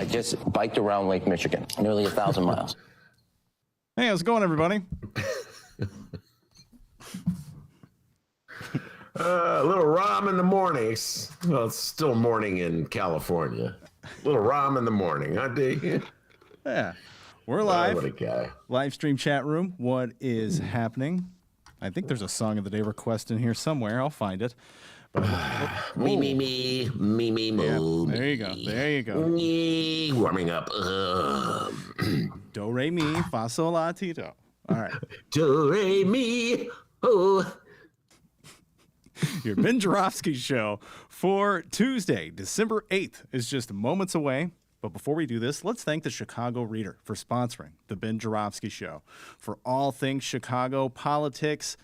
just biked around Lake Michigan, nearly 1,000 miles. Hey, how's it going, everybody? A little rum in the morning. Well, it's still morning in California. A little rum in the morning, huh, D? Yeah. We're live. What a guy. Live stream chat room. What is happening? I think there's a song of the day request in here somewhere. I'll find it. But, Me, moo. Yeah, there you go. There you go. Me, warming up. Do, re, mi, fa, sol, la, ti, do. All right. Do, re, mi, oh. Your Ben Joravsky show for Tuesday, December 8th is just moments away. But before we do this, let's thank the Chicago Reader for sponsoring the Ben Joravsky show. For all things Chicago politics,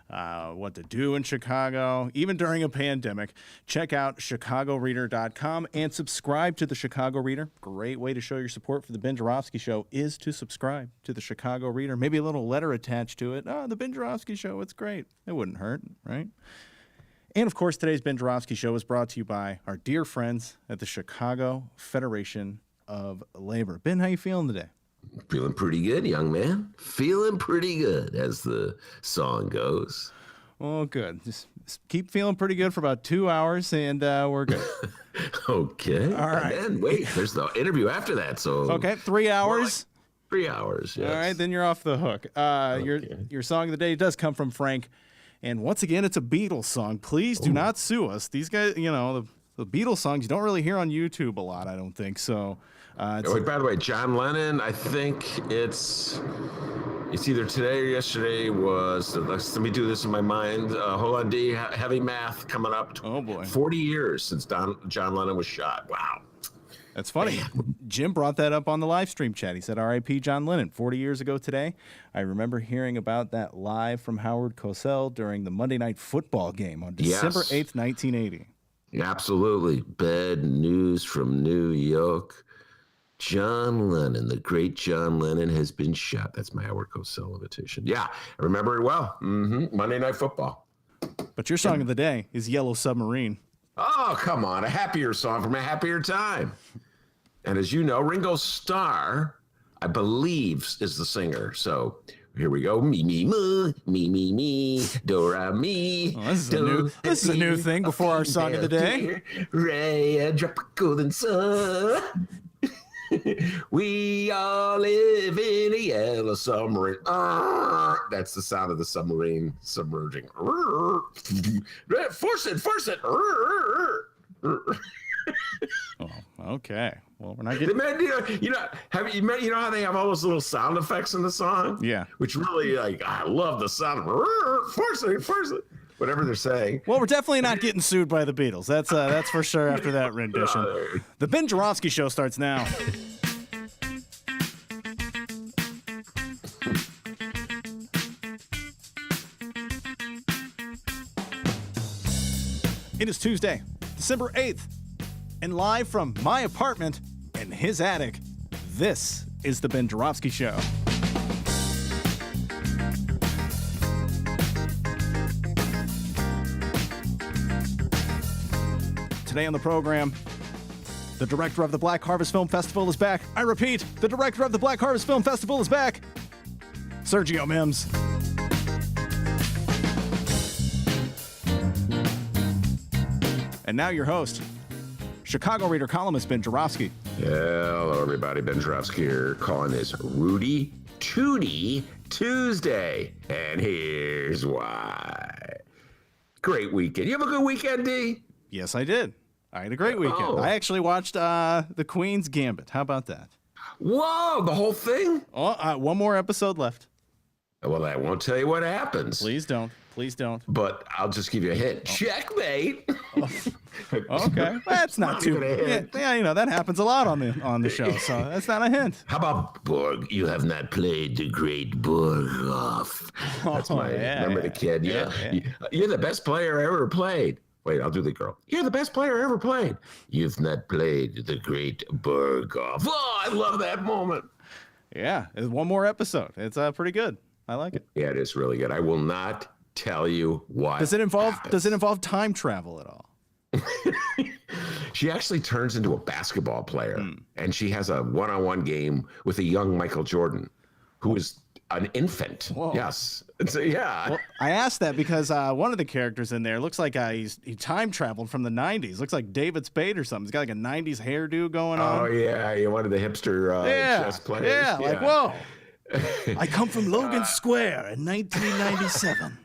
what to do in Chicago, even during a pandemic, check out chicagoreader.com and subscribe to the Chicago Reader. Great way to show your support for the Ben Joravsky show is to subscribe to the Chicago Reader. Maybe a little letter attached to it. Oh, the Ben Joravsky show, it's great. It wouldn't hurt, right? And, of course, today's Ben Joravsky show is brought to you by our dear friends at the Chicago Federation of Labor. Ben, how you feeling today? Feeling pretty good, young man. Feeling pretty good, as the song goes. Oh, good. Just keep feeling pretty good for about 2 hours, and we're good. Okay. All right. And then, wait, there's the interview after that. So Okay, 3 hours. 3 hours, yes. All right, then you're off the hook. Your song of the day does come from Frank. And once again, it's a Beatles song. Please do not sue us. These guys, you know, the Beatles songs you don't really hear on YouTube a lot, I don't think. So, by the way, John Lennon, I think it's either today or yesterday was, let me do this in my mind. Hold on, D, heavy math coming up. Oh, boy. 40 years since John Lennon was shot. Wow. That's funny. Jim brought that up on the live stream chat. He said, R.I.P. John Lennon, 40 years ago today. I remember hearing about that live from Howard Cosell during the Monday Night Football game on December 8th, 1980. Absolutely. Bad news from New York. John Lennon, the great John Lennon, has been shot. That's my Howard Cosell invitation. Yeah, I remember it well. Monday Night Football. But your song of the day is Yellow Submarine. Oh, come on. A happier song from a happier time. And as you know, Ringo Starr, I believe, is the singer. So here we go. Me, do, ra, mi. Oh, this is a new thing before our song of the day. Ray, a drop of golden sun. We all live in a yellow submarine. That's the sound of the submarine submerging. Force it. Oh, okay. Well, we're not getting. You know how they have all those little sound effects in the song? Yeah. Which really, I love the sound of force it. Whatever they're saying. Well, we're definitely not getting sued by the Beatles. That's for sure after that rendition. The Ben Joravsky show starts now. It is Tuesday, December 8th, and live from my apartment in his attic, this is the Ben Joravsky Show. Today on the program, the director of the Black Harvest Film Festival is back. I repeat, the director of the Black Harvest Film Festival is back. Sergio Mims. And now your host, Chicago Reader columnist Ben Joravsky. Hello, everybody. Ben Joravsky here, calling this Rudy Tootie Tuesday. And here's why. Great weekend. You have a good weekend, D? Yes, I did. I had a great weekend. Oh. I actually watched The Queen's Gambit. How about that? Whoa, the whole thing? Oh, one more episode left. Well, I won't tell you what happens. Please don't. Please don't. But I'll just give you a hint. Oh. Checkmate. Okay. That's not too bad. Yeah, you know, that happens a lot on the show, so that's not a hint. How about Borg? You have not played the great Borgoff. That's remember the kid? Yeah. You're the best player I ever played. Wait, I'll do the girl. You're the best player I ever played. You've not played the great Borgoff. Oh, I love that moment. Yeah, it's one more episode. It's pretty good. I like it. Yeah, it is really good. I will not tell you why. Does it involve time travel at all? She actually turns into a basketball player, and she has a one-on-one game with a young Michael Jordan, who is an infant. Whoa. Yes. So, yeah. Well, I asked that because one of the characters in there looks like he time traveled from the 90s. Looks like David Spade or something. He's got like a 90s hairdo going on. Oh, yeah. You're one of the hipster chess players. Yeah, like, whoa. I come from Logan Square in 1997.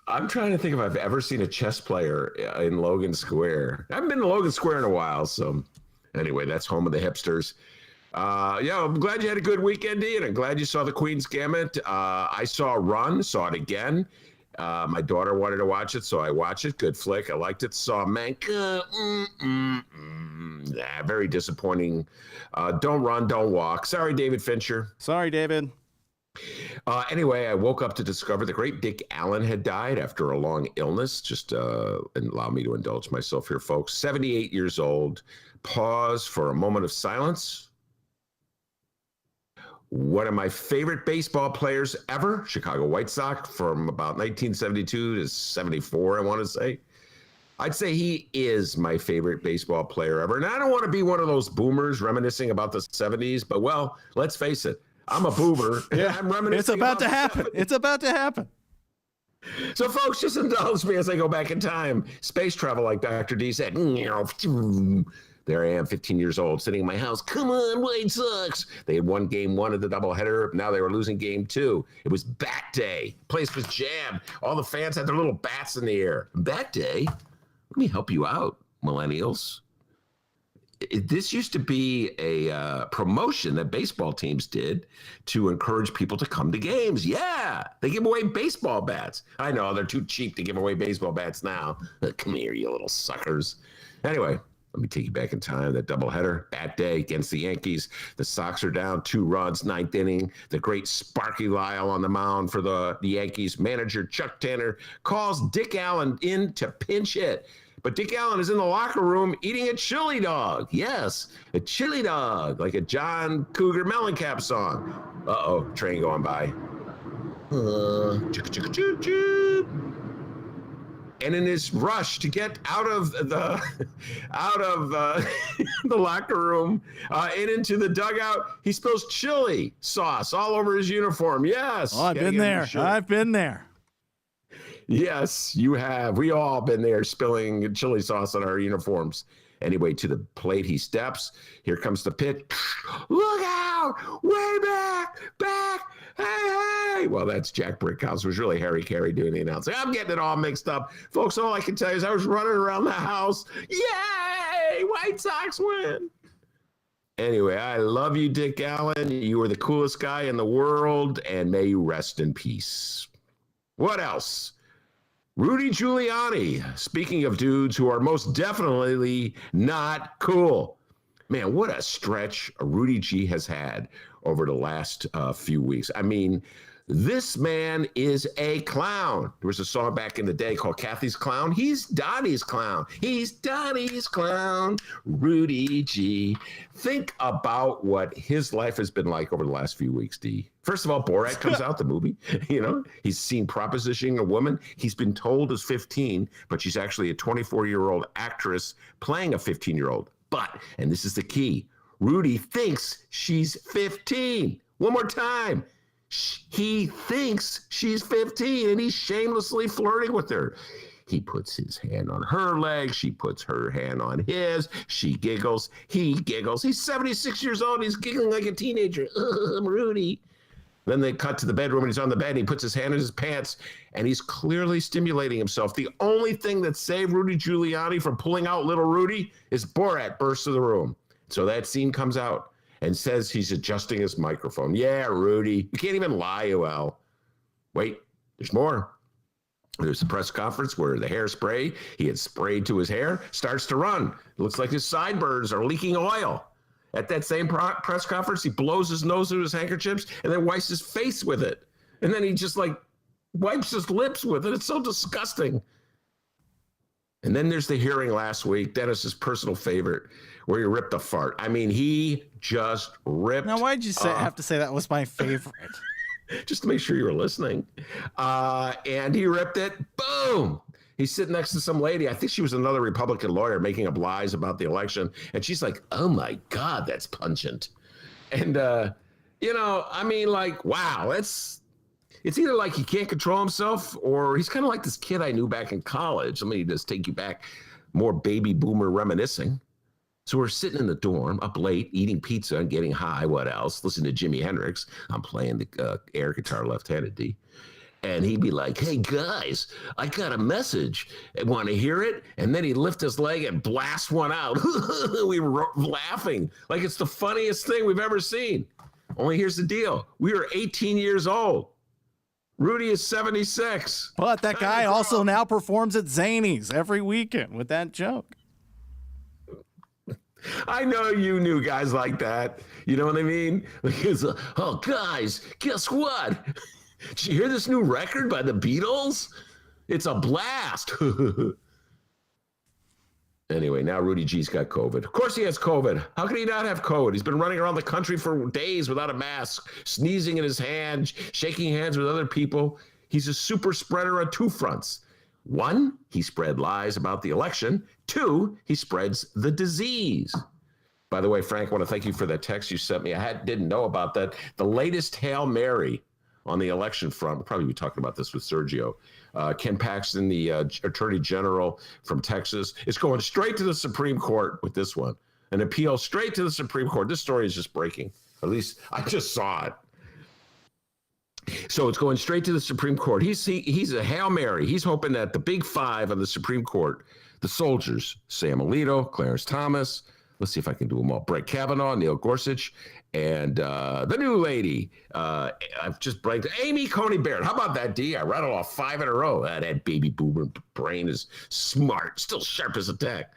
I'm trying to think if I've ever seen a chess player in Logan Square. I haven't been to Logan Square in a while. So anyway, that's home of the hipsters. I'm glad you had a good weekend, Ian. I'm glad you saw the Queen's Gambit. I saw it again. My daughter wanted to watch it, so I watched it. Good flick. I liked it. Saw Manka. Very disappointing. Don't run, don't walk. Sorry, David Fincher. Sorry, David. Anyway, I woke up to discover the great Dick Allen had died after a long illness. Just allow me to indulge myself here, folks. 78 years old. Pause for a moment of silence. One of my favorite baseball players ever, Chicago White Sox, from about 1972 to 74, I want to say. I'd say he is my favorite baseball player ever. And I don't want to be one of those boomers reminiscing about the 70s, but, well, let's face it. I'm a boomer. Yeah, I'm reminiscing. It's about to happen. It's about to happen. So, folks, just indulge me as I go back in time. Space travel, like Dr. D said. There I am, 15 years old, sitting in my house. Come on, White Sox. They had won game one of the doubleheader. Now they were losing game two. It was bat day. Place was jammed. All the fans had their little bats in the air. Bat day? Let me help you out, millennials. This used to be a promotion that baseball teams did to encourage people to come to games. Yeah, they give away baseball bats. I know, they're too cheap to give away baseball bats now. Come here, you little suckers. Anyway, let me take you back in time. That doubleheader, bat day against the Yankees. The Sox are down 2 runs, 9th inning. The great Sparky Lyle on the mound for the Yankees. Manager Chuck Tanner calls Dick Allen in to pinch hit. But Dick Allen is in the locker room eating a chili dog. Yes, a chili dog, like a John Cougar Mellencamp song. Uh-oh, train going by. Choo-choo-choo-choo. And in his rush to get out of the the locker room and into the dugout, he spills chili sauce all over his uniform. Yes. Oh, I've been there. I've been there. Yes, you have. We all been there spilling chili sauce on our uniforms. Anyway, to the plate he steps. Here comes the pitch. Look out! Way back! Hey! Well, that's Jack Brickhouse. It was really Harry Carey doing the announcing. I'm getting it all mixed up. Folks, all I can tell you is I was running around the house. Yay! White Sox win! Anyway, I love you, Dick Allen. You were the coolest guy in the world, and may you rest in peace. What else? Rudy Giuliani, speaking of dudes who are most definitely not cool. Man, what a stretch Rudy G has had over the last few weeks. I mean, this man is a clown. There was a song back in the day called Kathy's Clown. He's Donnie's clown. He's Donnie's clown, Rudy G. Think about what his life has been like over the last few weeks, D. First of all, Borat comes out, the movie. You know, he's seen propositioning a woman. He's been told is 15, but she's actually a 24-year-old actress playing a 15-year-old. But, and this is the key, Rudy thinks she's 15. One more time. He thinks she's 15 and he's shamelessly flirting with her. He puts his hand on her leg. She puts her hand on his. She giggles. He giggles. He's 76 years old. He's giggling like a teenager. I'm Rudy. Then they cut to the bedroom and he's on the bed and he puts his hand in his pants and he's clearly stimulating himself. The only thing that saved Rudy Giuliani from pulling out little Rudy is Borat bursts in the room. So that scene comes out and says he's adjusting his microphone. Yeah, Rudy, you can't even lie, well. Wait, there's more. There's a press conference where the hairspray he had sprayed to his hair starts to run. It looks like his sideburns are leaking oil. At that same press conference, he blows his nose with his handkerchiefs and then wipes his face with it. And then he just like wipes his lips with it. It's so disgusting. And then there's the hearing last week, Dennis's personal favorite, where he ripped a fart. I mean, he just ripped. Now, why'd you have to say that was my favorite? Just to make sure you were listening. And he ripped it. Boom. He's sitting next to some lady. I think she was another Republican lawyer making up lies about the election. And she's like, oh, my God, that's pungent. And, I mean, like, wow, it's either like he can't control himself or he's kind of like this kid I knew back in college. Let me just take you back, more baby boomer reminiscing. So we're sitting in the dorm up late, eating pizza and getting high. What else? Listening to Jimi Hendrix. I'm playing the air guitar left-handed, D. And he'd be like, hey, guys, I got a message. Want to hear it? And then he'd lift his leg and blast one out. We were laughing like it's the funniest thing we've ever seen. Only here's the deal. We were 18 years old. Rudy is 76. But that guy also now performs at Zany's every weekend with that joke. I know you knew guys like that. You know what I mean? Like it's oh, guys, guess what? Did you hear this new record by the Beatles? It's a blast. Anyway, now Rudy G's got COVID. Of course he has COVID. How can he not have COVID? He's been running around the country for days without a mask, sneezing in his hand, shaking hands with other people. He's a super spreader on two fronts. One, he spread lies about the election. Two, he spreads the disease. By the way, Frank, I want to thank you for that text you sent me. Didn't know about that. The latest Hail Mary on the election front, we'll probably be talking about this with Sergio. Ken Paxton, the Attorney General from Texas, is going straight to the Supreme Court with this one. An appeal straight to the Supreme Court. This story is just breaking. At least I just saw it. So it's going straight to the Supreme Court. He's a Hail Mary. He's hoping that the big five on the Supreme Court, the soldiers, Sam Alito, Clarence Thomas, let's see if I can do them all, Brett Kavanaugh, Neil Gorsuch, and the new lady, I've just blanked, Amy Coney Barrett. How about that, D? I rattled off 5 in a row. That baby boomer brain is smart, still sharp as a tack.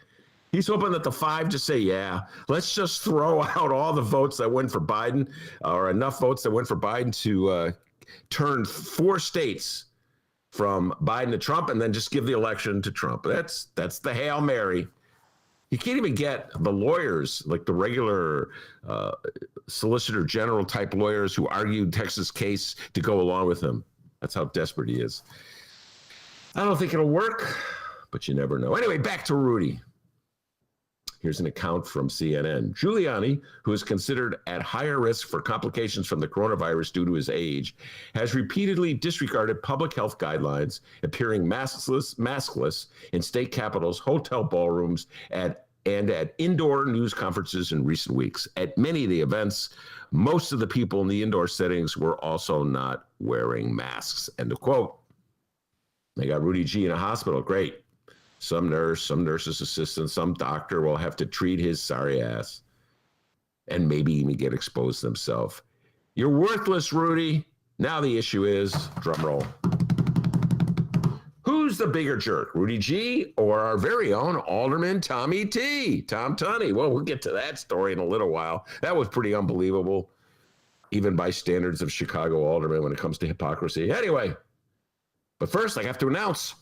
He's hoping that the five just say, yeah, let's just throw out all the votes that went for Biden, or enough votes that went for Biden to turn 4 states from Biden to Trump, and then just give the election to Trump. That's the Hail Mary. You can't even get the lawyers, like the regular Solicitor General type lawyers who argued Texas case, to go along with him. That's how desperate he is. I don't think it'll work, but you never know. Anyway, back to Rudy. Here's an account from CNN. Giuliani, who is considered at higher risk for complications from the coronavirus due to his age, has repeatedly disregarded public health guidelines, appearing maskless in state capitals, hotel ballrooms, and at indoor news conferences in recent weeks. At many of the events, most of the people in the indoor settings were also not wearing masks. End of quote. They got Rudy G in a hospital. Great. Some nurse, some nurse's assistant, some doctor will have to treat his sorry ass and maybe even get exposed themselves. You're worthless, Rudy. Now the issue is, drum roll, who's the bigger jerk, Rudy G or our very own Alderman Tommy T? Tom Tunney. Well, we'll get to that story in a little while. That was pretty unbelievable, even by standards of Chicago aldermen when it comes to hypocrisy. Anyway, but first I have to announce,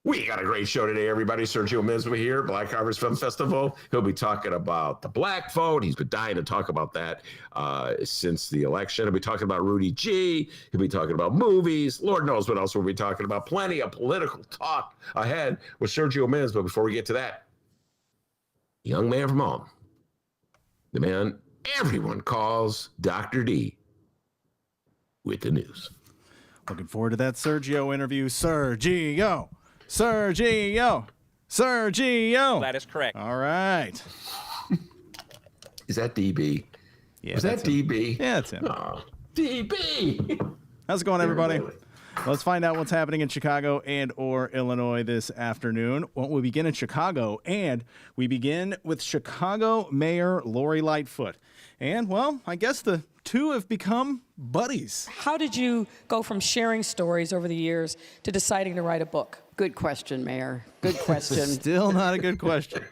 we got a great show today, everybody. Sergio Mims will be here, Black Harvest Film Festival. He'll be talking about the black vote. He's been dying to talk about that since the election. He'll be talking about Rudy G. He'll be talking about movies. Lord knows what else we'll be talking about. Plenty of political talk ahead with Sergio Mims. But before we get to that, young man from home, the man everyone calls Dr. D, with the news. Looking forward to that Sergio interview. Sergio. That is correct. All right. Is that DB? Yeah, Was that DB? Yeah, that's him. Oh, DB. How's it going, everybody? Let's find out what's happening in Chicago and or Illinois this afternoon. Well, we begin in Chicago, and we begin with Chicago Mayor Lori Lightfoot. And, well, I guess the two have become buddies. How did you go from sharing stories over the years to deciding to write a book? Good question, Mayor. Good question. Still not a good question.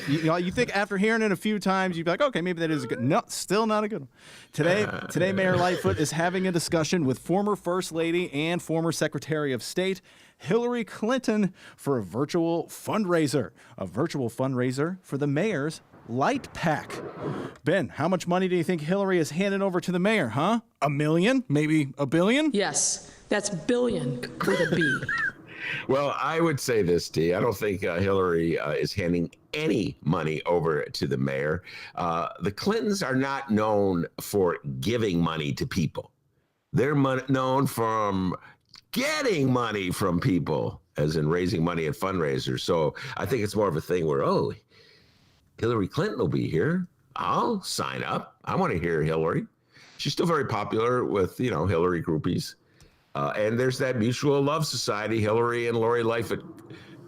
You think after hearing it a few times, you'd be like, okay, maybe that is a good. No, still not a good one. Today, Mayor Lightfoot is having a discussion with former First Lady and former Secretary of State Hillary Clinton for a virtual fundraiser for the mayor's Light Pack. Ben, how much money do you think Hillary is handing over to the mayor, huh? $1 million? Maybe $1 billion? Yes, that's billion with a B. Well, I would say this, D. I don't think Hillary is handing any money over to the mayor. The Clintons are not known for giving money to people. They're known from getting money from people, as in raising money at fundraisers. So I think it's more of a thing where, oh, Hillary Clinton will be here. I'll sign up. I want to hear Hillary. She's still very popular with, Hillary groupies. And there's that mutual love society, Hillary and Lori Lightfoot.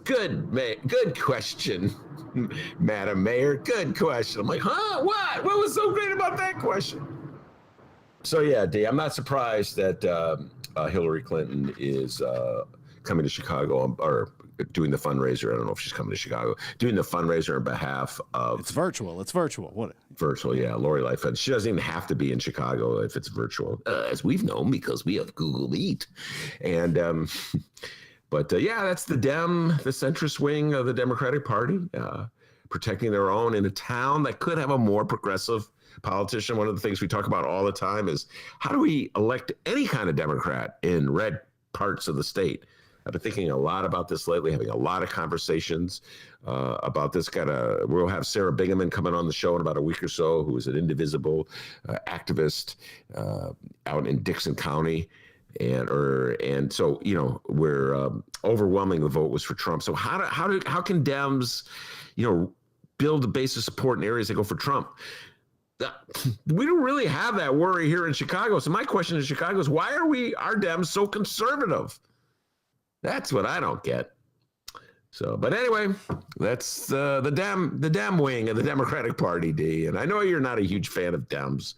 Good question, Madam Mayor. Good question. I'm like, huh? What? What was so great about that question? So, yeah, Dee, I'm not surprised that Hillary Clinton is coming to Chicago or doing the fundraiser. I don't know if she's coming to Chicago, doing the fundraiser on behalf of. It's virtual. It's virtual. What? Virtual, yeah. Lori Lightfoot. She doesn't even have to be in Chicago if it's virtual, as we've known, because we have Google Meet. And, yeah, that's the centrist wing of the Democratic Party, protecting their own in a town that could have a more progressive politician. One of the things we talk about all the time is how do we elect any kind of Democrat in red parts of the state? I've been thinking a lot about this lately, having a lot of conversations about this. We'll have Sarah Bingaman coming on the show in about a week or so, who is an indivisible activist out in Dixon County. And so, we're overwhelming the vote was for Trump. So how can Dems, build a base of support in areas that go for Trump? We don't really have that worry here in Chicago. So my question in Chicago is, why are our Dems so conservative? That's what I don't get. So, but anyway, that's the Dem wing of the Democratic Party, D. And I know you're not a huge fan of Dems,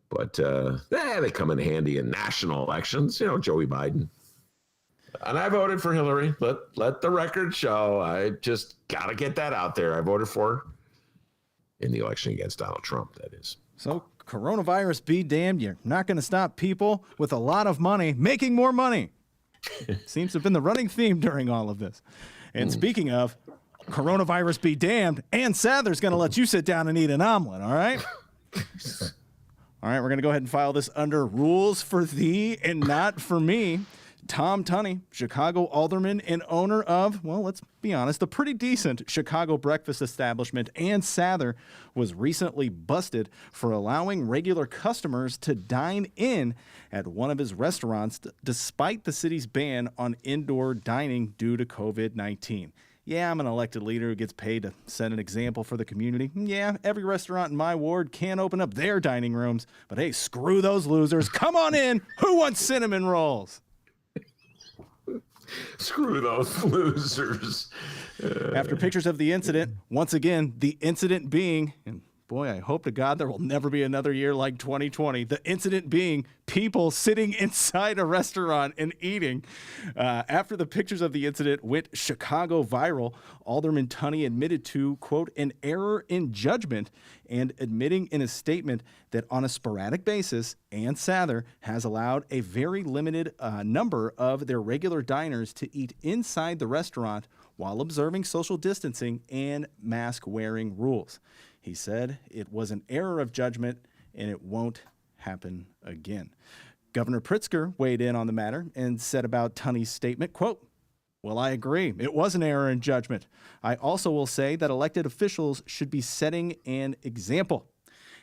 but they come in handy in national elections. Joey Biden. And I voted for Hillary. Let the record show. I just got to get that out there. I voted for her in the election against Donald Trump, that is. So coronavirus be damned. You're not going to stop people with a lot of money making more money. Seems to have been the running theme during all of this. And speaking of coronavirus be damned, Ann Sather's going to let you sit down and eat an omelet, all right? All right, we're going to go ahead and file this under rules for thee and not for me. Tom Tunney, Chicago alderman and owner of, well, let's be honest, the pretty decent Chicago breakfast establishment Ann Sather, was recently busted for allowing regular customers to dine in at one of his restaurants despite the city's ban on indoor dining due to COVID-19. Yeah, I'm an elected leader who gets paid to set an example for the community. Yeah, every restaurant in my ward can open up their dining rooms, but hey, screw those losers. Come on in. Who wants cinnamon rolls? Screw those losers. After pictures of the incident, once again, the incident being, and boy, I hope to God there will never be another year like 2020, the incident being people sitting inside a restaurant and eating. After the pictures of the incident went Chicago viral, Alderman Tunney admitted to, quote, an error in judgment, and admitting in a statement that on a sporadic basis, Ann Sather has allowed a very limited number of their regular diners to eat inside the restaurant while observing social distancing and mask wearing rules. He said it was an error of judgment and it won't happen again. Governor Pritzker weighed in on the matter and said about Tunney's statement, quote, well, I agree. It was an error in judgment. I also will say that elected officials should be setting an example.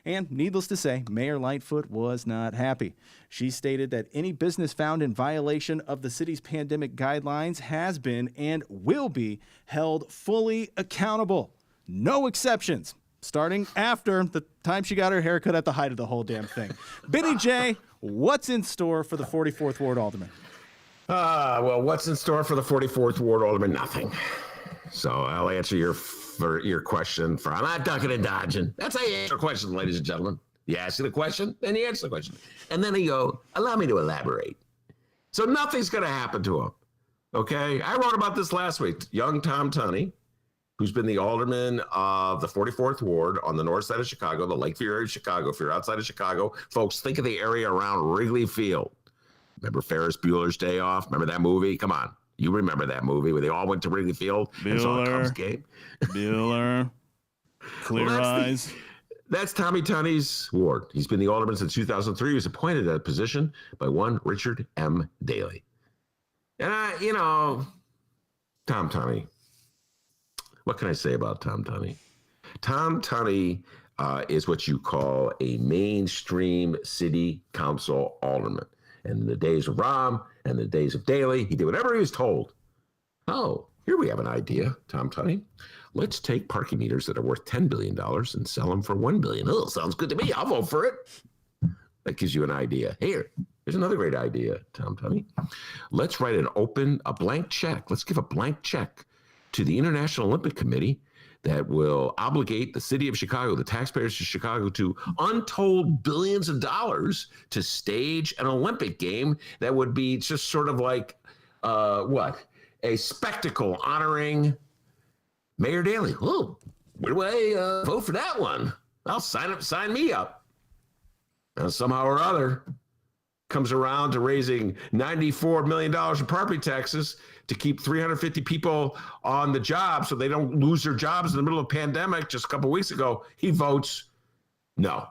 And needless to say, Mayor Lightfoot was not happy. She stated that any business found in violation of the city's pandemic guidelines has been and will be held fully accountable. No exceptions. Starting after the time she got her haircut at the height of the whole damn thing. Benny J, what's in store for the 44th Ward Alderman? Well, what's in store for the 44th Ward Alderman? Nothing. So I'll answer your question. I'm not ducking and dodging. That's how you answer a question, ladies and gentlemen. You ask the question, then you answer the question. And then you go, allow me to elaborate. So nothing's going to happen to him. Okay? I wrote about this last week. Young Tom Tunney, who's been the alderman of the 44th Ward on the north side of Chicago, the Lakeview area of Chicago. If you're outside of Chicago, folks, think of the area around Wrigley Field. Remember Ferris Bueller's Day Off? Remember that movie? Come on. You remember that movie where they all went to Wrigley Field and saw a Cubs game? Bueller. Clear eyes. That's Tommy Tunney's ward. He's been the alderman since 2003. He was appointed to that position by one Richard M. Daley. And Tom Tunney. What can I say about Tom Tunney? Tom Tunney is what you call a mainstream city council alderman. And in the days of Rahm and the days of Daley, he did whatever he was told. Oh, here we have an idea, Tom Tunney. Let's take parking meters that are worth $10 billion and sell them for $1 billion. Oh, sounds good to me. I'll vote for it. That gives you an idea. Here's another great idea, Tom Tunney. Let's write a blank check. Let's give a blank check to the International Olympic Committee that will obligate the city of Chicago, the taxpayers of Chicago, to untold billions of dollars to stage an Olympic game that would be just sort of like, a spectacle honoring Mayor Daley. Oh, where do I vote for that one? I'll sign me up. And somehow or other comes around to raising $94 million in property taxes to keep 350 people on the job so they don't lose their jobs in the middle of a pandemic. Just a couple of weeks ago, he votes no.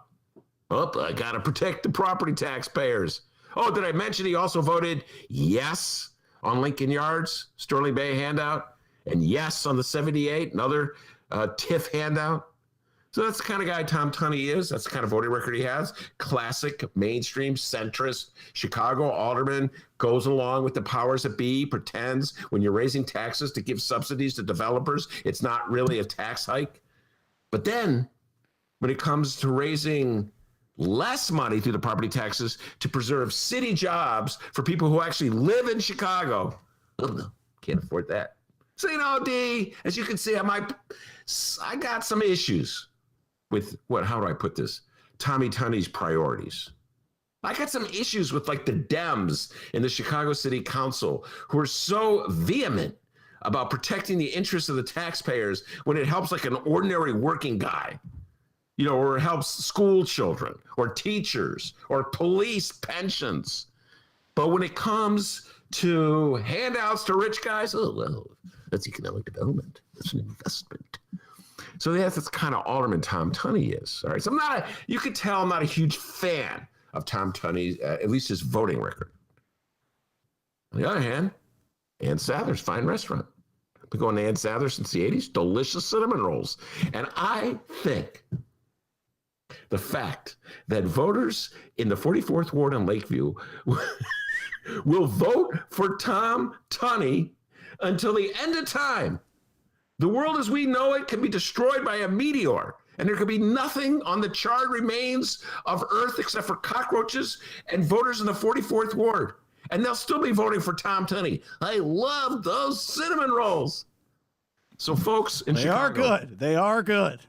Oh, I got to protect the property taxpayers. Oh, did I mention he also voted yes on Lincoln Yards, Sterling Bay handout, and yes on the 78, another TIF handout? So that's the kind of guy Tom Tunney is. That's the kind of voting record he has. Classic, mainstream, centrist, Chicago alderman, goes along with the powers that be, pretends when you're raising taxes to give subsidies to developers, it's not really a tax hike. But then when it comes to raising less money through the property taxes to preserve city jobs for people who actually live in Chicago, oh no, can't afford that. So, D, as you can see, I got some issues with how do I put this? Tommy Tunney's priorities. I got some issues with like the Dems in the Chicago City Council who are so vehement about protecting the interests of the taxpayers when it helps like an ordinary working guy, or it helps school children or teachers or police pensions. But when it comes to handouts to rich guys, oh, well, that's economic development. That's an investment. So that's kind of alderman Tom Tunney is. All right. So you could tell I'm not a huge fan of Tom Tunney's, at least his voting record. On the other hand, Ann Sather's fine restaurant. I've been going to Ann Sather since the 80s. Delicious cinnamon rolls. And I think the fact that voters in the 44th Ward in Lakeview will vote for Tom Tunney until the end of time. The world as we know it can be destroyed by a meteor, and there could be nothing on the charred remains of Earth except for cockroaches and voters in the 44th Ward. And they'll still be voting for Tom Tunney. I love those cinnamon rolls. So, folks in Chicago, They are good.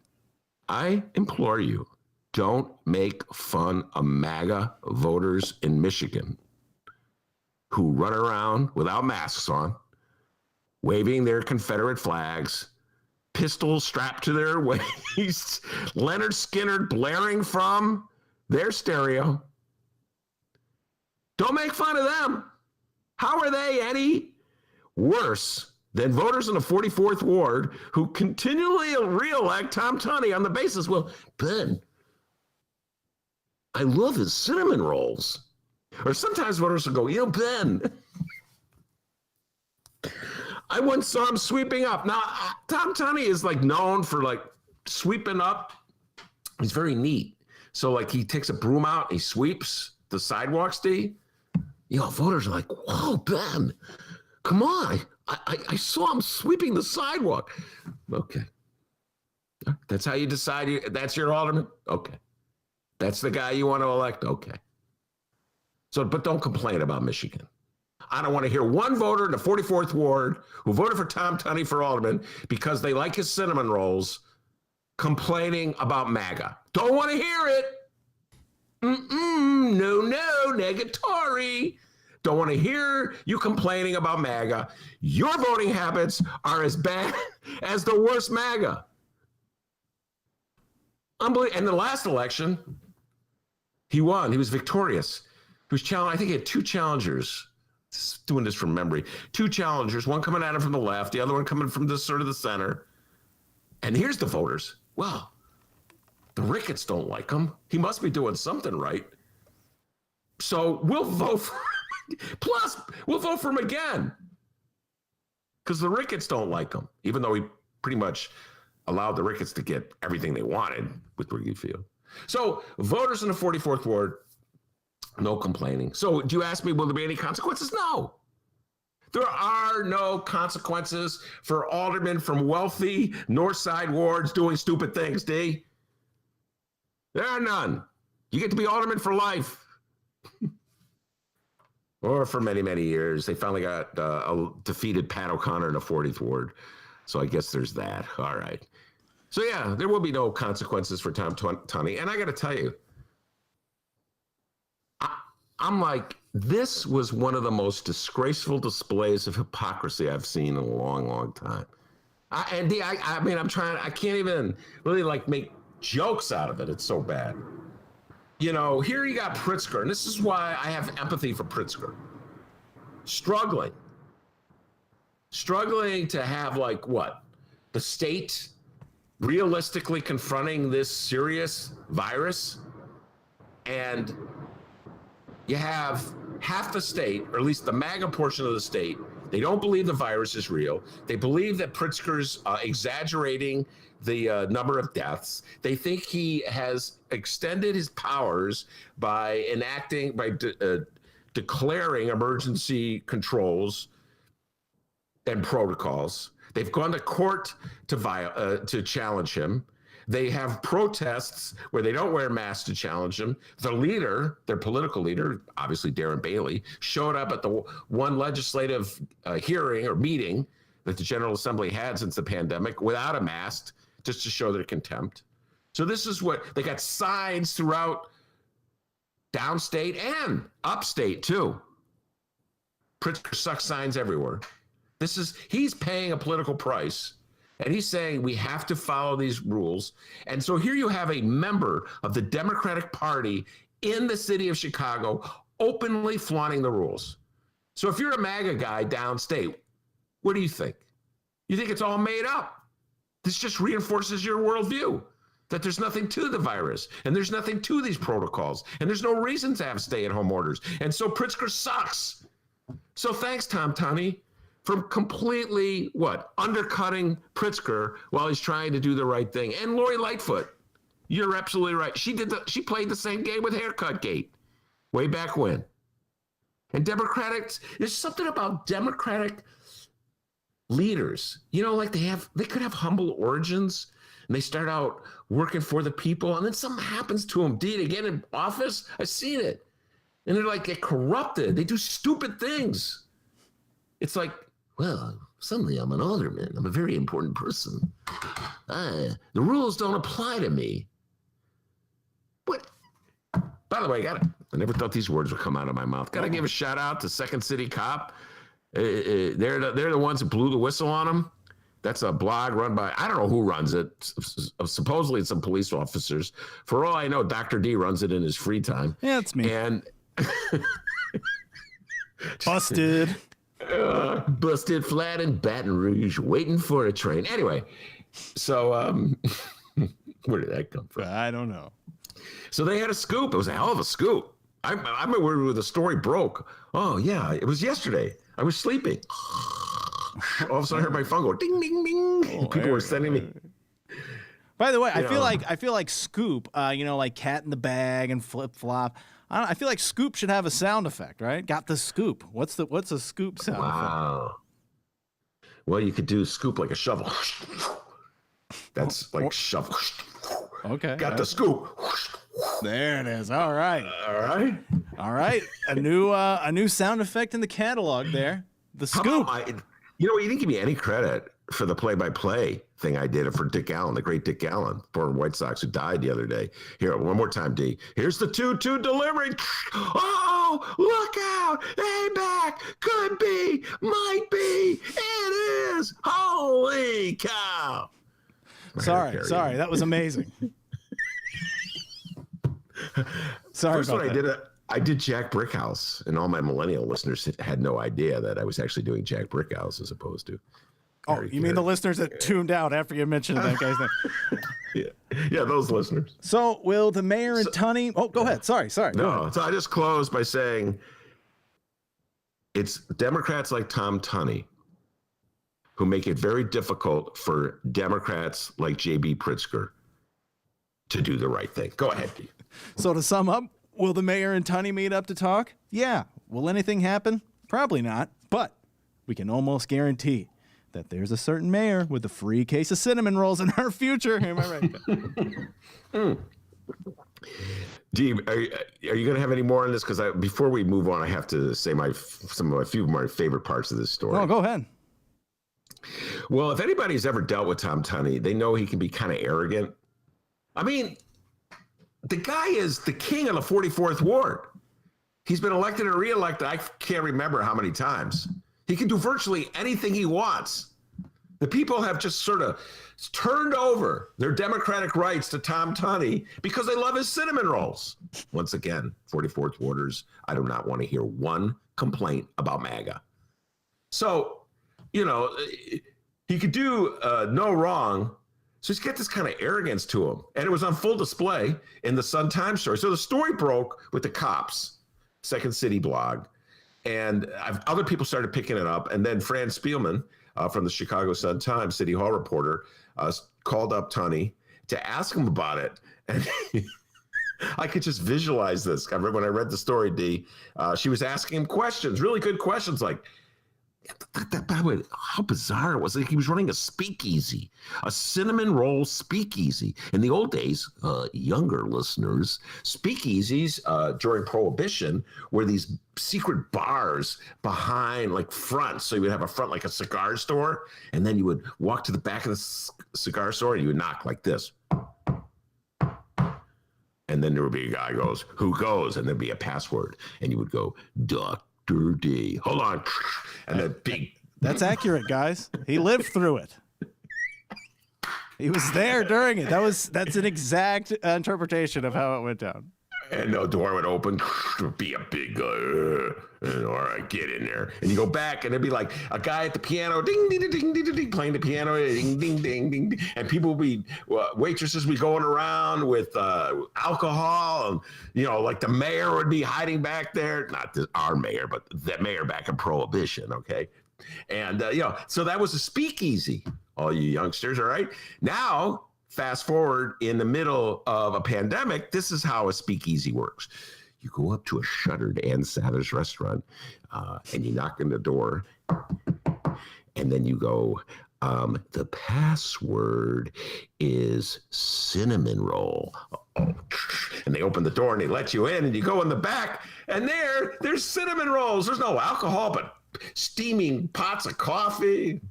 I implore you, don't make fun of MAGA voters in Michigan who run around without masks on, waving their Confederate flags, pistols strapped to their waists, Leonard Skinner blaring from their stereo. Don't make fun of them. How are they any worse than voters in the 44th Ward who continually reelect Tom Tunney on the basis, well, Ben, I love his cinnamon rolls. Or sometimes voters will go, Ben, I once saw him sweeping up. Now, Tom Tunney is like known for like sweeping up. He's very neat. So like he takes a broom out, he sweeps the sidewalks, voters are like, whoa, Ben, come on. I saw him sweeping the sidewalk. Okay. That's how you decide. That's your alderman? Okay. That's the guy you want to elect? Okay. So, but don't complain about Michigan. I don't want to hear one voter in the 44th Ward who voted for Tom Tunney for alderman because they like his cinnamon rolls complaining about MAGA. Don't want to hear it. No, negatory. Don't want to hear you complaining about MAGA. Your voting habits are as bad as the worst MAGA. Unbelievable. And the last election, he won. He was victorious. He was challenged. I think he had two challengers. Doing this from memory. Two challengers, one coming at him from the left, the other one coming from the sort of the center. And here's the voters. Well, the Ricketts don't like him. He must be doing something right. So we'll vote for him. Plus, we'll vote for him again. because the Ricketts don't like him, even though he pretty much allowed the Ricketts to get everything they wanted with Wrigley Field. So voters in the 44th Ward, no complaining. So do you ask me, will there be any consequences? No. There are no consequences for aldermen from wealthy North Side wards doing stupid things, D. There are none. You get to be alderman for life. Or for many, many years. They finally got defeated Pat O'Connor in the 40th Ward. So I guess there's that. All right. So yeah, there will be no consequences for Tom Tunney. And I got to tell you, I'm like, this was one of the most disgraceful displays of hypocrisy I've seen in a long, long time. I mean, I can't even really like make jokes out of it. It's so bad. You know, here you got Pritzker, and this is why I have empathy for Pritzker. Struggling to have like what? The state realistically confronting this serious virus, and you have half the state, or at least the MAGA portion of the state, they don't believe the virus is real. They believe that Pritzker's exaggerating the number of deaths. They think he has extended his powers by declaring emergency controls and protocols. They've gone to court to challenge him. They have protests where they don't wear masks to challenge him. The leader, their political leader, obviously Darren Bailey, showed up at the one legislative hearing or meeting that the General Assembly had since the pandemic without a mask, just to show their contempt. So this is what, they got signs throughout downstate and upstate too. Pritzker sucks signs everywhere. He's paying a political price. And he's saying we have to follow these rules. And so here you have a member of the Democratic Party in the city of Chicago openly flaunting the rules. So if you're a MAGA guy downstate, what do you think? You think it's all made up. This just reinforces your worldview, that there's nothing to the virus and there's nothing to these protocols and there's no reason to have stay-at-home orders. And so Pritzker sucks. So thanks, Tom Tunney, for completely, undercutting Pritzker while he's trying to do the right thing. And Lori Lightfoot, you're absolutely right. She played the same game with Haircut Gate way back when. And there's something about Democratic leaders, like they could have humble origins and they start out working for the people and then something happens to them. They get in office, I've seen it. And they're get corrupted. They do stupid things. It's like, well, suddenly I'm an alderman. I'm a very important person. The rules don't apply to me. What? By the way, I never thought these words would come out of my mouth. Got to give a shout out to Second City Cop. They're the ones that blew the whistle on him. That's a blog run by, I don't know who runs it. Supposedly it's some police officers. For all I know, Dr. D runs it in his free time. Yeah, it's me. And busted. Busted flat in Baton Rouge, waiting for a train. Anyway, so where did that come from? I don't know. So they had a scoop. It was a hell of a scoop. I remember where the story broke. Oh yeah, it was yesterday. I was sleeping. All of a sudden, I heard my phone go ding, ding, ding. People were sending me. By the way, I feel like Scoop. Like Cat in the Bag and Flip Flop. I feel like Scoop should have a sound effect, right? Got the scoop. What's a Scoop sound effect? Well, you could do Scoop like a shovel. That's like shovel. Okay. Got the scoop. There it is. All right. All right. A new sound effect in the catalog there. The scoop. You didn't give me any credit for the play-by-play thing I did for Dick Allen, the great Dick Allen, former White Sox, who died the other day. Here, one more time, D. Here's the 2-2 delivery. Oh, look out. Hey, back. Could be. Might be. It is. Holy cow. Sorry. That was amazing. Sorry First about one that. I did Jack Brickhouse, and all my millennial listeners had no idea that I was actually doing Jack Brickhouse as opposed to. Oh, you mean the listeners that tuned out after you mentioned that guy's name? Yeah, those listeners. So will the mayor and Tunney? Oh, go ahead. Sorry. No, so I just closed by saying it's Democrats like Tom Tunney who make it very difficult for Democrats like J.B. Pritzker to do the right thing. Go ahead, Dee. So to sum up, will the mayor and Tunney meet up to talk? Yeah. Will anything happen? Probably not. But we can almost guarantee that there's a certain mayor with a free case of cinnamon rolls in our future. Am I right? Dee, are you going to have any more on this? Because before we move on, I have to say a few of my favorite parts of this story. Oh, go ahead. Well, if anybody's ever dealt with Tom Tunney, they know he can be kind of arrogant. I mean, the guy is the king of the 44th Ward. He's been elected and reelected, I can't remember how many times. He can do virtually anything he wants. The people have just sort of turned over their democratic rights to Tom Tunney because they love his cinnamon rolls. Once again, 44th Warders, I do not want to hear one complaint about MAGA. So, you know, he could do no wrong. So he's got this kind of arrogance to him. And it was on full display in the Sun-Times story. So the story broke with the cops, Second City blog. And other people started picking it up. And then Fran Spielman from the Chicago Sun-Times, City Hall reporter, called up Tunney to ask him about it. And I could just visualize this. When I read the story, Dee, she was asking him questions, really good questions like, how bizarre it was. Like he was running a speakeasy, a cinnamon roll speakeasy. In the old days, younger listeners, speakeasies during Prohibition were these secret bars behind, like fronts. So you would have a front like a cigar store, and then you would walk to the back of the cigar store and you would knock like this. And then there would be a guy who goes, "Who goes?" And there'd be a password. And you would go, Dr. D. Hold on. And then big. That's accurate, guys. He lived through it. He was there during it. That's an exact interpretation of how it went down. And the door would open, be a big, all right, get in there. And you go back, and it'd be like a guy at the piano, ding, ding, ding, ding, ding, ding, playing the piano, ding, ding, ding, ding, ding. And people would be, waitresses would be going around with alcohol, and, you know, like the mayor would be hiding back there. Not our mayor, but the mayor back in Prohibition, okay? And, you know, so that was a speakeasy, all you youngsters, all right? Now, fast forward in the middle of a pandemic, this is how a speakeasy works. You go up to a shuttered Ann Satter's restaurant and you knock on the door and then you go, the password is cinnamon roll. And they open the door and they let you in and you go in the back and there's cinnamon rolls. There's no alcohol, but steaming pots of coffee.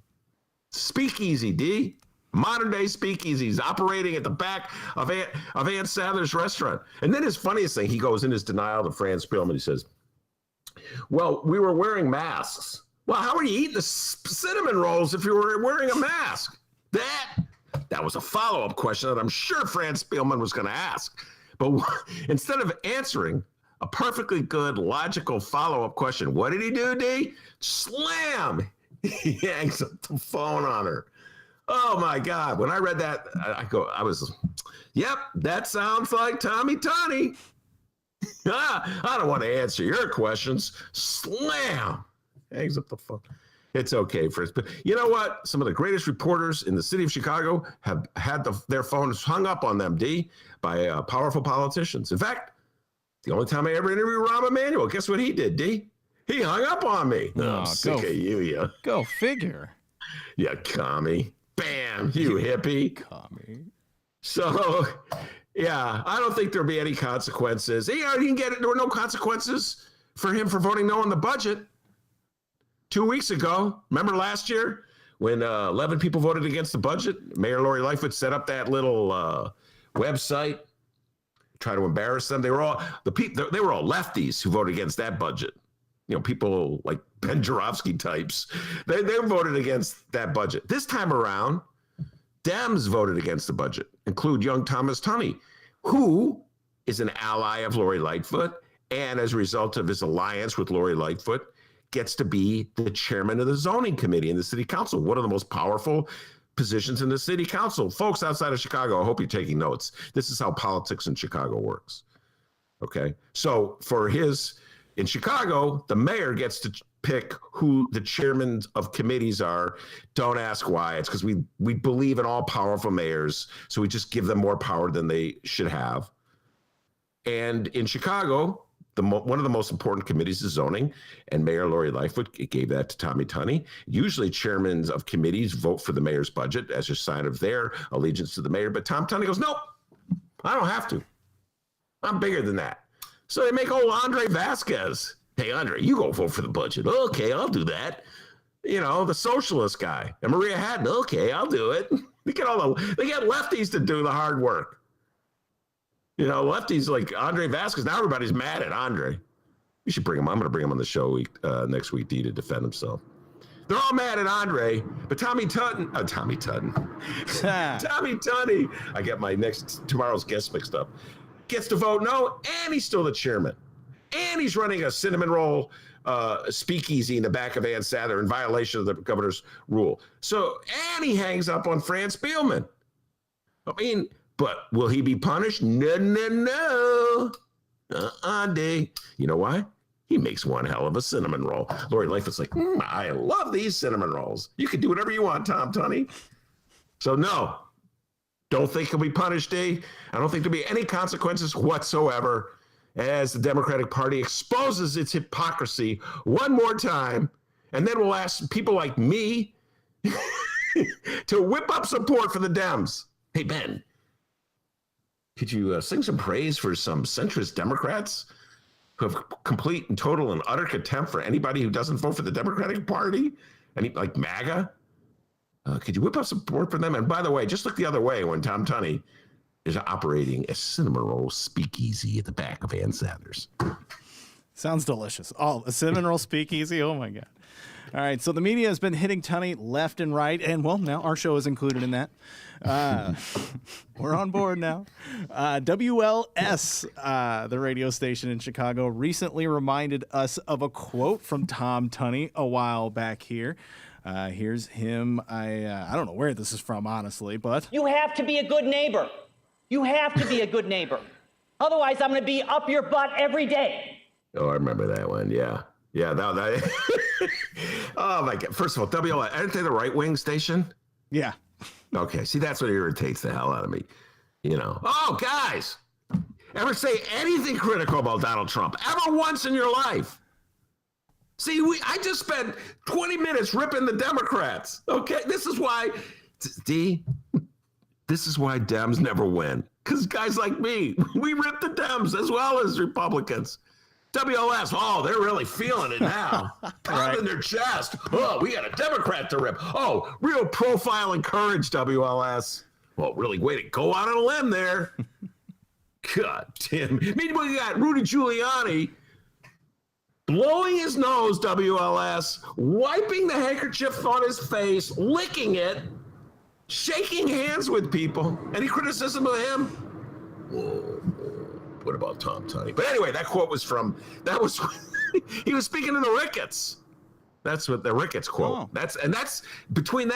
Speakeasy, D. Modern day speakeasies operating at the back of Aunt Sather's restaurant. And then his funniest thing, he goes in his denial to Fran Spielman. He says, well, we were wearing masks. Well, how are you eating the cinnamon rolls if you were wearing a mask? That was a follow-up question that I'm sure Fran Spielman was going to ask. But instead of answering a perfectly good, logical follow-up question, what did he do, D? Slam! He hangs up the phone on her. Oh my God. When I read that, yep, that sounds like Tommy Tunney. I don't want to answer your questions. Slam. Hangs up the phone. It's okay, Fritz. But you know what? Some of the greatest reporters in the city of Chicago have had their phones hung up on them, D, by powerful politicians. In fact, the only time I ever interviewed Rahm Emanuel, guess what he did, D? He hung up on me. I'm sick of you, yeah. Go figure. Yeah, commie. Bam, you hippie. Commie. So, yeah, I don't think there'll be any consequences. He didn't get it. There were no consequences for him for voting no on the budget 2 weeks ago. Remember last year when 11 people voted against the budget? Mayor Lori Lightfoot set up that little website, try to embarrass them. They were all lefties who voted against that budget. You know, people like Ben Joravsky types, they voted against that budget. This time around, Dems voted against the budget, include young Thomas Tunney, who is an ally of Lori Lightfoot, and as a result of his alliance with Lori Lightfoot, gets to be the chairman of the zoning committee in the city council, one of the most powerful positions in the city council. Folks outside of Chicago, I hope you're taking notes. This is how politics in Chicago works. Okay, so in Chicago, the mayor gets to pick who the chairmen of committees are. Don't ask why. It's because we believe in all powerful mayors, so we just give them more power than they should have. And in Chicago, one of the most important committees is zoning, and Mayor Lori Lightfoot gave that to Tommy Tunney. Usually chairmen of committees vote for the mayor's budget as a sign of their allegiance to the mayor, but Tom Tunney goes, nope, I don't have to. I'm bigger than that. So they make old Andre Vasquez. Hey, Andre, you go vote for the budget. Okay, I'll do that. You know, the socialist guy. And Maria Hatton, okay, I'll do it. They get lefties to do the hard work. You know, lefties like Andre Vasquez. Now everybody's mad at Andre. You should bring him. I'm going to bring him on the show next week, D, to defend himself. They're all mad at Andre, but Tommy Tunney. I get my tomorrow's guest mixed up. Gets to vote no, and he's still the chairman. And he's running a cinnamon roll speakeasy in the back of Ann Sather in violation of the governor's rule. So, and he hangs up on France Spielman. I mean, but will he be punished? No. Day. You know why? He makes one hell of a cinnamon roll. Lori Lightfoot's like, I love these cinnamon rolls. You can do whatever you want, Tom Tunney. So no, don't think he'll be punished, D. I don't think there'll be any consequences whatsoever as the Democratic Party exposes its hypocrisy one more time. And then we'll ask people like me to whip up support for the Dems. Hey, Ben, could you sing some praise for some centrist Democrats who have complete and total and utter contempt for anybody who doesn't vote for the Democratic Party? Like MAGA? Could you whip up support for them? And by the way, just look the other way when Tom Tunney is operating a cinnamon roll speakeasy at the back of Ann Sather's. Sounds delicious. Oh, a cinnamon roll speakeasy? Oh, my God. All right, so the media has been hitting Tunney left and right, and, well, now our show is included in that. We're on board now. WLS, the radio station in Chicago, recently reminded us of a quote from Tom Tunney a while back here. Here's him. I don't know where this is from, honestly, but... You have to be a good neighbor. You have to be a good neighbor. Otherwise, I'm going to be up your butt every day. Oh, I remember that one, yeah. Yeah, that oh, my God. First of all, WLS, aren't they the right-wing station? Yeah. Okay, see, that's what irritates the hell out of me. You know, oh, guys, ever say anything critical about Donald Trump ever once in your life? See, I just spent 20 minutes ripping the Democrats. Okay, this is why, this is why Dems never win. Because guys like me, we rip the Dems as well as Republicans. WLS, oh, they're really feeling it now. Pounding their chest. Oh, we got a Democrat to rip. Oh, real profile and courage, WLS. Well, really, way to go out on a limb there. God damn. Meanwhile, you got Rudy Giuliani blowing his nose, WLS, wiping the handkerchief on his face, licking it, shaking hands with people. Any criticism of him? Whoa. What about Tom Tunney? But anyway, that quote was he was speaking to the Ricketts. That's what the Ricketts quote. Oh. That's between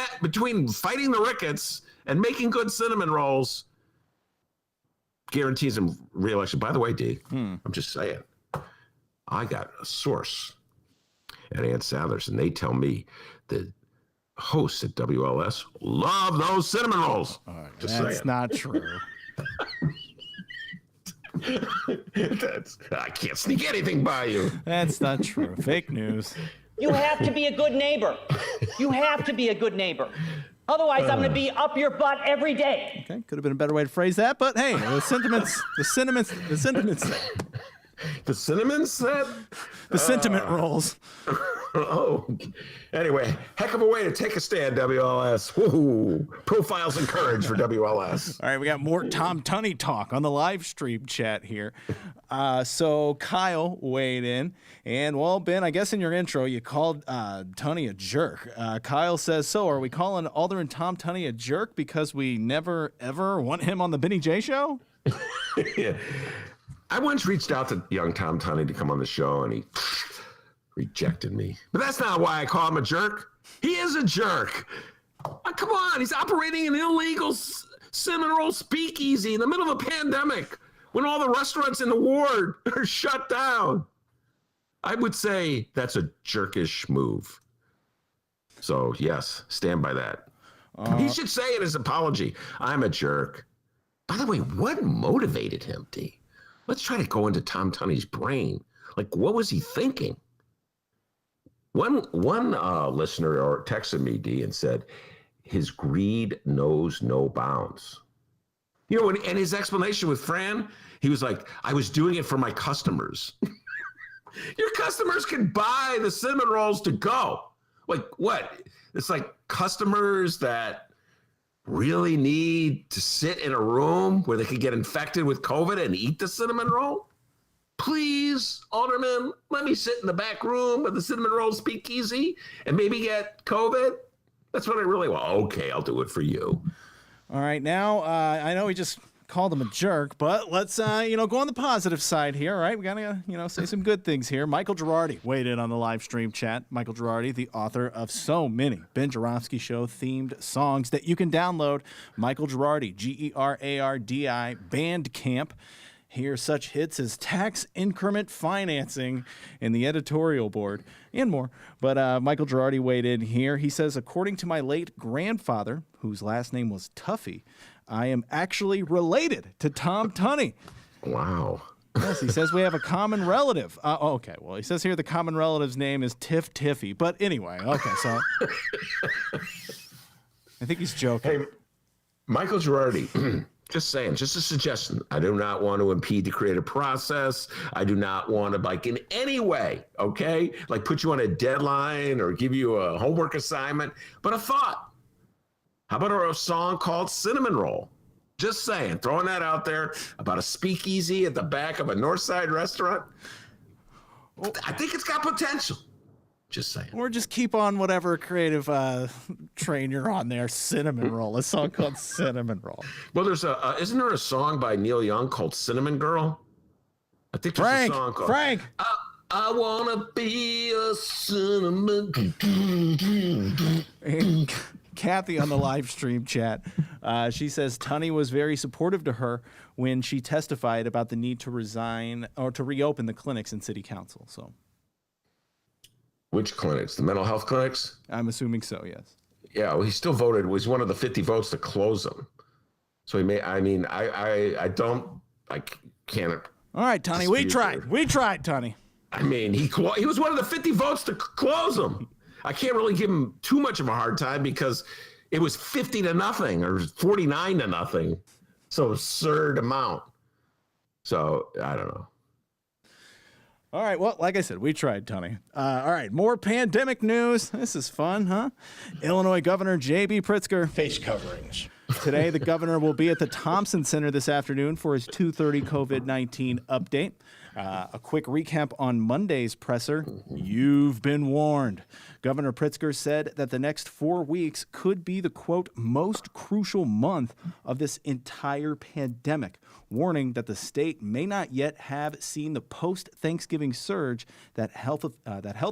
fighting the Ricketts and making good cinnamon rolls guarantees him re-election. By the way, D, I'm just saying, I got a source at Ann Sather's, and they tell me the hosts at WLS love those cinnamon rolls. That's not true. I can't sneak anything by you. That's not true. Fake news. You have to be a good neighbor. You have to be a good neighbor. Otherwise, I'm going to be up your butt every day. Okay, could have been a better way to phrase that, but hey, the sentiments sentiment rolls. Oh, anyway, heck of a way to take a stand, WLS. Woo-hoo. Profiles and courage for WLS. All right, we got more Tom Tunney talk on the live stream chat here. So Kyle weighed in, and well, Ben, I guess in your intro you called Tunney a jerk. Kyle says, so are we calling Alderman Tom Tunney a jerk because we never, ever want him on the Benny J show? Yeah. I once reached out to young Tom Tunney to come on the show, and he rejected me. But that's not why I call him a jerk. He is a jerk. Come on, he's operating an illegal cinnamon roll speakeasy in the middle of a pandemic when all the restaurants in the ward are shut down. I would say that's a jerkish move. So, yes, stand by that. He should say in his apology, I'm a jerk. By the way, what motivated him, D? Let's try to go into Tom Tunney's brain. Like, what was he thinking? One listener texted me, D, and said, his greed knows no bounds. You know, and his explanation with Fran, he was like, I was doing it for my customers. Your customers can buy the cinnamon rolls to go. Like, what? It's like customers that really need to sit in a room where they could get infected with COVID and eat the cinnamon roll? Please, Alderman, let me sit in the back room of the cinnamon roll speakeasy and maybe get COVID? That's what I really want. Okay, I'll do it for you. All right, now I know we just called him a jerk, but let's go on the positive side here. All right, we gotta say some good things here. Michael Girardi weighed in on the live stream chat. Michael Girardi, the author of so many Ben Joravsky Show themed songs that you can download. Michael Girardi, Gerardi, Bandcamp. Hear such hits as Tax Increment Financing and the editorial board and more. But Michael Girardi weighed in here. He says, according to my late grandfather, whose last name was Tuffy, I am actually related to Tom Tunney. Wow. Yes, he says we have a common relative. Okay, well, he says here the common relative's name is Tiff Tiffy. But anyway, okay, so I think he's joking. Hey, Michael Girardi. Just saying, just a suggestion. I do not want to impede the creative process. I do not want to, like, in any way, okay, like put you on a deadline or give you a homework assignment, but a thought. How about a song called Cinnamon Roll? Just saying, throwing that out there about a speakeasy at the back of a North Side restaurant. I think it's got potential. Just saying. Or just keep on whatever creative train you're on there. Cinnamon Roll. A song called Cinnamon Roll. Well, there's isn't there a song by Neil Young called Cinnamon Girl? I think there's a song called Frank. I wanna be a cinnamon. And Kathy on the live stream chat, she says Tunney was very supportive to her when she testified about the need to resign or to reopen the clinics in city council. So. Which clinics? The mental health clinics? I'm assuming so, yes. Yeah, well, he still voted. Was one of the 50 votes to close them. So he may. I mean, I can't. All right, Tunney, we tried. We tried, Tunney. I mean, he was one of the 50 votes to close them. I can't really give him too much of a hard time because it was 50-0 or 49-0. So absurd amount. So I don't know. All right, well, like I said, we tried, Tunney. All right, more pandemic news. This is fun, huh? Illinois Governor J.B. Pritzker. Face coverings. Today, the governor will be at the Thompson Center this afternoon for his 2:30 COVID-19 update. A quick recap on Monday's presser. You've been warned. Governor Pritzker said that the next 4 weeks could be the, quote, most crucial month of this entire pandemic, warning that the state may not yet have seen the post-Thanksgiving surge that health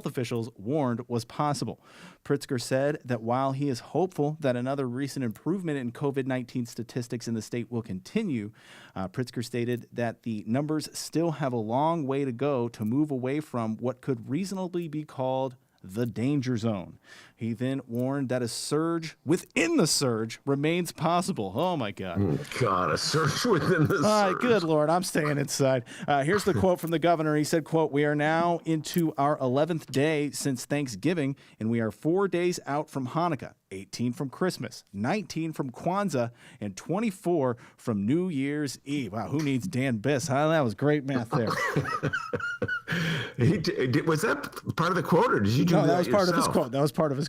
officials warned was possible. Pritzker said that while he is hopeful that another recent improvement in COVID-19 statistics in the state will continue, Pritzker stated that the numbers still have a long way to go to move away from what could reasonably be called the danger zone. He then warned that a surge within the surge remains possible. Oh, my God. Oh, God, a surge within the surge. Good Lord, I'm staying inside. Here's the quote from the governor. He said, quote, we are now into our 11th day since Thanksgiving, and we are 4 days out from Hanukkah, 18 from Christmas, 19 from Kwanzaa, and 24 from New Year's Eve. Wow, who needs Dan Biss? Huh? That was great math there. Was that part of the quote, or did you do that? No, that was part yourself? of his quote. That was part of his quote.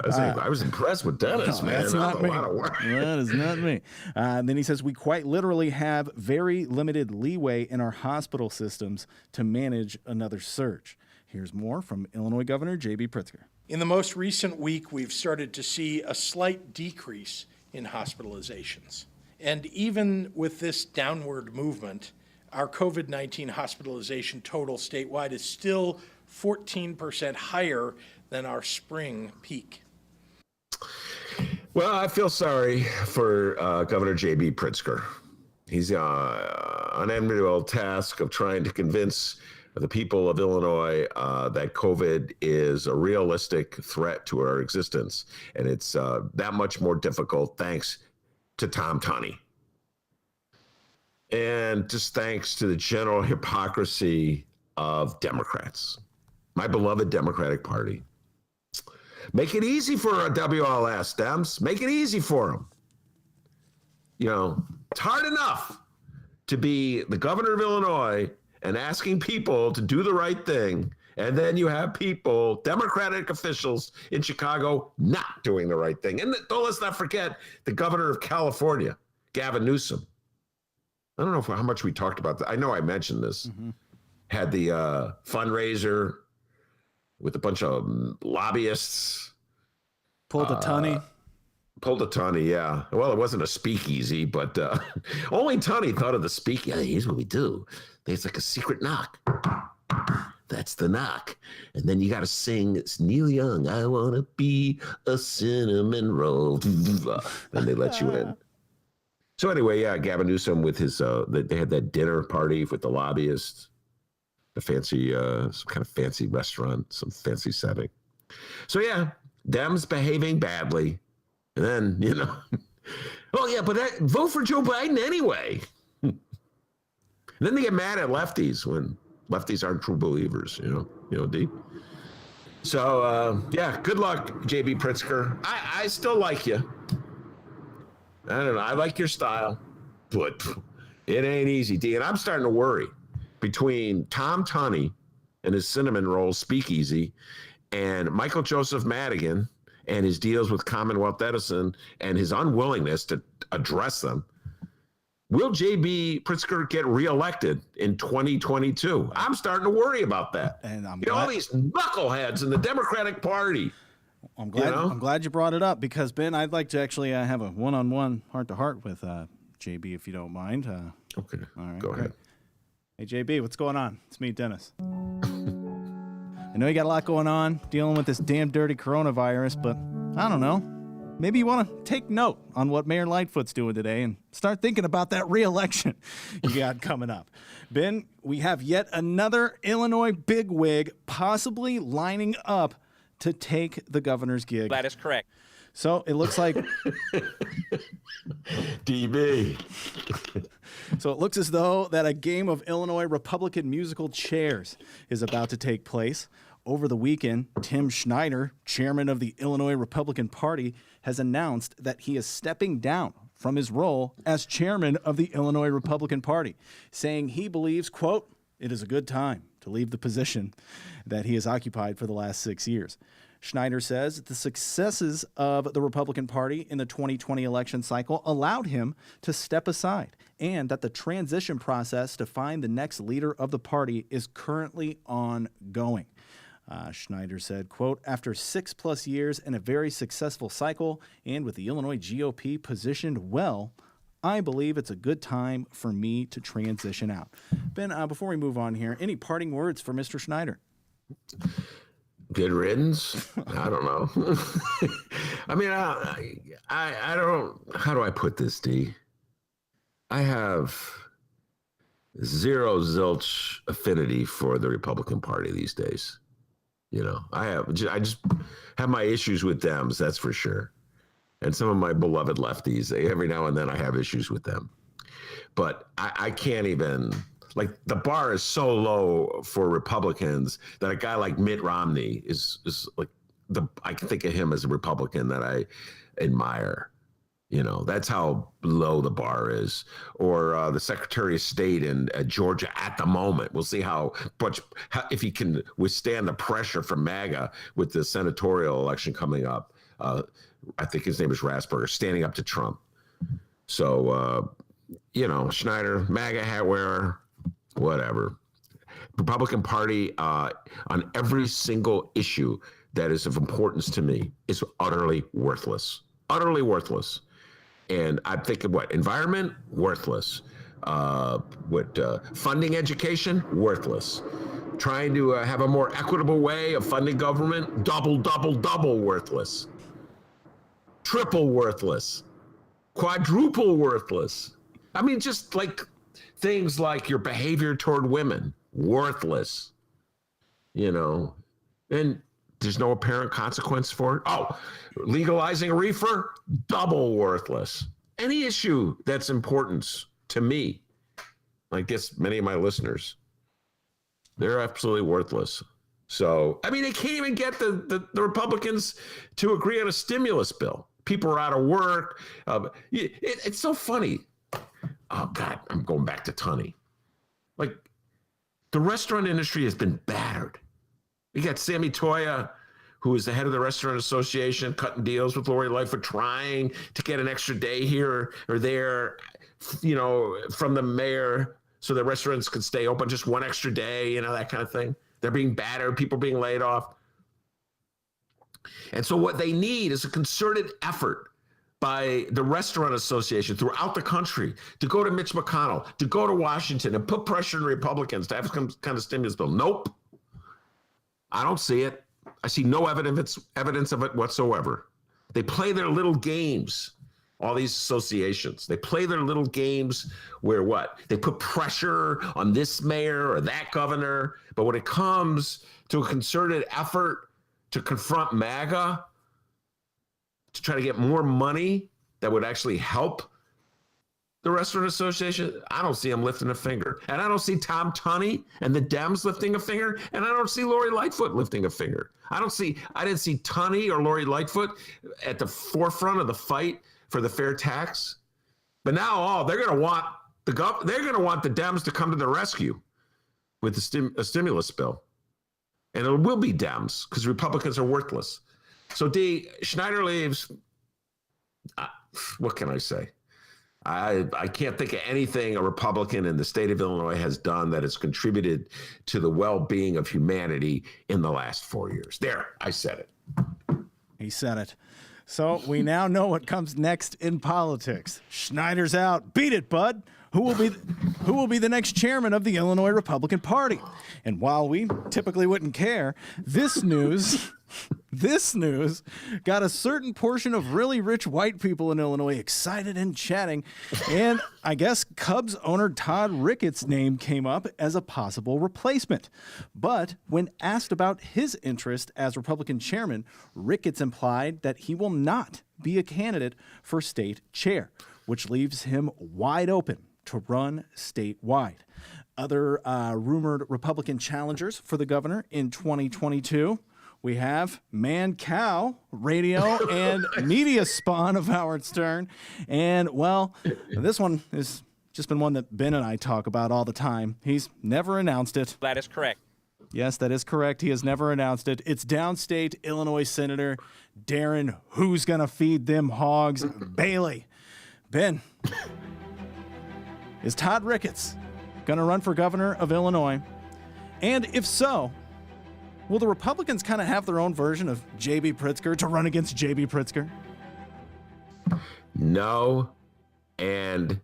I was impressed with Dennis, man. That's not me. A lot of work. That is not me. And then he says, we quite literally have very limited leeway in our hospital systems to manage another surge. Here's more from Illinois Governor J.B. Pritzker. In the most recent week, we've started to see a slight decrease in hospitalizations. And even with this downward movement, our COVID-19 hospitalization total statewide is still 14% higher than our spring peak. Well, I feel sorry for Governor J.B. Pritzker. He's an unenviable task of trying to convince the people of Illinois that COVID is a realistic threat to our existence. And it's that much more difficult thanks to Tom Tunney. And just thanks to the general hypocrisy of Democrats, my beloved Democratic Party. Make it easy for a WLS, Dems. Make it easy for them. You know, it's hard enough to be the governor of Illinois and asking people to do the right thing. And then you have people, Democratic officials in Chicago, not doing the right thing. And let's not forget the governor of California, Gavin Newsom. I don't know how much we talked about that. I know I mentioned this. Mm-hmm. Had the fundraiser with a bunch of lobbyists. Pulled a Tunney. Pulled a Tunney, yeah. Well, it wasn't a speakeasy, but only Tunney thought of the speakeasy. Yeah, here's what we do. There's like a secret knock. That's the knock. And then you got to sing, it's Neil Young, I want to be a cinnamon roll. Then they let you in. So anyway, yeah, Gavin Newsom with his, they had that dinner party with the lobbyists, the fancy, some kind of fancy restaurant, some fancy setting. So yeah, Dems behaving badly. And then, you know, oh yeah, but vote for Joe Biden anyway. And then they get mad at lefties when lefties aren't true believers, you know, D. So yeah, good luck, JB Pritzker. I still like you. I don't know. I like your style, but it ain't easy, D. And I'm starting to worry between Tom Tunney and his cinnamon roll speakeasy and Michael Joseph Madigan and his deals with Commonwealth Edison and his unwillingness to address them. Will JB Pritzker get reelected in 2022? I'm starting to worry about that. And all these knuckleheads in the Democratic Party. I'm glad you brought it up because, Ben, I'd like to actually have a one-on-one heart-to-heart with JB, if you don't mind. Okay. All right. Go ahead. Hey, JB, what's going on? It's me, Dennis. I know you got a lot going on dealing with this damn dirty coronavirus, but I don't know. Maybe you want to take note on what Mayor Lightfoot's doing today and start thinking about that re-election you got coming up. Ben, we have yet another Illinois bigwig possibly lining up to take the governor's gig. That is correct. So it looks like DB. So it looks as though that a game of Illinois Republican musical chairs is about to take place. Over the weekend, Tim Schneider, chairman of the Illinois Republican Party, has announced that he is stepping down from his role as chairman of the Illinois Republican Party, saying he believes, quote, it is a good time to leave the position that he has occupied for the last 6 years. Schneider says the successes of the Republican Party in the 2020 election cycle allowed him to step aside and that the transition process to find the next leader of the party is currently ongoing. Schneider said, quote, after 6+ years in a very successful cycle and with the Illinois GOP positioned well, I believe it's a good time for me to transition out. Ben, before we move on here, any parting words for Mr. Schneider? Good riddance? I don't know. I mean, I don't, how do I put this, D? I have zero zilch affinity for the Republican Party these days. You know, I just have my issues with Dems, that's for sure. And some of my beloved lefties, every now and then I have issues with them. But I can't even, like, the bar is so low for Republicans that a guy like Mitt Romney is like, I can think of him as a Republican that I admire. You know, that's how low the bar is. Or the Secretary of State in Georgia at the moment. We'll see how if he can withstand the pressure from MAGA with the senatorial election coming up. I think his name is Rasberger, standing up to Trump. So, you know, Schneider, MAGA hat wearer, whatever. Republican Party on every single issue that is of importance to me is utterly worthless. Utterly worthless. And I'm thinking, what, environment? Worthless. Funding education? Worthless. Trying to have a more equitable way of funding government? Double worthless. Triple worthless. Quadruple worthless. I mean, just like things like your behavior toward women. worthless, and there's no apparent consequence for it. Oh, legalizing reefer, double worthless. Any issue that's important to me, I guess many of my listeners, they're absolutely worthless. So, I mean, they can't even get the Republicans to agree on a stimulus bill. People are out of work. It's so funny. Oh, God, I'm going back to Tunney. Like, the restaurant industry has been battered. You got Sammy Toya, who is the head of the Restaurant Association, cutting deals with Lori Lightfoot, trying to get an extra day here or there, from the mayor so the restaurants could stay open just one extra day, that kind of thing. They're being battered, people being laid off. And so what they need is a concerted effort by the Restaurant Association throughout the country to go to Mitch McConnell, to go to Washington and put pressure on Republicans to have some kind of stimulus bill. Nope. I don't see it. I see no evidence of it whatsoever. They play their little games, all these associations. They play their little games where what? They put pressure on this mayor or that governor. But when it comes to a concerted effort to confront MAGA, to try to get more money that would actually help the Restaurant Association, I don't see them lifting a finger. And I don't see Tom Tunney and the Dems lifting a finger. And I don't see Lori Lightfoot lifting a finger. I didn't see Tunney or Lori Lightfoot at the forefront of the fight for the fair tax. But now, they're going to want the Dems to come to the rescue with a stimulus bill. And it will be Dems because Republicans are worthless. So Schneider leaves. What can I say? I can't think of anything a Republican in the state of Illinois has done that has contributed to the well-being of humanity in the last 4 years. There, I said it. He said it. So we now know what comes next in politics. Schneider's out. Beat it, bud. Who will be the next chairman of the Illinois Republican Party? And while we typically wouldn't care, this news got a certain portion of really rich white people in Illinois excited and chatting. And I guess Cubs owner Todd Ricketts' name came up as a possible replacement. But when asked about his interest as Republican chairman, Ricketts implied that he will not be a candidate for state chair, which leaves him wide open to run statewide. Other rumored Republican challengers for the governor in 2022, we have man-cow, radio and media spawn of Howard Stern. And, well, this one has just been one that Ben and I talk about all the time. He's never announced it. That is correct. Yes, that is correct. He has never announced it. It's downstate Illinois Senator Darren Who's Gonna Feed Them Hogs Bailey. Ben, is Todd Ricketts going to run for governor of Illinois? And if so, will the Republicans kind of have their own version of J.B. Pritzker to run against J.B. Pritzker? No. And,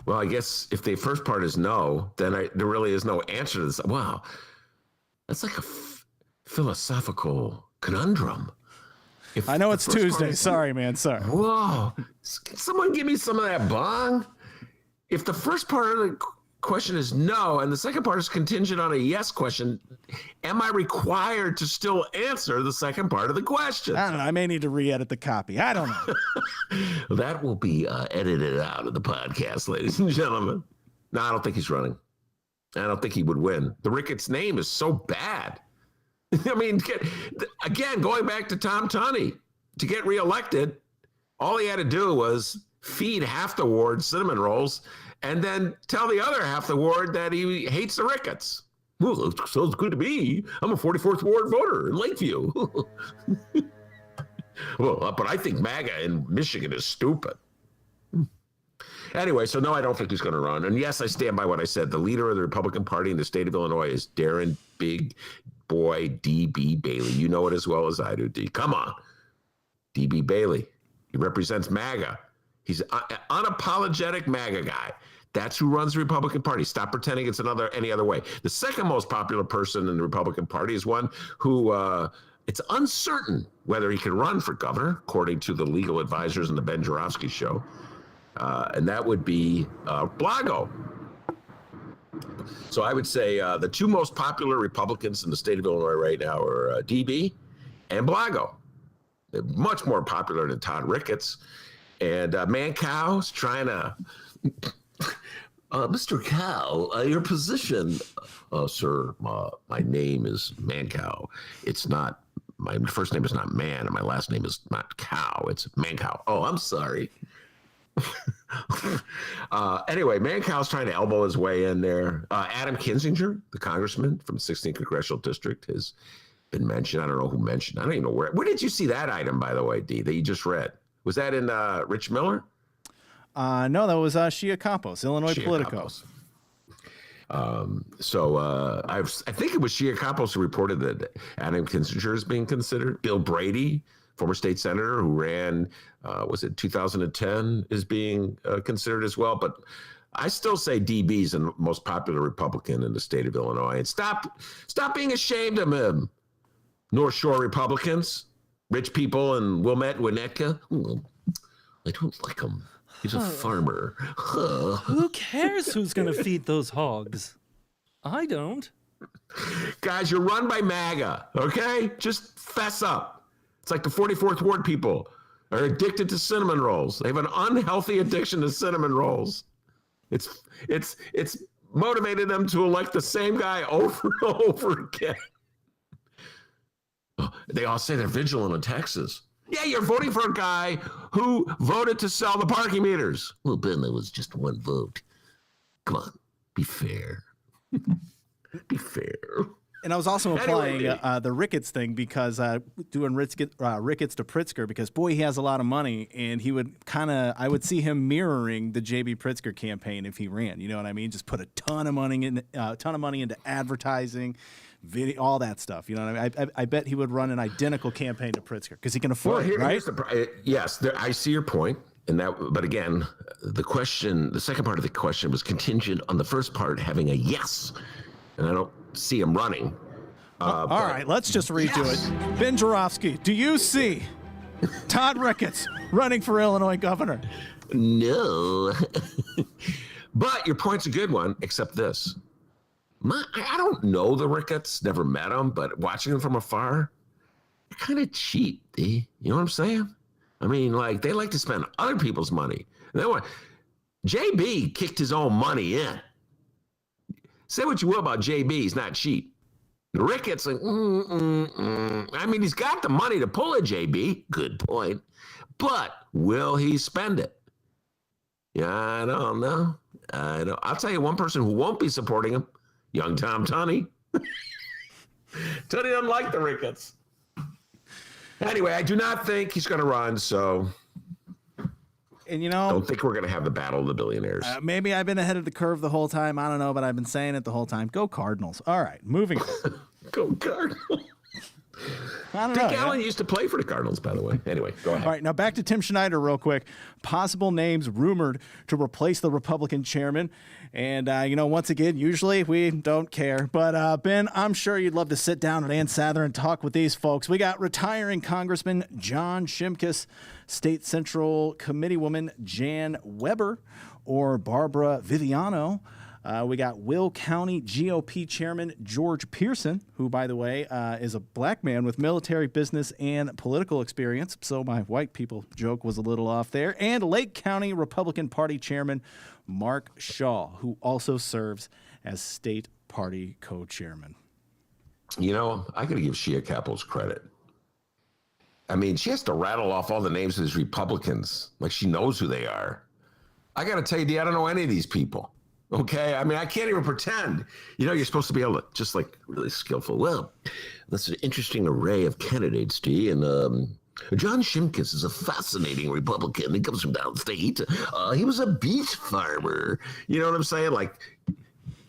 well, I guess if the first part is no, then there really is no answer to this. Wow. That's like a philosophical conundrum. I know it's Tuesday. Sorry, man. Sorry. Whoa. Can someone give me some of that bong? If the first part of the question is no, and the second part is contingent on a yes question, am I required to still answer the second part of the question? I don't know. I may need to re-edit the copy. I don't know. That will be edited out of the podcast, ladies and gentlemen. No, I don't think he's running. I don't think he would win. The Ricketts name is so bad. I mean, again, going back to Tom Tunney, to get reelected, all he had to do was feed half the ward cinnamon rolls and then tell the other half the ward that he hates the Ricketts. Well, it sounds good to me. I'm a 44th Ward voter in Lakeview. Well, but I think MAGA in Michigan is stupid. Anyway, so no, I don't think he's going to run. And yes, I stand by what I said. The leader of the Republican Party in the state of Illinois is Darren Big Boy D.B. Bailey. You know it as well as I do, D. Come on. D.B. Bailey. He represents MAGA. He's an unapologetic MAGA guy. That's who runs the Republican Party. Stop pretending it's any other way. The second most popular person in the Republican Party is one who it's uncertain whether he can run for governor, according to the legal advisors in the Ben Joravsky show. And that would be Blago. So I would say the two most popular Republicans in the state of Illinois right now are DB and Blago. They're much more popular than Todd Ricketts. And Mancow's trying to... Mr. Cow, your position... sir, my name is Mancow. It's not... My first name is not Man, and my last name is not Cow. It's Mancow. Oh, I'm sorry. Anyway, Mancow's trying to elbow his way in there. Adam Kinzinger, the congressman from the 16th Congressional District, has been mentioned. I don't know who mentioned. I don't even know where. Where did you see that item, by the way, D, that you just read? Was that in Rich Miller? No, that was Shia Campos, Illinois Politico. I think it was Shia Campos who reported that Adam Kinzinger is being considered. Bill Brady, former state senator who ran, was it 2010, is being considered as well. But I still say DB is the most popular Republican in the state of Illinois. And stop being ashamed of him. North Shore Republicans, rich people in Wilmette, Winnetka. I don't like him. He's a farmer. Who cares who's going to feed those hogs? I don't. Guys, you're run by MAGA, okay? Just fess up. It's like the 44th Ward people are addicted to cinnamon rolls. They have an unhealthy addiction to cinnamon rolls. It's motivated them to elect the same guy over and over again. They all say they're vigilant in Texas. Yeah, you're voting for a guy who voted to sell the parking meters. Well, Ben, that was just one vote. Come on, be fair. Be fair. And I was also applying the Ricketts thing because doing Ricketts to Pritzker because, boy, he has a lot of money. And he would I would see him mirroring the J.B. Pritzker campaign if he ran. You know what I mean? Just put a ton of money into advertising, video, all that stuff. You know what I mean? I bet he would run an identical campaign to Pritzker because he can afford it, right? Yes, I see your point. But again, the second part of the question was contingent on the first part having a yes. And I don't see him running. All right, let's just redo it. Ben Joravsky, do you see Todd Ricketts running for Illinois governor? No. But your point's a good one, except this. I don't know the Ricketts, never met them, but watching them from afar, they're kind of cheap, D. You know what I'm saying? I mean, like, they like to spend other people's money. JB kicked his own money in. Say what you will about JB, he's not cheap. Ricketts, like, I mean, he's got the money to pull a JB. Good point. But will he spend it? Yeah, I don't know. I'll tell you one person who won't be supporting him, young Tom Tunney. Tunney doesn't like the Ricketts. Anyway, I do not think he's going to run, so... And you know, don't think we're going to have the battle of the billionaires. Maybe I've been ahead of the curve the whole time. I don't know, but I've been saying it the whole time. Go Cardinals. All right, moving on. Go Cardinals. Dick Allen used to play for the Cardinals, by the way. Anyway, go ahead. All right, now back to Tim Schneider real quick. Possible names rumored to replace the Republican chairman. And, once again, usually we don't care. But, Ben, I'm sure you'd love to sit down with Ann Sather and talk with these folks. We got retiring Congressman John Shimkus, State Central Committeewoman Jan Weber, or Barbara Viviano. We got Will County GOP Chairman George Pearson, who, by the way, is a black man with military, business, and political experience. So my white people joke was a little off there. And Lake County Republican Party Chairman Mark Shaw, who also serves as state party co-chairman. You know, I got to give Shia Capos credit. I mean, she has to rattle off all the names of these Republicans like she knows who they are. I got to tell you, D, I don't know any of these people. Okay, I mean, I can't even pretend. You know, you're supposed to be able to just like really skillful. Well, that's an interesting array of candidates, D. And John Shimkus is a fascinating Republican. He comes from downstate. He was a beet farmer. You know what I'm saying? Like,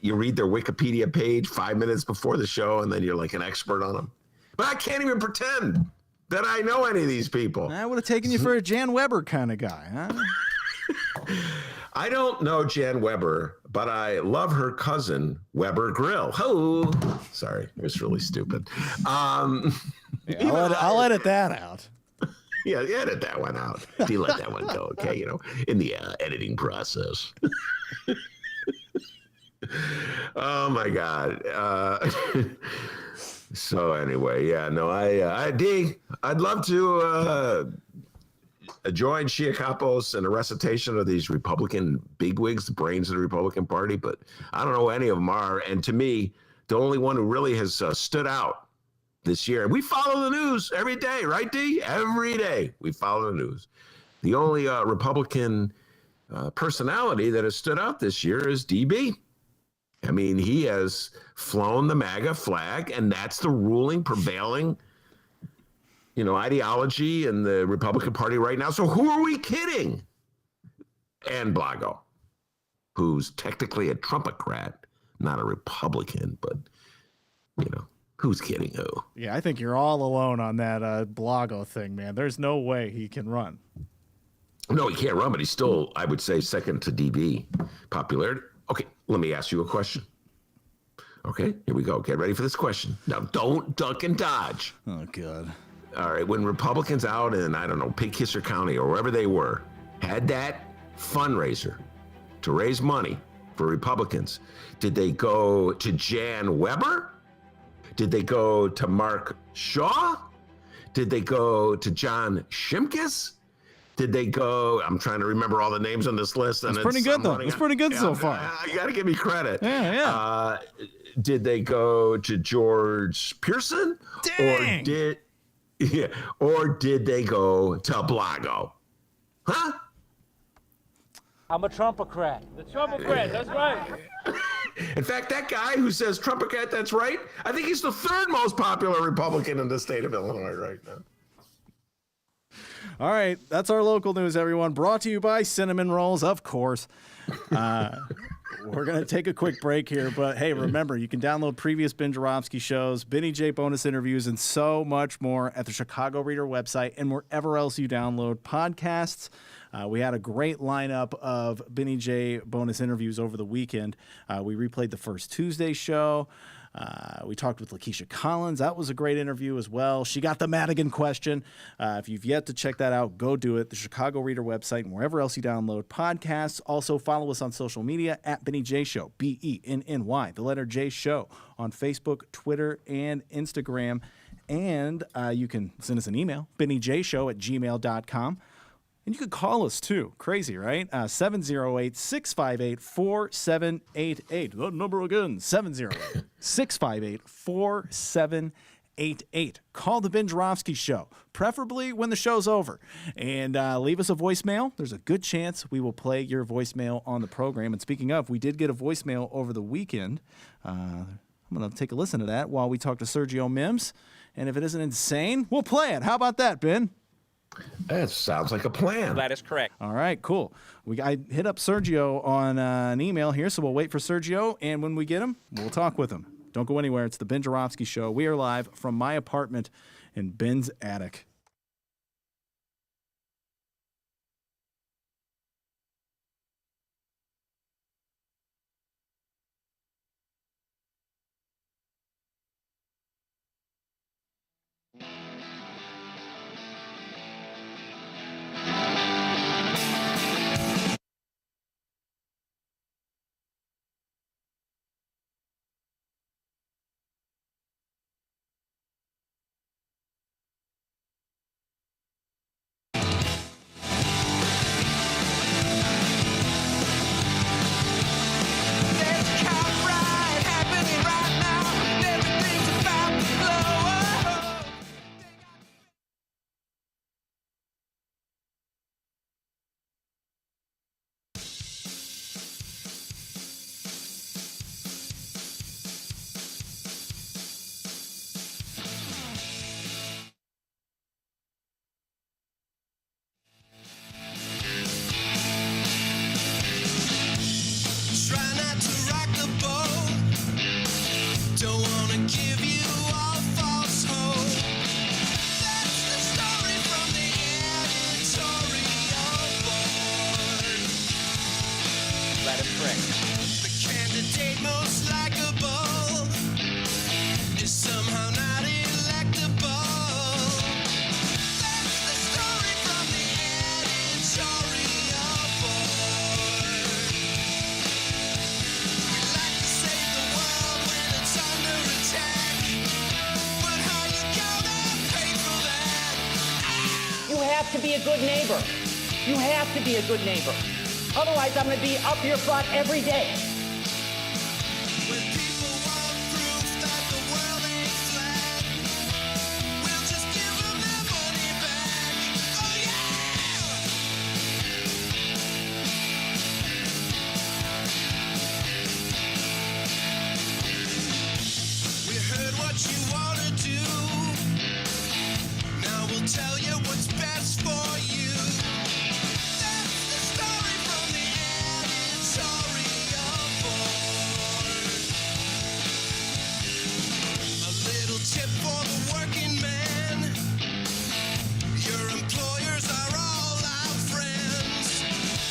you read their Wikipedia page 5 minutes before the show, and then you're like an expert on them. But I can't even pretend that I know any of these people. I would have taken you for a Jan Weber kind of guy, huh? I don't know Jan Weber, but I love her cousin, Weber Grill. Oh, sorry, it was really stupid. I'll edit that out. Yeah, edit that one out. Do you let that one go, okay? You know, in the editing process. Oh my God. So anyway, yeah, no, I'd love to join Shia Kapos in a recitation of these Republican bigwigs, the brains of the Republican Party, but I don't know who any of them are. And to me, the only one who really has stood out this year, and we follow the news every day, right, D? Every day we follow the news. The only Republican personality that has stood out this year is DB. I mean, he has flown the MAGA flag, and that's the ruling, prevailing, ideology in the Republican Party right now. So who are we kidding? And Blago, who's technically a Trumpocrat, not a Republican, but, who's kidding who? Yeah, I think you're all alone on that Blago thing, man. There's no way he can run. No, he can't run, but he's still, I would say, second to DB popularity. Okay, let me ask you a question. Okay, here we go. Get ready for this question. Now, don't duck and dodge. Oh, God. All right, when Republicans out in, I don't know, Pig Kisser County or wherever they were, had that fundraiser to raise money for Republicans, did they go to Jan Weber? Did they go to Mark Shaw? Did they go to John Shimkus? Did they go? I'm trying to remember all the names on this list. And it's pretty good, though. It's pretty good so far. You got to give me credit. Yeah. Did they go to George Pearson? Dang. Or did they go to Blago? Huh? I'm a Trumpocrat. The Trumpocrat, that's right. In fact, that guy who says Trumpocrat, that's right, I think he's the third most popular Republican in the state of Illinois right now. All right, that's our local news, everyone. Brought to you by Cinnamon Rolls, of course. We're going to take a quick break here, but hey, remember, you can download previous Ben Joravsky shows, Benny J bonus interviews, and so much more at the Chicago Reader website and wherever else you download podcasts. We had a great lineup of Benny J bonus interviews over the weekend. We replayed the first Tuesday show. We talked with Lakeisha Collins. That was a great interview as well. She got the Madigan question. If you've yet to check that out, go do it. The Chicago Reader website and wherever else you download podcasts. Also, follow us on social media at Benny J Show, BENNY, the letter J Show, on Facebook, Twitter, and Instagram. And you can send us an email, bennyjshow@gmail.com. And you could call us, too. Crazy, right? 708-658-4788. The number again, 708-658-4788. Call the Ben Joravsky Show, preferably when the show's over. And leave us a voicemail. There's a good chance we will play your voicemail on the program. And speaking of, we did get a voicemail over the weekend. I'm going to take a listen to that while we talk to Sergio Mims. And if it isn't insane, we'll play it. How about that, Ben? That sounds like a plan. That is correct. All right, cool. I hit up Sergio on an email here, so we'll wait for Sergio, and when we get him, we'll talk with him. Don't go anywhere. It's the Ben Joravsky Show. We are live from my apartment in Ben's attic. have to be a good neighbor. You have to be a good neighbor. Otherwise, I'm going to be up your butt every day. When people want proof that the world ain't flat, we'll just give them their money back. Oh yeah! We heard what you want to do. Now we'll tell you what's best for you. That's the story from the editorial board. A little tip for the working man. Your employers are all our friends.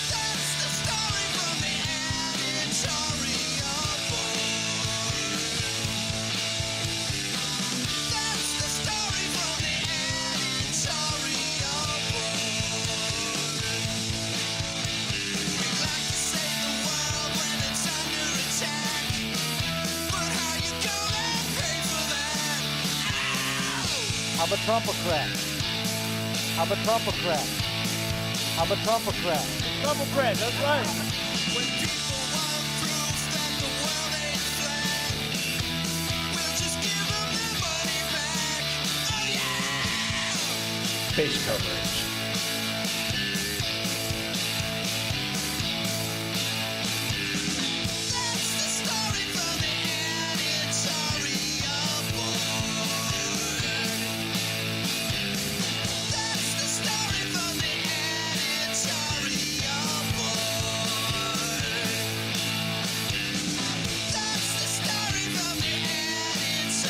That's the story from the editorial board. That's the story from the editorial board. We'd like to save the world when it's under attack, but how you gonna pay for that? Ow! I'm a Trumpocrat. I'm a Trumpocrat. I'm a Trumpocrat. Trumpocrat, that's right. When people want proof that the world ain't flat, we'll just give them their money back. Oh yeah! Face coverage. That's the story from the editorial board. That's the story from the editorial board. That's the story from the editorial board. That's the story from the editorial.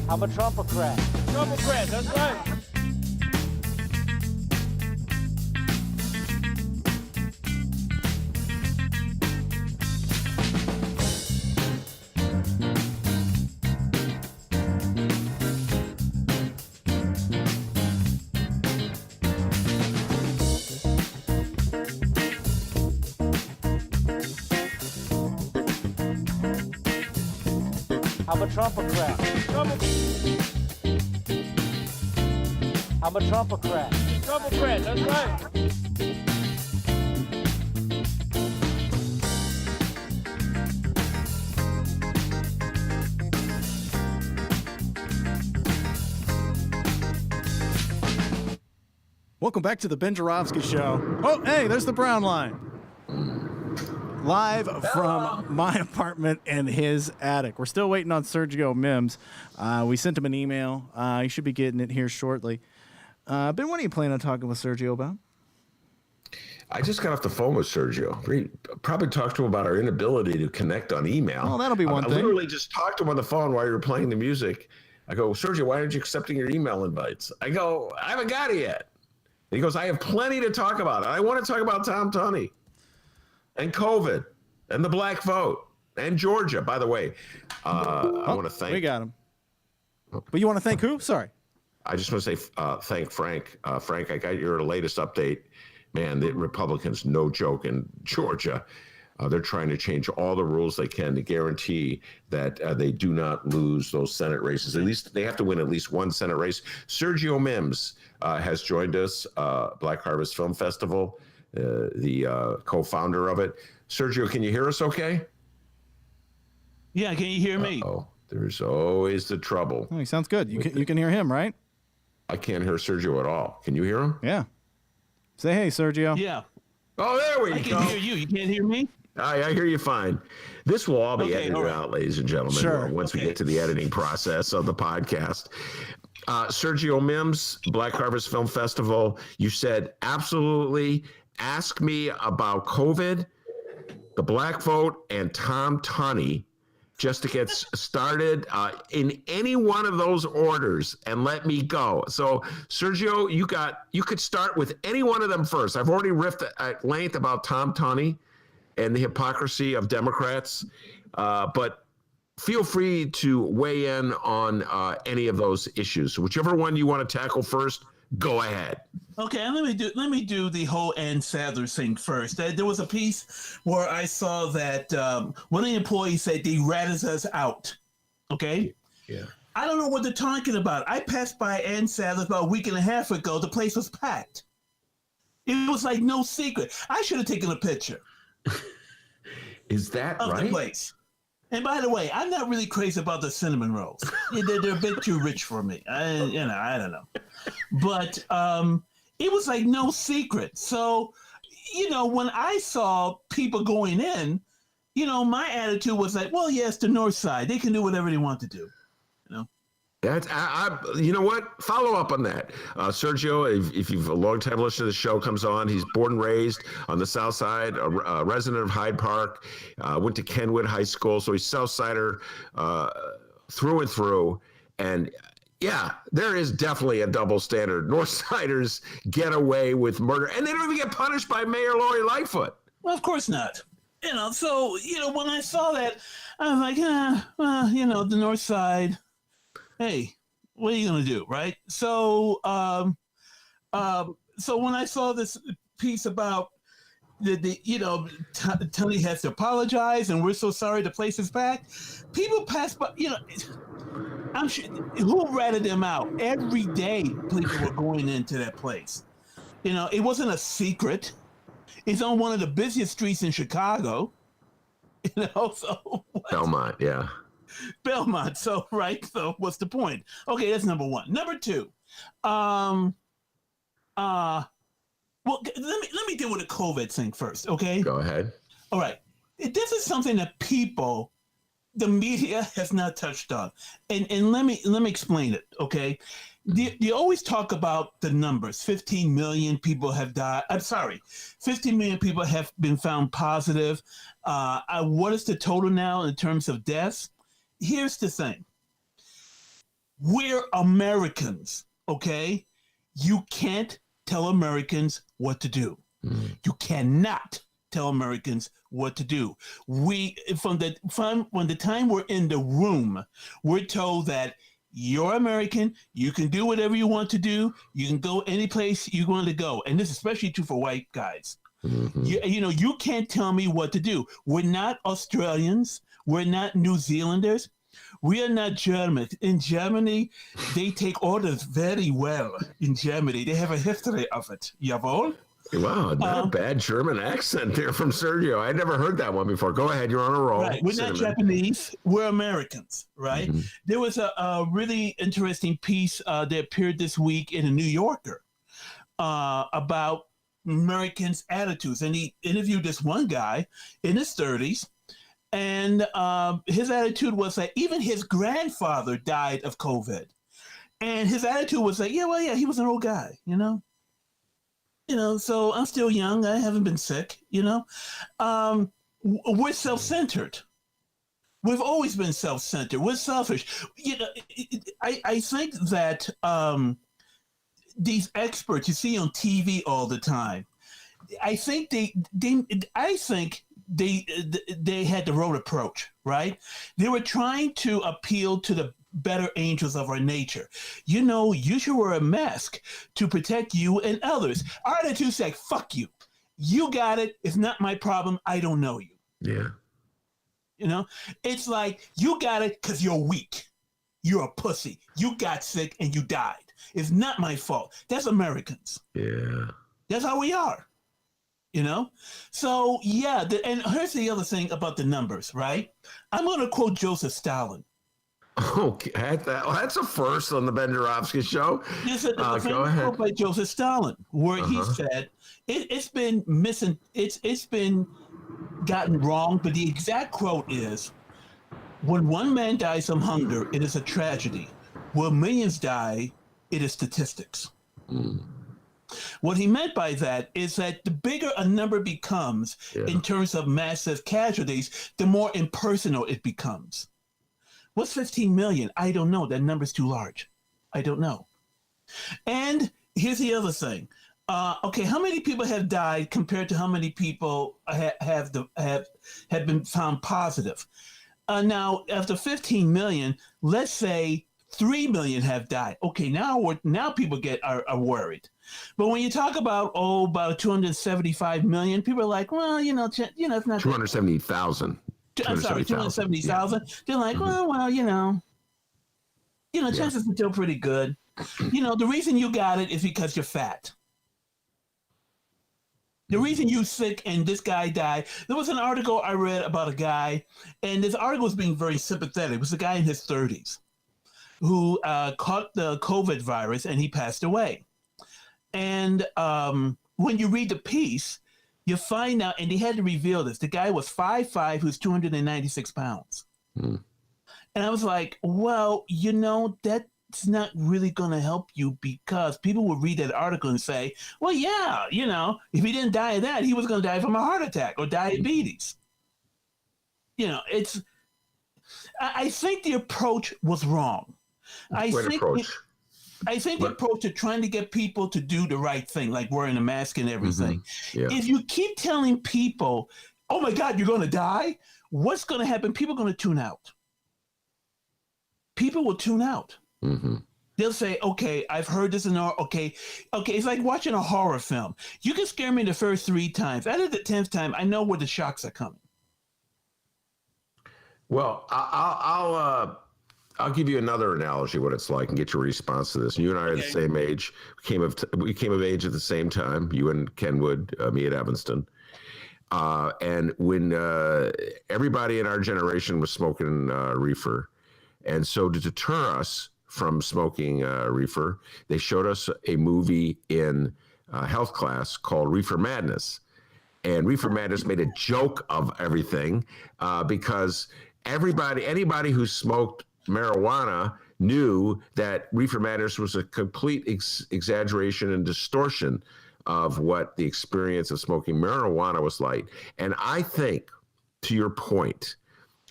I'm a Trumpocrat. Trumpocrat, that's right. I'm a Trumpocrat. I'm a Trumpocrat. Trumpocrat, that's right. Welcome back to the Ben Joravsky Show. Oh, hey, there's the Brown line. Live from my apartment and his attic. We're still waiting on Sergio Mims. We sent him an email. He should be getting it here shortly. Ben, what are you planning on talking with Sergio about? I just got off the phone with Sergio. We probably talked to him about our inability to connect on email. Oh, that'll be one I thing. literally just talked to him on the phone while you were playing the music. I go, Sergio, why aren't you accepting your email invites? I go, I haven't got it yet. And he goes, I have plenty to talk about. I want to talk about Tom Tunney and COVID and the black vote and Georgia. By the way, I want to thank. We got him. But you want to thank who? Sorry. I just want to say thank Frank. Frank, I got your latest update. Man, the Republicans, no joke in Georgia. They're trying to change all the rules they can to guarantee that they do not lose those Senate races. At least they have to win at least one Senate race. Sergio Mims has joined us, Black Harvest Film Festival, the co-founder of it. Sergio, can you hear us okay? Yeah, can you hear me? Oh, there's always the trouble. Oh, he sounds good. You can hear him, right? I can't hear Sergio at all. Can you hear him? Yeah. Say hey, Sergio. Yeah. Oh, there we go. I can hear you. You can't hear me? I hear you fine. This will all be edited out, ladies and gentlemen, once we get to the editing process of the podcast. Sergio Mims, Black Harvest Film Festival, you said, absolutely, ask me about COVID, the Black Vote, and Tom Tunney, just to get started in any one of those orders and let me go. So, Sergio, you could start with any one of them first. I've already riffed at length about Tom Tunney and the hypocrisy of Democrats, but feel free to weigh in on any of those issues. Whichever one you want to tackle first, go ahead. Okay, let me do the whole Ann Sadler thing first. There was a piece where I saw that one of the employees said they ratted us out. Okay? Yeah. I don't know what they're talking about. I passed by Ann Sadler about a week and a half ago. The place was packed. It was like no secret. I should have taken a picture. Is that of right? the place. And by the way, I'm not really crazy about the cinnamon rolls. They're a bit too rich for me. I don't know. But it was like no secret. So, when I saw people going in, my attitude was like, well, yes, the North Side. They can do whatever they want to do. That's you know what? Follow up on that, Sergio. If you've a long time listener to the show, comes on. He's born and raised on the South Side, a resident of Hyde Park. Went to Kenwood High School, so he's South Sider through and through. And yeah, there is definitely a double standard. North Siders get away with murder, and they don't even get punished by Mayor Lori Lightfoot. Well, of course not. So when I saw that, I was like, the North Side. Hey, what are you gonna do, right? So, so when I saw this piece about Tony has to apologize, and we're so sorry the place is packed. People pass by, I'm sure who ratted them out every day. People were going into that place. It wasn't a secret. It's on one of the busiest streets in Chicago. So Belmont, yeah. Belmont. So what's the point? Okay, that's number one. Number two, well, let me deal with the COVID thing first, okay? Go ahead. All right. This is something that the media has not touched on, and let me explain it, okay? You always talk about the numbers. 15 million people have died. I'm sorry, 15 million people have been found positive. What is the total now in terms of deaths? Here's the thing. We're Americans, okay? You can't tell Americans what to do. You cannot tell Americans what to do. From the time we're in the room, we're told that you're American, you can do whatever you want to do, you can go any place you want to go. And this is especially true for white guys. Mm-hmm. You can't tell me what to do. We're not Australians. We're not New Zealanders. We are not Germans. In Germany, they take orders very well. In Germany, they have a history of it. Jawohl? Wow, not a bad German accent there from Sergio. I never heard that one before. Go ahead, you're on a roll. Right. We're not Japanese. We're Americans, right? Mm-hmm. There was a really interesting piece that appeared this week in a New Yorker about Americans' attitudes. And he interviewed this one guy in his 30s. And his attitude was that even his grandfather died of COVID. And his attitude was like, yeah, he was an old guy, so I'm still young. I haven't been sick, We're self-centered. We've always been self-centered. We're selfish. I think that these experts you see on TV all the time, I think they had the road approach, right? They were trying to appeal to the better angels of our nature. You know, you should wear a mask to protect you and others. Our attitude said, fuck you. You got it. It's not my problem. I don't know you. Yeah. You know, it's like, you got it because you're weak. You're a pussy. You got sick and you died. It's not my fault. That's Americans. Yeah. That's how we are. You know? So, yeah. And here's the other thing about the numbers, right? I'm going to quote Joseph Stalin. Okay, that's a first on the Ben Joravsky show. This is a Go ahead. quote by Joseph Stalin, where he said, it's been missing, it's been gotten wrong, but the exact quote is, when one man dies from hunger, it is a tragedy. When millions die, it is statistics. What he meant by that is that the bigger a number becomes in terms of massive casualties, the more impersonal it becomes. What's 15 million? I don't know. That number's too large. I don't know. And here's the other thing. Okay, how many people have died compared to how many people have been found positive? Now, after 15 million, let's say 3 million have died. Okay, now people are worried. But when you talk about about 275 million, people are like, well, it's not 270,000. I'm sorry, 270,000. They're like, well, chances are still pretty good. The reason you got it is because you're fat. The reason you sick and this guy died, there was an article I read about a guy, and this article was being very sympathetic. It was a guy in his 30s who caught the COVID virus and he passed away. And when you read the piece, you find out, and they had to reveal this, the guy was 5'5", who's 296 pounds. And I was like, well, that's not really going to help you, because people will read that article and say, well, yeah, if he didn't die of that, he was going to die from a heart attack or diabetes. I think the approach was wrong. I think the approach to trying to get people to do the right thing, like wearing a mask and everything, if you keep telling people, oh my God, you're going to die, what's going to happen? People are going to tune out. People will tune out. They'll say, okay, I've heard this and okay. It's like watching a horror film. You can scare me the first 3 times. After the 10th time, I know where the shocks are coming. Well, I'll give you another analogy what it's like and get your response to this. You and I are the same age. We came of age at the same time. You in Kenwood, me at Evanston. And when everybody in our generation was smoking reefer, and so to deter us from smoking reefer, they showed us a movie in health class called Reefer Madness. And Reefer Madness made a joke of everything because anybody who smoked marijuana knew that Reefer Madness was a complete exaggeration and distortion of what the experience of smoking marijuana was like. And I think, to your point,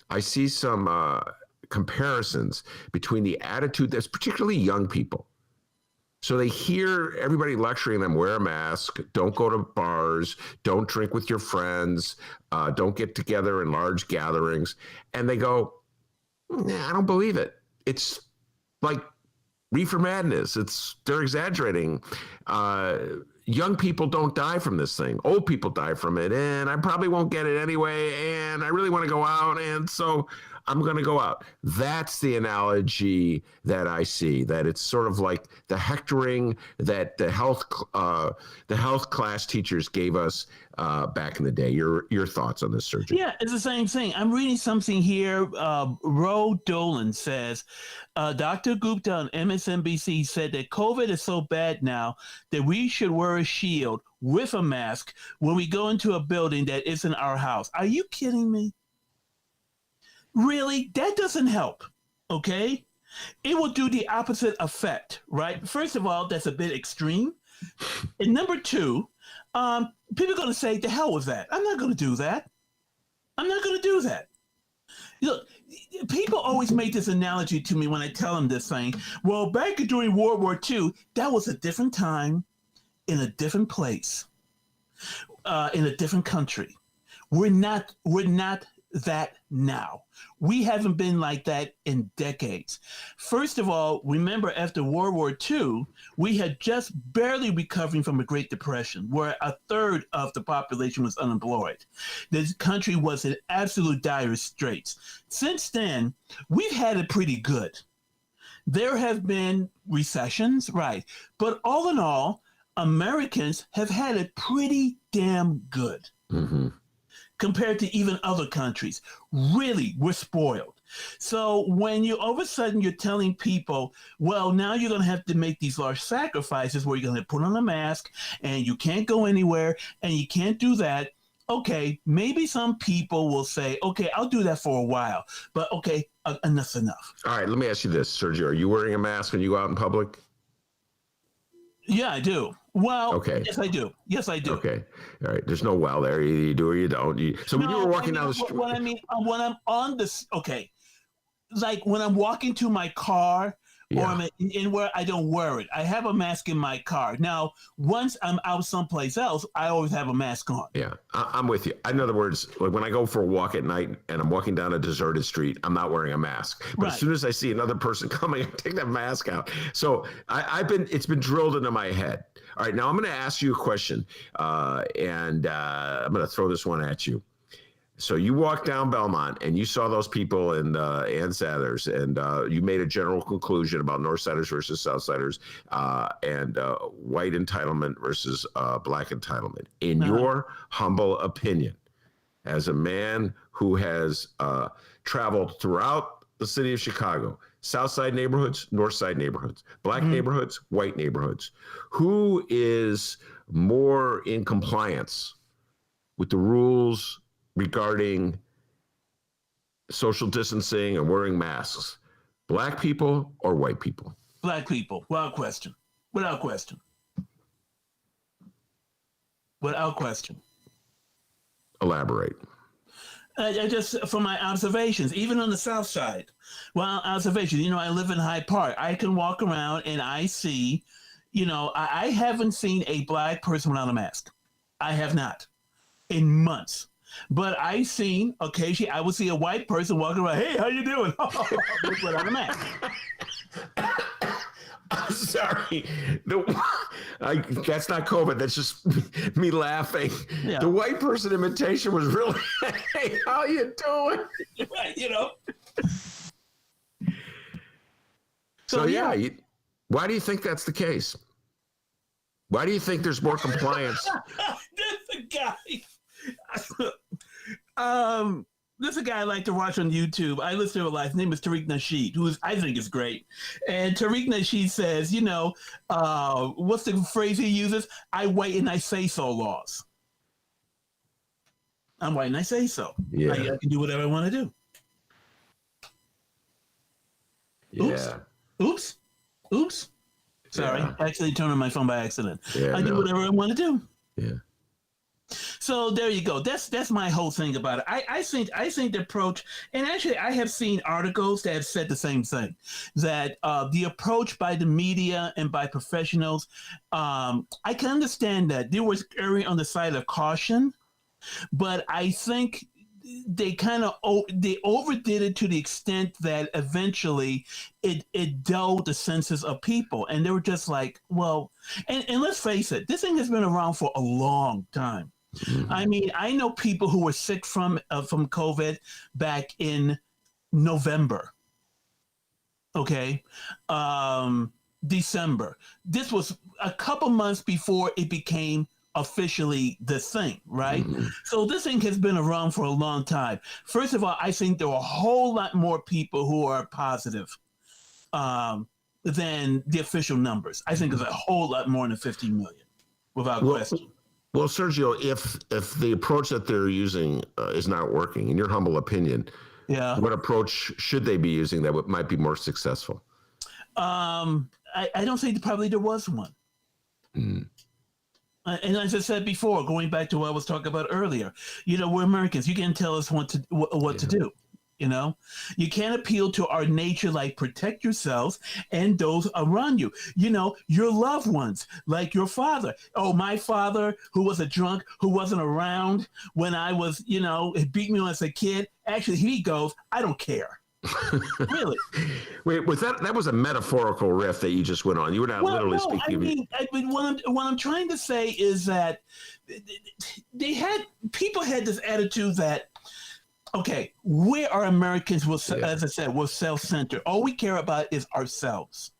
I see some comparisons between the attitude that's particularly young people. So they hear everybody lecturing them, wear a mask, don't go to bars, don't drink with your friends, don't get together in large gatherings. And they go, nah, I don't believe it. It's like reefer madness. They're exaggerating. Young people don't die from this thing. Old people die from it. And I probably won't get it anyway. And I really want to go out. And so I'm going to go out. That's the analogy that I see, that it's sort of like the hectoring that the health class teachers gave us back in the day. Your thoughts on this, Sergio? Yeah, it's the same thing. I'm reading something here. Ro Dolan says, Dr. Gupta on MSNBC said that COVID is so bad now that we should wear a shield with a mask when we go into a building that isn't our house. Are you kidding me? Really? That doesn't help, okay? It will do the opposite effect, right? First of all, that's a bit extreme. And number 2, people are going to say, the hell was that? I'm not going to do that. I'm not going to do that. Look, people always make this analogy to me when I tell them this thing. Well, back during World War II, that was a different time, in a different place, in a different country. We're not that now. We haven't been like that in decades. First of all, remember after World War II, we had just barely recovering from a Great Depression, where a third of the population was unemployed. The country was in absolute dire straits. Since then, we've had it pretty good. There have been recessions, right? But all in all, Americans have had it pretty damn good. Mm-hmm. Compared to even other countries. Really, we're spoiled. So when you all of a sudden you're telling people, well, now you're going to have to make these large sacrifices where you're going to put on a mask and you can't go anywhere and you can't do that. Okay, maybe some people will say, okay, I'll do that for a while, but okay, enough's enough. All right, let me ask you this, Sergio. Are you wearing a mask when you go out in public? Yeah, I do. Well, okay. Yes, I do. Yes, I do. Okay. All right. There's no well there. Either you do or you don't. So when you were walking down the street. What I mean, when I'm on this, okay, like when I'm walking to my car or I'm in where I don't wear it, I have a mask in my car. Now, once I'm out someplace else, I always have a mask on. Yeah, I'm with you. In other words, like when I go for a walk at night and I'm walking down a deserted street, I'm not wearing a mask. But as soon as I see another person coming, I take that mask out. So it's been drilled into my head. All right, now I'm going to ask you a question, and I'm going to throw this one at you. So you walked down Belmont and you saw those people and Southers, and you made a general conclusion about Northsiders versus Southsiders and white entitlement versus black entitlement. In your humble opinion, as a man who has traveled throughout the city of Chicago, South Side neighborhoods, North Side neighborhoods, black neighborhoods, white neighborhoods, who is more in compliance with the rules regarding social distancing and wearing masks, black people or white people? Black people, without question. Without question. Without question. Elaborate. I just, from my observations, even on the South Side, well, observations, I live in Hyde Park. I can walk around and I see, I haven't seen a black person without a mask. I have not in months. But I've seen, occasionally, I will see a white person walking around, hey, how you doing? Without a mask. I'm sorry. That's not COVID. That's just me laughing. Yeah. The white person imitation was really, hey, how you doing? Right, So why do you think that's the case? Why do you think there's more compliance? There's a guy. There's a guy I like to watch on YouTube. I listen to a lot. His name is Tariq Nasheed, who I think is great. And Tariq Nasheed says, what's the phrase he uses? I white and I say so laws. I'm white and I say so. Yeah. I can do whatever I want to do. Yeah. Oops. Sorry. Yeah. I actually turned on my phone by accident. Yeah, I do whatever I want to do. Yeah. So there you go. That's my whole thing about it. I think the approach, and actually I have seen articles that have said the same thing, that the approach by the media and by professionals, I can understand that there was erring on the side of caution, but I think they kind of they overdid it to the extent that eventually it dulled the senses of people, and they were just like, well, and let's face it, this thing has been around for a long time. Mm-hmm. I mean, I know people who were sick from COVID back in November. Okay, December. This was a couple months before it became officially the thing, right? Mm-hmm. So this thing has been around for a long time. First of all, I think there are a whole lot more people who are positive than the official numbers. I think there's a whole lot more than 15 million, without question. Well, Sergio, if the approach that they're using is not working, in your humble opinion, what approach should they be using that might be more successful? I don't think probably there was one. Mm. And as I said before, going back to what I was talking about earlier, we're Americans. You can't tell us what to do. You know, you can't appeal to our nature like protect yourselves and those around you. You know, your loved ones, like your father. Oh, my father, who was a drunk, who wasn't around when I was, you know, it beat me when I was a kid. Actually, he goes, I don't care. Really? Wait, was that was a metaphorical riff that you just went on? You were not literally speaking. I mean, what I'm trying to say is that people had this attitude that, okay, we are Americans, as I said, we're self-centered. All we care about is ourselves,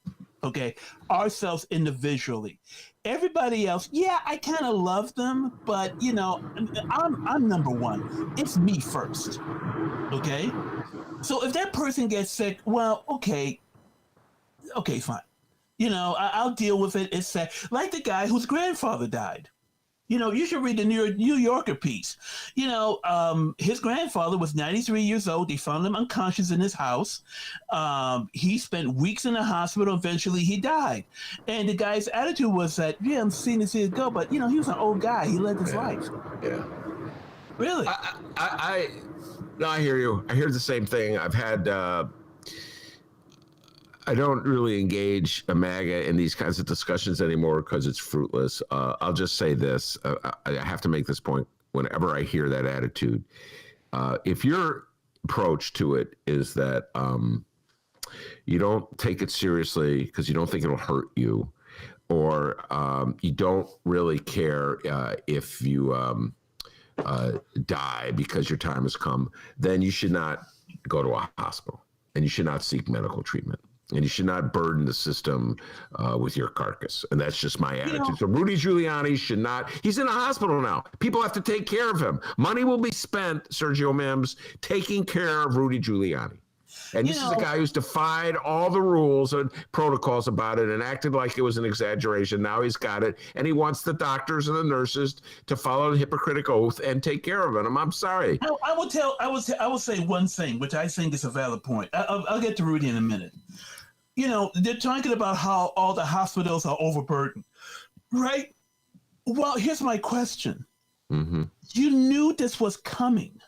okay? Ourselves individually. Everybody else, yeah, I kind of love them, but, you know, I'm number one. It's me first, okay? So if that person gets sick, well, okay, fine. You know, I'll deal with it. It's sad. Like the guy whose grandfather died. You know, you should read the New Yorker piece. You know, his grandfather was 93 years old. They found him unconscious in his house. He spent weeks in the hospital. Eventually, he died. And the guy's attitude was that, yeah, I'm seeing this here go, but, you know, he was an old guy. He lived his life. Yeah. Really? I hear you. I hear the same thing. I've had... I don't really engage a MAGA in these kinds of discussions anymore because it's fruitless. I'll just say this. I have to make this point whenever I hear that attitude. If your approach to it is that you don't take it seriously because you don't think it'll hurt you, or you don't really care if you die because your time has come, then you should not go to a hospital and you should not seek medical treatment. And you should not burden the system with your carcass. And that's just my attitude. You know, so Rudy Giuliani should not. He's in a hospital now. People have to take care of him. Money will be spent, Sergio Mims, taking care of Rudy Giuliani. And this is a guy who's defied all the rules and protocols about it and acted like it was an exaggeration. Now he's got it. And he wants the doctors and the nurses to follow the Hippocratic Oath and take care of him. I'm sorry. I will say one thing, which I think is a valid point. I'll get to Rudy in a minute. You know, they're talking about how all the hospitals are overburdened, right? Well, here's my question. Mm-hmm. You knew this was coming.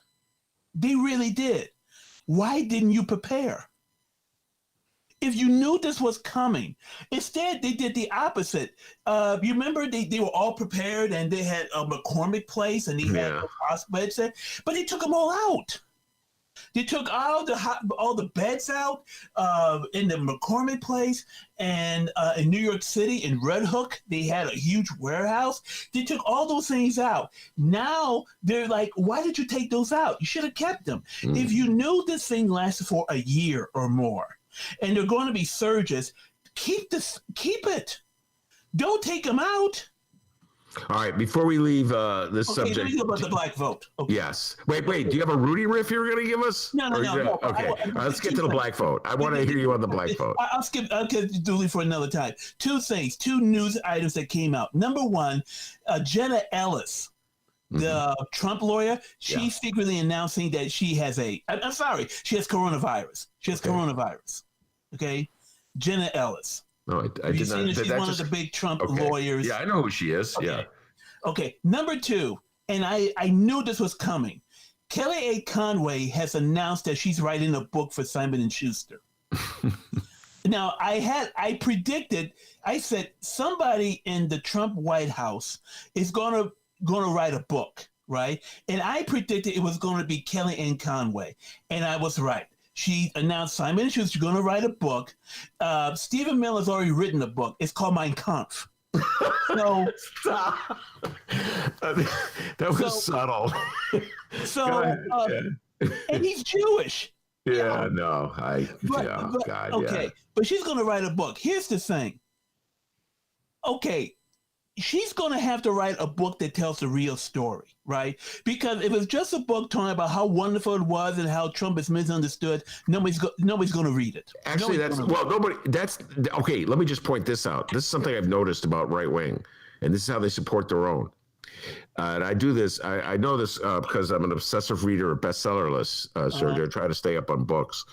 They really did. Why didn't you prepare? If you knew this was coming, instead they did the opposite. You remember they were all prepared and they had a McCormick place and they had a hospital, but they took them all out. They took all the beds out in the McCormick place, and in New York City, in Red Hook, they had a huge warehouse. They took all those things out. Now they're like, why did you take those out? You should have kept them. If you knew this thing lasted for a year or more, and they're going to be surges, keep it. Don't take them out. All right, before we leave this subject. Let me go about the black vote. Okay. Yes. Wait. Do you have a Rudy riff you're going to give us? No. Okay. All right, let's get to the black vote. I want to hear you on the black vote. I'll get Dooley for another time. Two things, two news items that came out. Number one, Jenna Ellis, the Trump lawyer, she's secretly announcing that she has she has coronavirus. She has coronavirus. Okay? Jenna Ellis. No, I did not. She's one of the big Trump lawyers. Yeah, I know who she is. Okay. Yeah. Okay. Number two, and I knew this was coming. Kellyanne Conway has announced that she's writing a book for Simon & Schuster. Now, I predicted, I said somebody in the Trump White House is gonna write a book, right? And I predicted it was going to be Kellyanne Conway, and I was right. She announced Simon & Schuster is going to write a book. Stephen Miller's already written a book. It's called Mein Kampf. So Stop. That was subtle. So, and he's Jewish. Yeah, no, but she's going to write a book. Here's the thing. Okay, she's going to have to write a book that tells the real story, right? Because if it's just a book talking about how wonderful it was and how Trump is misunderstood, nobody's going to read it. Actually, okay. Let me just point this out. This is something I've noticed about right wing, and this is how they support their own. And I do this. I know this because I'm an obsessive reader of bestseller lists, Sergio. I try to stay up on books.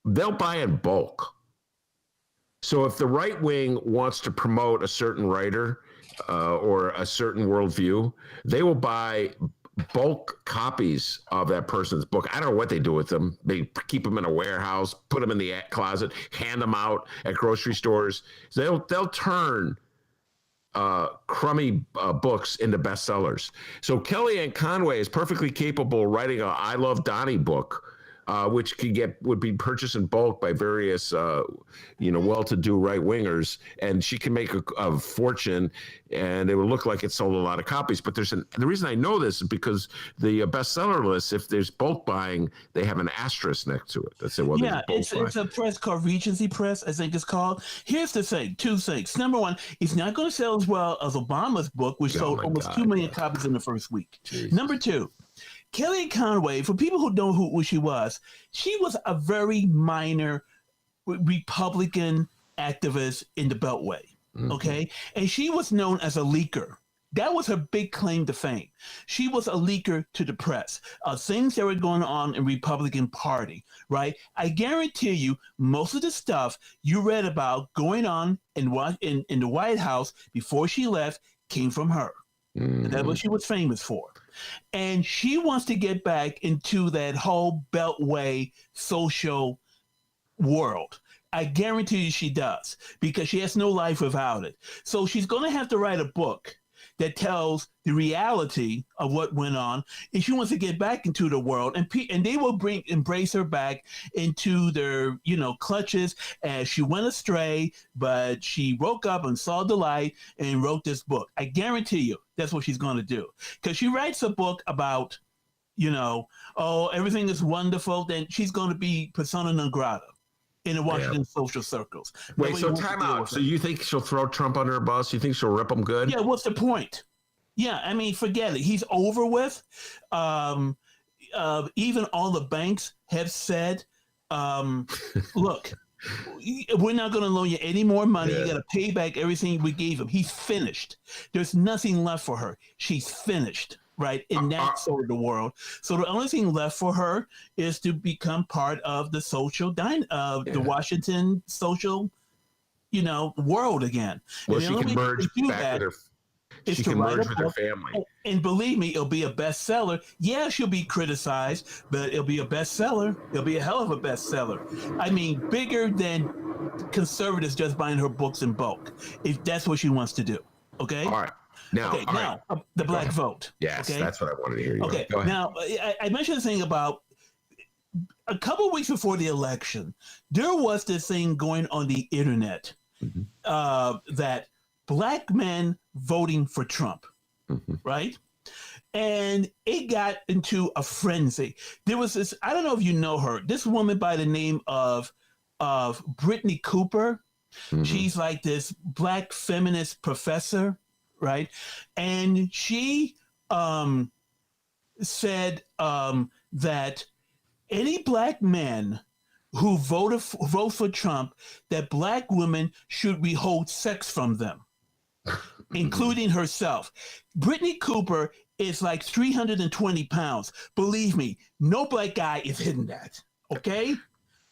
They'll buy in bulk. So if the right wing wants to promote a certain writer or a certain worldview, they will buy bulk copies of that person's book. I don't know what they do with them. They keep them in a warehouse, put them in the closet, hand them out at grocery stores. So they'll turn crummy books into bestsellers. So Kellyanne Conway is perfectly capable of writing a I Love Donnie book, which would be purchased in bulk by various, well-to-do right-wingers, and she can make a fortune, and it would look like it sold a lot of copies. But the reason I know this is because the bestseller list, if there's bulk buying, they have an asterisk next to it that say, well, yeah, there's bulk it's a press called Regency Press, I think it's called. Here's the thing, two things. Number one, it's not going to sell as well as Obama's book, which sold almost 2 million copies in the first week. Jesus. Number two, Kellyanne Conway, for people who don't know who she was a very minor Republican activist in the Beltway, okay? And she was known as a leaker. That was her big claim to fame. She was a leaker to the press of things that were going on in Republican Party, right? I guarantee you, most of the stuff you read about going on in the White House before she left came from her. And that's what she was famous for. And she wants to get back into that whole Beltway social world. I guarantee you she does, because she has no life without it. So she's going to have to write a book that tells the reality of what went on, and she wants to get back into the world, and they will embrace her back into their clutches. As she went astray, but she woke up and saw the light and wrote this book. I guarantee you that's what she's going to do, because she writes a book about everything is wonderful. Then she's going to be persona non grata in the Washington social circles. Wait, so time out. So you think she'll throw Trump under a bus? You think she'll rip him good? Yeah, what's the point? Yeah, I mean, forget it. He's over with. Even all the banks have said, look, we're not going to loan you any more money. You got to pay back everything we gave him. He's finished. There's nothing left for her. She's finished. Right, in that sort of the world. So the only thing left for her is to become part of the social the Washington social, world again. Well, she can merge back with her. She can merge with her family. And believe me, it'll be a bestseller. Yeah, she'll be criticized, but it'll be a bestseller. It'll be a hell of a bestseller. I mean, bigger than conservatives just buying her books in bulk, if that's what she wants to do. Okay. All right. Now, the black vote. Yes, okay? That's what I wanted to hear you. Okay, now I mentioned the thing about a couple of weeks before the election, there was this thing going on the internet that black men voting for Trump, right? And it got into a frenzy. There was this, I don't know if you know her, this woman by the name of Brittany Cooper. She's like this black feminist professor. Right. And she said that any black men who vote for Trump, that black women should withhold sex from them, including herself. Brittany Cooper is like 320 pounds. Believe me, no black guy is hitting that. OK,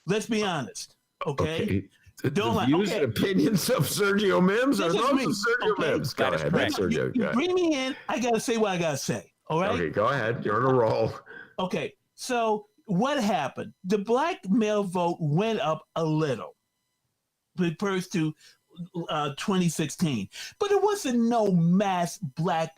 let's be honest. OK. The views and opinions of Sergio Mims are those of Sergio Mims. Go ahead, Sergio. You bring me in, I got to say what I got to say. All right? Okay, go ahead. You're on a roll. Okay, so what happened? The black male vote went up a little compared to 2016, but it wasn't no mass black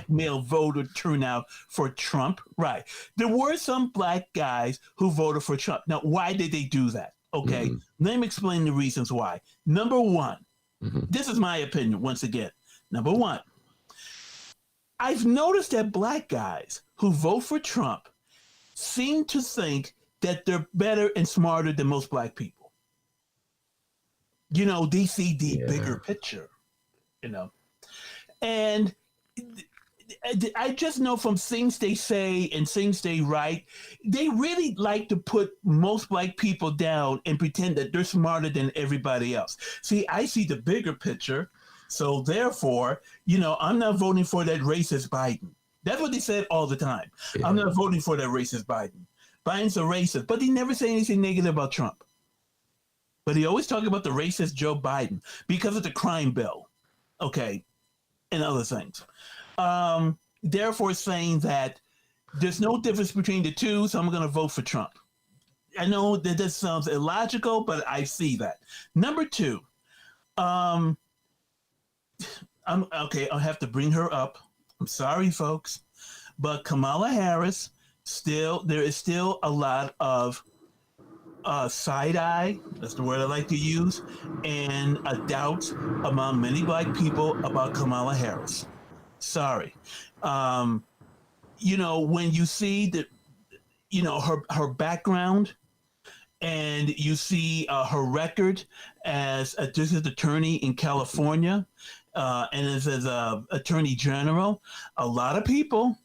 male voter turnout for Trump. Right. There were some black guys who voted for Trump. Now, why did they do that? Okay. Let me explain the reasons why. Number one, this is my opinion once again. Number one, I've noticed that black guys who vote for Trump seem to think that they're better and smarter than most black people. They see the bigger picture, And I just know from things they say and things they write, they really like to put most black people down and pretend that they're smarter than everybody else. See, I see the bigger picture. So therefore, I'm not voting for that racist Biden. That's what they said all the time. I'm not voting for that racist Biden. Biden's a racist, but he never say anything negative about Trump. But he always talk about the racist Joe Biden because of the crime bill. Okay. And other things. therefore saying that there's no difference between the two, so I'm going to vote for Trump. I know that this sounds illogical, but I see that. Number two, I'll have to bring her up. I'm sorry, folks, but Kamala Harris, there is still a lot of side eye, that's the word I like to use, and a doubt among many Black people about Kamala Harris. Sorry. When you see that, her background, and you see her record as a district attorney in California, and as a attorney general, a lot of people,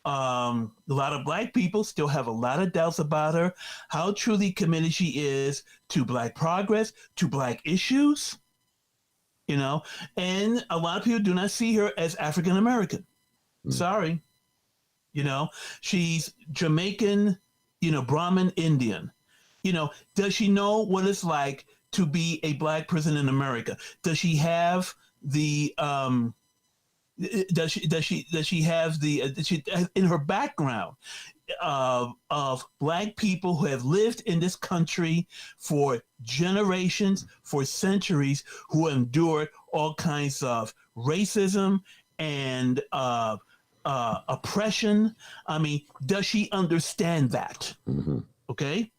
a lot of Black people still have a lot of doubts about her, how truly committed she is to Black progress, to Black issues, and a lot of people do not see her as African American. Sorry. She's Jamaican, Brahmin Indian. Does she know what it's like to be a Black person in America? Does she have the in her background of Black people who have lived in this country for generations, for centuries, who endured all kinds of racism and oppression? I mean, does she understand that? Mm-hmm. Okay.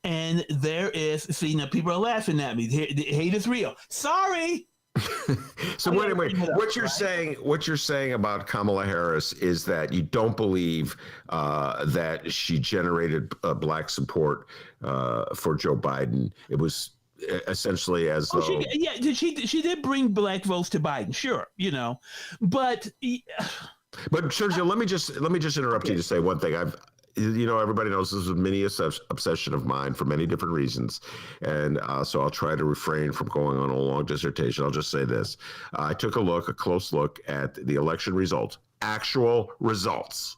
And there is, now people are laughing at me. The hate is real. Sorry. So wait a minute. What you're saying about Kamala Harris is that you don't believe that she generated Black support for Joe Biden. It was essentially as though. She did bring Black votes to Biden, sure, but. But Sergio, let me just interrupt you to say one thing. Everybody knows this is a mini obsession of mine for many different reasons. And so I'll try to refrain from going on a long dissertation. I'll just say this. I took a close look at the election results, actual results,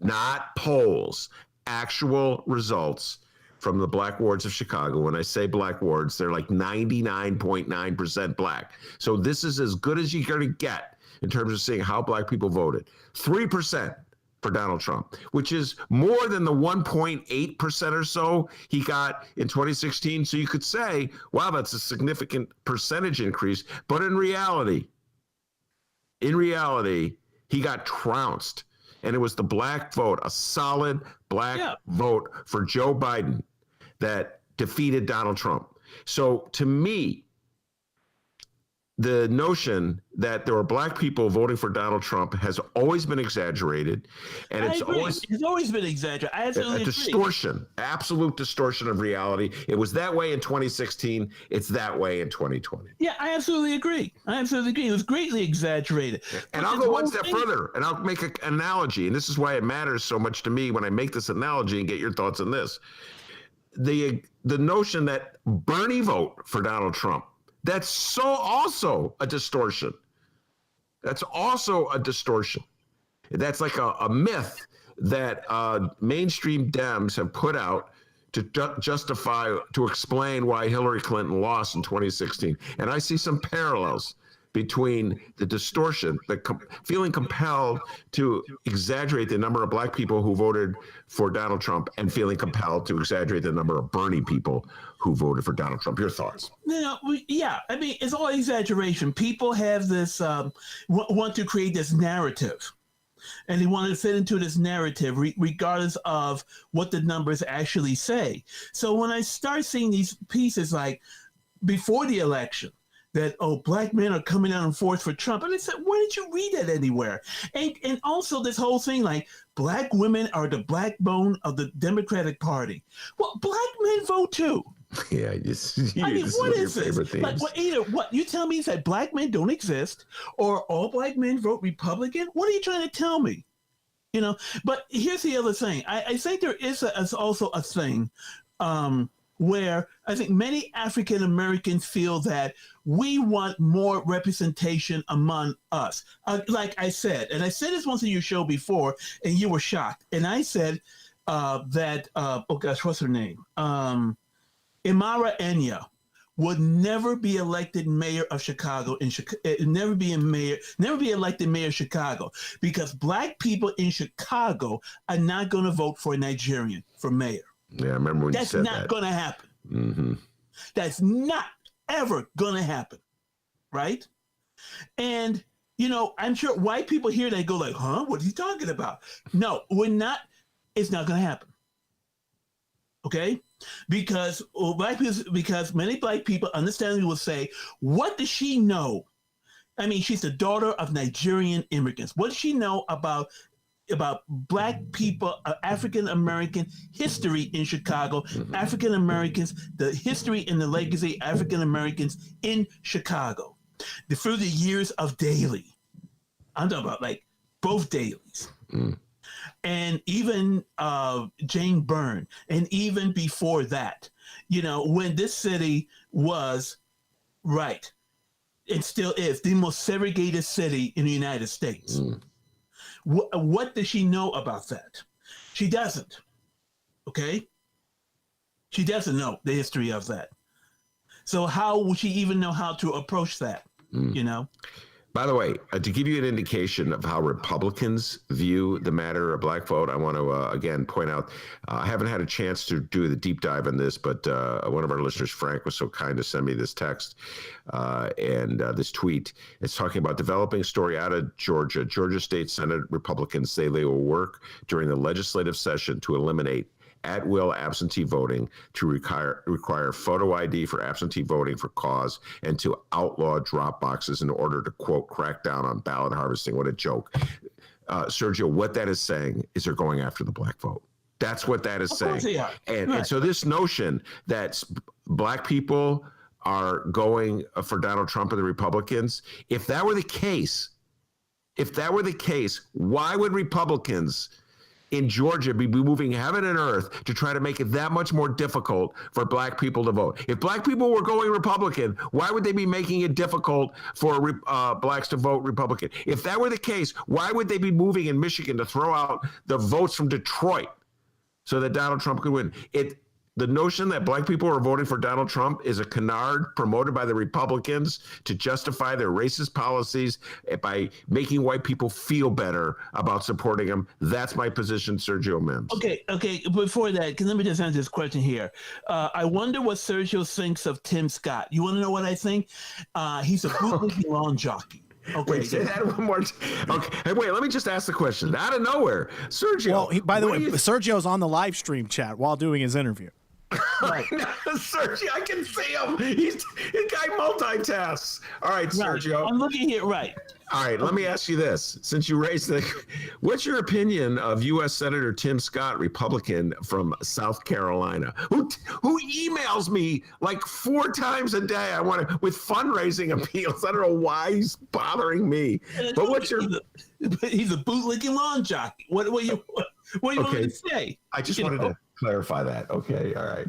not polls, actual results from the Black wards of Chicago. When I say Black wards, they're like 99.9% Black. So this is as good as you're going to get in terms of seeing how Black people voted. 3% for Donald Trump, which is more than the 1.8% or so he got in 2016. So you could say, wow, that's a significant percentage increase. But in reality, he got trounced. And it was the Black vote, a solid Black vote for Joe Biden that defeated Donald Trump. So to me, the notion that there were Black people voting for Donald Trump has always been exaggerated, and it's always been exaggerated. I absolutely agree. Distortion, absolute distortion of reality. It was that way in 2016. It's that way in 2020. Yeah, I absolutely agree. It was greatly exaggerated. And I'll go one step further, and I'll make an analogy, and this is why it matters so much to me when I make this analogy and get your thoughts on this. The notion that Bernie vote for Donald Trump, that's also a distortion. That's like a myth that mainstream Dems have put out to to explain why Hillary Clinton lost in 2016. And I see some parallels between the distortion, feeling compelled to exaggerate the number of Black people who voted for Donald Trump, and feeling compelled to exaggerate the number of Bernie people who voted for Donald Trump. Your thoughts? I mean, it's all exaggeration. People have this, want to create this narrative, and they want to fit into this narrative regardless of what the numbers actually say. So when I start seeing these pieces like before the election, that, Black men are coming out in force for Trump. And I said, where did you read that anywhere? And also this whole thing like Black women are the backbone of the Democratic Party. Well, Black men vote too. Yeah, what is this? Like, you tell me that Black men don't exist, or all Black men vote Republican? What are you trying to tell me? But here's the other thing. I think there is also a thing where I think many African Americans feel that we want more representation among us. Like I said, and I said this once on your show before, and you were shocked. And I said that, what's her name? Imara Enya would never be elected mayor of Chicago never be elected mayor of Chicago, because black people in Chicago are not going to vote for a Nigerian for mayor. Yeah, I remember when you said that. That's not going to happen. Mm-hmm. That's not ever going to happen, right? And, you know, I'm sure white people hear that go like, huh, what are you talking about? No, it's not going to happen. Okay? Because many black people understandably will say, what does she know? I mean, she's the daughter of Nigerian immigrants. What does she know about black people, African American history in Chicago, African Americans, the history and the legacy of African Americans in Chicago through the years of Daily. I'm talking about like both dailies. And even Jane Byrne, and even before that, you know, when this city was, right, it still is the most segregated city in the United States. What does she know about that? She doesn't. Okay? She doesn't know the history of that. So how would she even know how to approach that? You know? By the way, to give you an indication of how Republicans view the matter of black vote, I want to, again, point out, I haven't had a chance to do the deep dive on this, but one of our listeners, Frank, was so kind to send me this text and this tweet. It's talking about developing story out of Georgia. Georgia State Senate Republicans say they will work during the legislative session to eliminate at-will absentee voting, to require photo ID for absentee voting for cause, and to outlaw drop boxes in order to, quote, crack down on ballot harvesting. What a joke. Sergio, what that is saying is they're going after the black vote. That's what that is saying. And so this notion that black people are going for Donald Trump and the Republicans, if that were the case, why would Republicans in Georgia be moving heaven and earth to try to make it that much more difficult for black people to vote? If black people were going Republican, why would they be making it difficult for blacks to vote Republican? If that were the case, why would they be moving in Michigan to throw out the votes from Detroit so that Donald Trump could win? The notion that black people are voting for Donald Trump is a canard promoted by the Republicans to justify their racist policies by making white people feel better about supporting them. That's my position, Sergio Mims. Okay. Before that, let me just answer this question here. I wonder what Sergio thinks of Tim Scott. You want to know what I think? He's a bootlegging lawn jockey. Okay. Wait, say that one more time. Okay. Hey, wait, let me just ask the question. Out of nowhere, Sergio. Well, by the way, Sergio's on the live stream chat while doing his interview. Right. Sergio, I can see him. This guy multitasks. All right, Sergio. I'm looking here, right. All right, let me ask you this. Since you raised what's your opinion of U.S. Senator Tim Scott, Republican from South Carolina, who emails me like 4 times a day with fundraising appeals? I don't know why he's bothering me. But what's your... He's a bootlegging lawn jockey. What do you want me to say? I just wanted to clarify that. Okay, all right.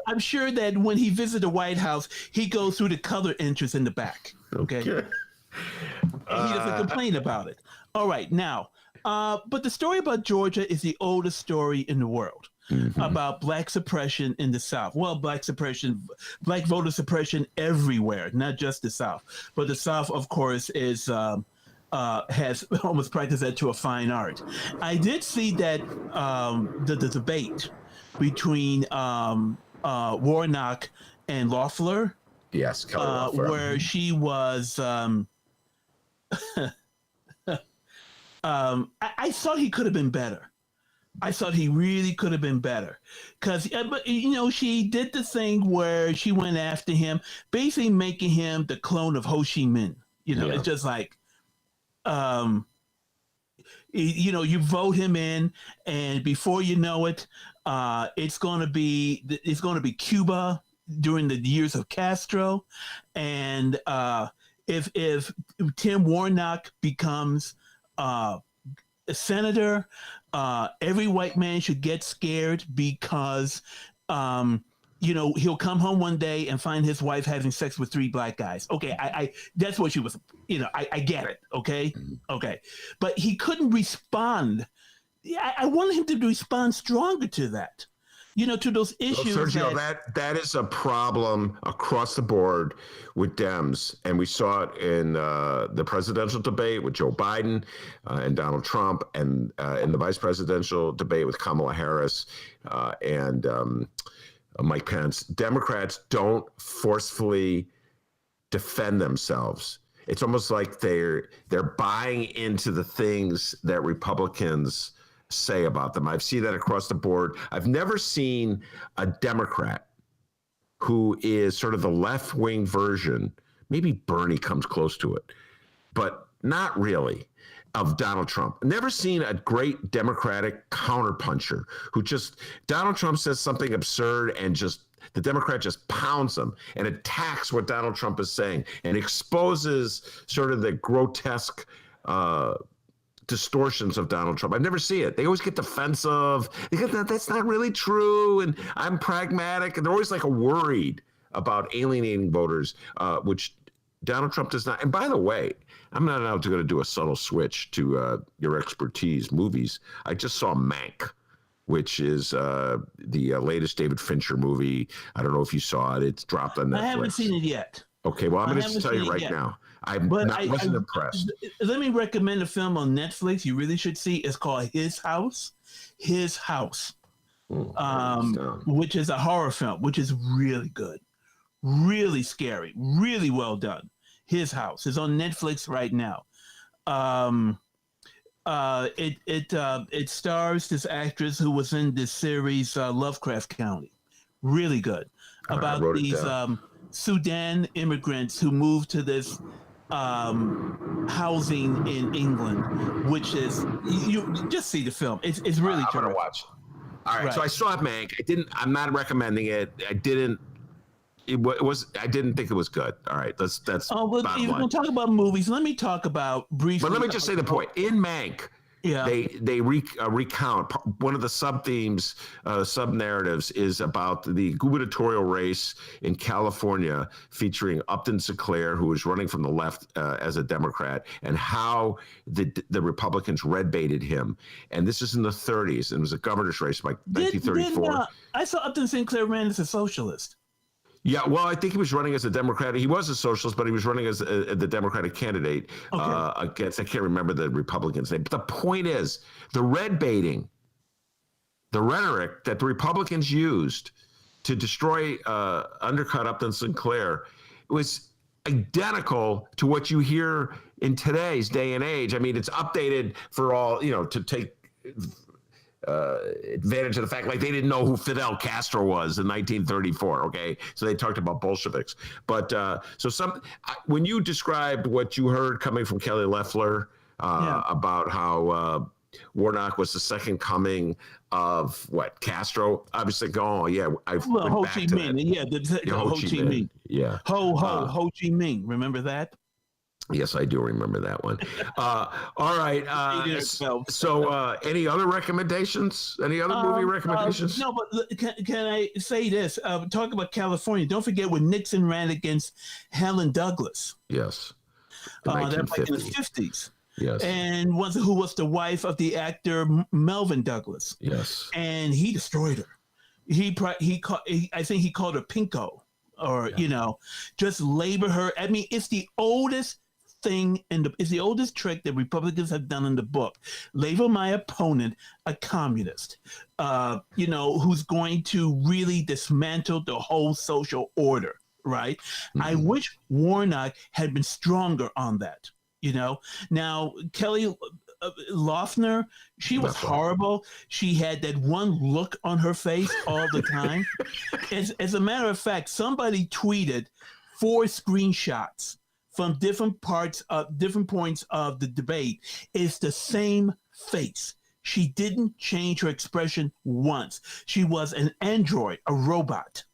I'm sure that when he visits the White House, he goes through the color entrance in the back. Okay. And he doesn't complain about it. All right, now, but the story about Georgia is the oldest story in the world about black suppression in the South. Well, black voter suppression everywhere, not just the South. But the South, of course, is has almost practiced that to a fine art. I did see that the debate between Warnock and Loeffler. Yes, Kelly Loeffler. Where she was. I thought he could have been better. I thought he really could have been better, because, but she did the thing where she went after him, basically making him the clone of Ho Chi Minh. It's just like, you vote him in, and before you know it, it's going to be Cuba during the years of Castro, and if Tim Warnock becomes a senator, every white man should get scared, because he'll come home one day and find his wife having sex with 3 black guys. Okay, I that's what she was. I get it. Okay, but he couldn't respond. I wanted him to respond stronger to that. to those issues. Well, Sergio, that is a problem across the board with Dems, and we saw it in the presidential debate with Joe Biden and Donald Trump, and in the vice presidential debate with Kamala Harris and Mike Pence. Democrats don't forcefully defend themselves. It's almost like they're buying into the things that Republicans say about them. I've seen that across the board. I've never seen a Democrat who is sort of the left-wing version. Maybe Bernie comes close to it, but not really, of Donald Trump. Never seen a great Democratic counterpuncher who Donald Trump says something absurd and the Democrat just pounds him and attacks what Donald Trump is saying and exposes sort of the grotesque distortions of Donald Trump. I never see it. They always get defensive. That's not really true, and I'm pragmatic. And they're always like worried about alienating voters, which Donald Trump does not. And by the way, I'm not now going to do a subtle switch to your expertise, movies. I just saw Mank, which is the latest David Fincher movie. I don't know if you saw it. It's dropped on Netflix. I haven't seen it yet. Okay, well, I'm going to tell you right now. I wasn't impressed. Let me recommend a film on Netflix you really should see. It's called His House. His House, which is a horror film, which is really good, really scary, really well done. His House is on Netflix right now. It stars this actress who was in this series Lovecraft County. Really good. About these Sudan immigrants who moved to this housing in England, which is you just see the film. It's really I'm gonna watch. All right, so I saw Mank. I'm not recommending it. I didn't think it was good. All right, that's. Oh, well, if we'll talk about movies, let me talk about briefly. But let me just say the point. In Mank, they recount one of the sub-themes, sub-narratives is about the gubernatorial race in California featuring Upton Sinclair, who was running from the left as a Democrat, and how the Republicans red-baited him. And this is in the 30s, and it was a governor's race like 1934. I saw Upton Sinclair ran as a socialist. Yeah, well, I think he was running as a Democrat. He was a socialist, but he was running as the Democratic candidate against, I can't remember the Republicans' name. But the point is, the red baiting, the rhetoric that the Republicans used to destroy, undercut Upton Sinclair, was identical to what you hear in today's day and age. I mean, it's updated for all, to take advantage of the fact, like they didn't know who Fidel Castro was in 1934. Okay, so they talked about Bolsheviks. But when you described what you heard coming from Kelly Loeffler about how Warnock was the second coming of Castro, I was thinking, Ho Chi Minh, Ho Chi Minh, Ho Chi Minh. Remember that? Yes, I do remember that one. All right. So, any other recommendations? Any other movie recommendations? No, but can I say this? Talk about California. Don't forget when Nixon ran against Helen Douglas. Yes. That was like in the 50s. Yes. And who was the wife of the actor Melvin Douglas. Yes. And he destroyed her. I think he called her Pinko, or just labor her. I mean, it's the oldest thing it's the oldest trick that Republicans have done in the book. Label my opponent a communist, who's going to really dismantle the whole social order, right? Mm-hmm. I wish Warnock had been stronger on that, Now, Kelly Loeffler, she was horrible. She had that one look on her face all the time. As a matter of fact, somebody tweeted 4 screenshots from different points of the debate. It's the same face. She didn't change her expression once. She was an android, a robot,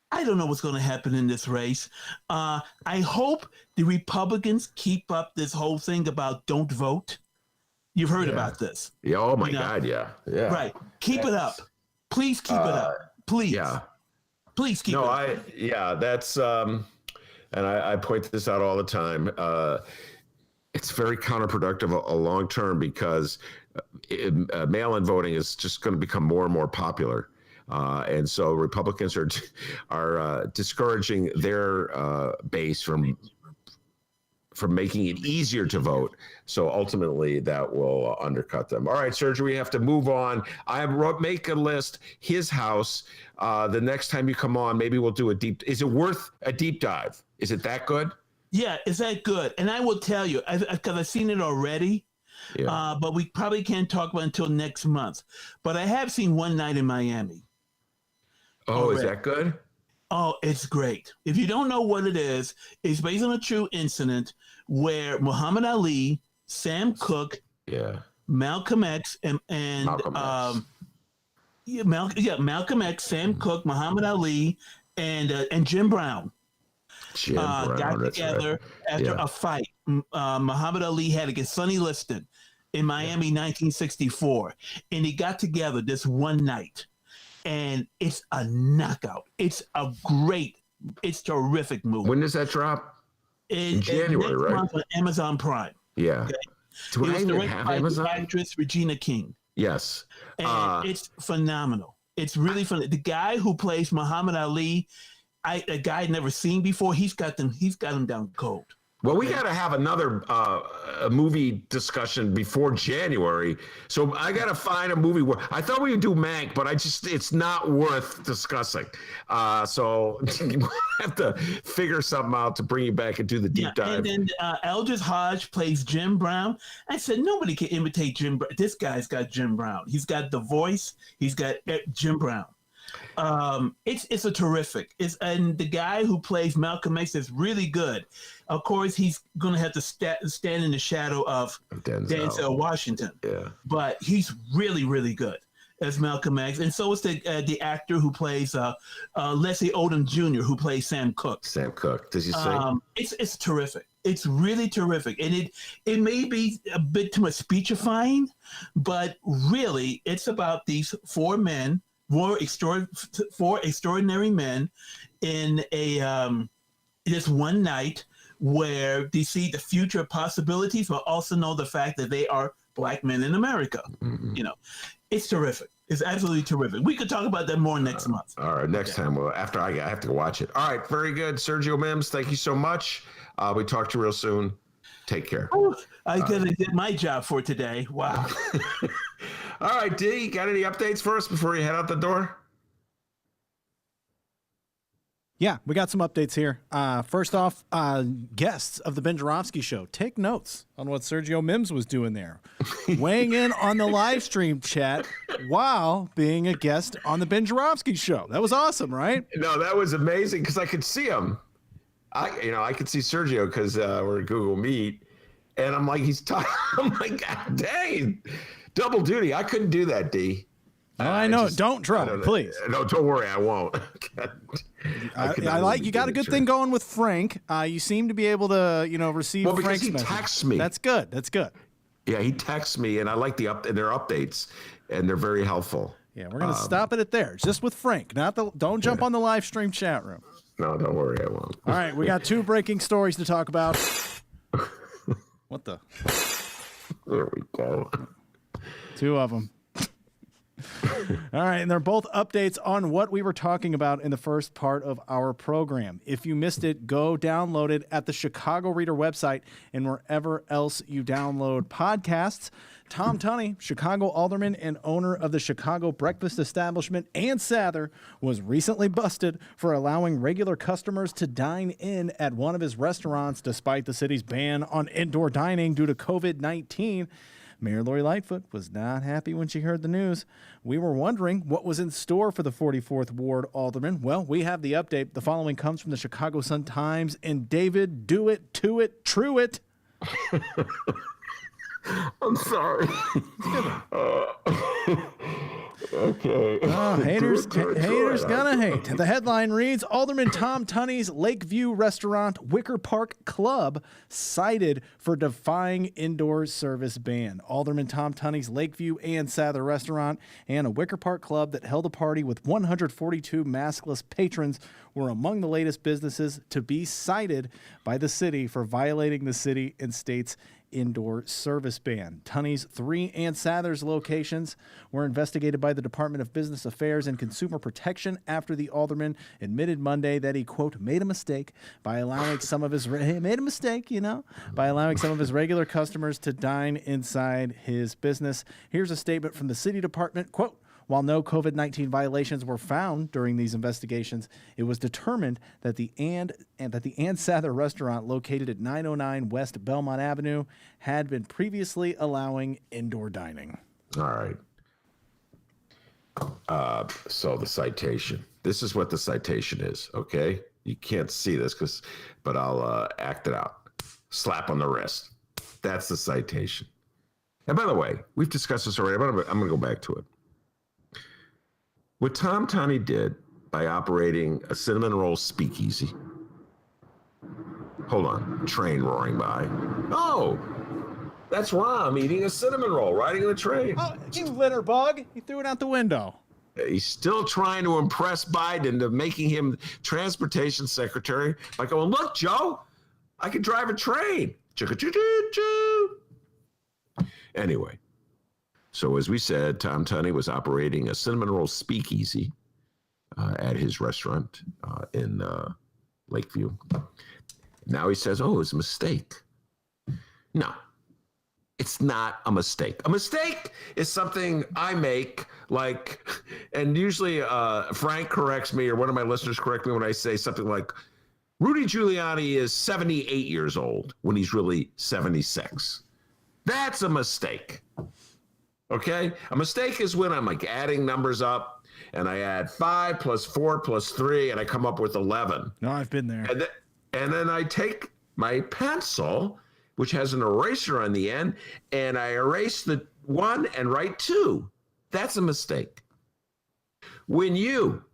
I don't know what's going to happen in this race. I hope the Republicans keep up this whole thing about don't vote. You've heard about this. Yeah. Oh my God. Yeah. Yeah. Right. Keep it up. Please keep it up. Please. Yeah. Please keep it up. That's, and I point this out all the time. It's very counterproductive a long term because mail-in voting is just going to become more and more popular. And so Republicans are discouraging their base from making it easier to vote. So ultimately that will undercut them. All right, Sergio, we have to move on. Make a list, his house. The next time you come on, maybe we'll do is it worth a deep dive? Is it that good? Yeah, is that good? And I will tell you, because I've seen it already, but we probably can't talk about it until next month. But I have seen One Night in Miami. Oh, already. Is that good? Oh, it's great. If you don't know what it is, it's based on a true incident where Muhammad Ali, Sam Cooke, Malcolm X, and Malcolm X, Sam Cooke, Muhammad Ali, and Jim Brown. Got together after a fight. Muhammad Ali had against Sonny Liston in Miami, 1964, and he got together this one night. And it's a knockout. It's terrific movie. When does that drop? In January, next right? month on Amazon Prime. Yeah. Okay? Do I even have Amazon? The actress Regina King. Yes. And it's phenomenal. It's really fun. The guy who plays Muhammad Ali, a guy I'd never seen before. He's got him down cold. Well, we got to have another movie discussion before January. So I got to find a movie where I thought we would do Mank, but it's not worth discussing. So we'll have to figure something out to bring you back and do the deep dive. And then Eldridge Hodge plays Jim Brown. I said, nobody can imitate Jim Brown. This guy's got Jim Brown. He's got the voice. He's got Jim Brown. It's a terrific. And the guy who plays Malcolm X is really good. Of course, he's going to have to stand in the shadow of Denzel Washington. Yeah, but he's really, really good as Malcolm X, and so is the actor who plays Leslie Odom Jr., who plays Sam Cooke. Sam Cooke. Does he sing? It's terrific. It's really terrific, and it may be a bit too much speechifying, but really, it's about these four extraordinary men in this one night where they see the future possibilities, but also know the fact that they are Black men in America. Mm-hmm. It's terrific. It's absolutely terrific. We could talk about that more next month. All right, next time. After I have to watch it. All right, very good. Sergio Mims, thank you so much. We talk to you real soon. Take care. I did my job for today. Wow. All right, D, got any updates for us before you head out the door? Yeah, we got some updates here. First off, guests of the Ben Joravsky Show, take notes on what Sergio Mims was doing there. Weighing in on the live stream chat while being a guest on the Ben Joravsky Show. That was awesome, right? No, that was amazing because I could see him. I could see Sergio because we're at Google Meet, and I'm like, he's talking. I'm like, God dang, double duty. I couldn't do that, D. I know. Don't try, please. No, don't worry. I won't. I like you got a good thing going with Frank. You seem to be able to, receive Frank's message. He texts me. That's good. That's good. Yeah, he texts me, and I like their updates, and they're very helpful. Yeah, we're gonna stop it at there. Just with Frank. Don't jump on the live stream chat room. No, don't worry. I won't. All right, we got 2 breaking stories to talk about. What the? There we go. 2 of them. All right, and they're both updates on what we were talking about in the first part of our program. If you missed it, go download it at the Chicago Reader website and wherever else you download podcasts. Tom Tunney, Chicago alderman and owner of the Chicago Breakfast Establishment and Sather, was recently busted for allowing regular customers to dine in at one of his restaurants despite the city's ban on indoor dining due to COVID-19. Mayor Lori Lightfoot was not happy when she heard the news. We were wondering what was in store for the 44th Ward alderman. Well, we have the update. The following comes from the Chicago Sun-Times and David Do It, To It, True It. I'm sorry. Okay. Haters gonna hate. The headline reads, Alderman Tom Tunney's Lakeview restaurant Wicker Park Club cited for defying indoor service ban. Alderman Tom Tunney's Lakeview and Sather restaurant and a Wicker Park Club that held a party with 142 maskless patrons were among the latest businesses to be cited by the city for violating the city and state's indoor service ban. Tunney's 3 Ann Sather's locations were investigated by the Department of Business Affairs and Consumer Protection after the alderman admitted Monday that he, quote, made a mistake by allowing some of his by allowing some of his regular customers to dine inside his business. Here's a statement from the city department, quote, while no COVID-19 violations were found during these investigations, it was determined that the Ann Sather restaurant located at 909 West Belmont Avenue had been previously allowing indoor dining. All right. So the citation. This is what the citation is, okay? You can't see this, but I'll act it out. Slap on the wrist. That's the citation. And by the way, we've discussed this already, but I'm going to go back to it. What Tom Tunney did by operating a cinnamon roll speakeasy. Hold on, train roaring by. Oh, that's Rom eating a cinnamon roll, riding in the train. Oh, you litter bug. He threw it out the window. He's still trying to impress Biden into making him transportation secretary by going, look, Joe, I can drive a train. Choo-choo-choo-choo. Anyway. So as we said, Tom Tunney was operating a cinnamon roll speakeasy at his restaurant in Lakeview. Now he says, oh, it was a mistake. No, it's not a mistake. A mistake is something I make, like, and usually Frank corrects me or one of my listeners correct me when I say something like, Rudy Giuliani is 78 years old when he's really 76. That's a mistake. Okay? A mistake is when I'm like adding numbers up and I add 5 plus 4 plus 3 and I come up with 11. No, I've been there. And then I take my pencil, which has an eraser on the end, and I erase the 1 and write 2. That's a mistake. When you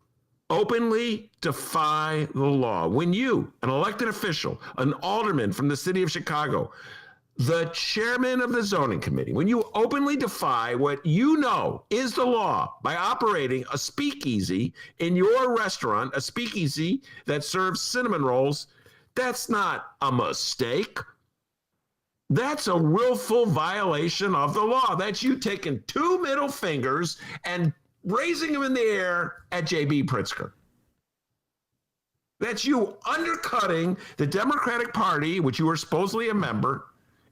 openly defy the law, when you, an elected official, an alderman from the city of Chicago, the chairman of the zoning committee, when you openly defy what you know is the law by operating a speakeasy in your restaurant, a speakeasy that serves cinnamon rolls, that's not a mistake. That's a willful violation of the law. That's you taking 2 middle fingers and raising them in the air at J.B. Pritzker. That's you undercutting the Democratic Party, which you are supposedly a member,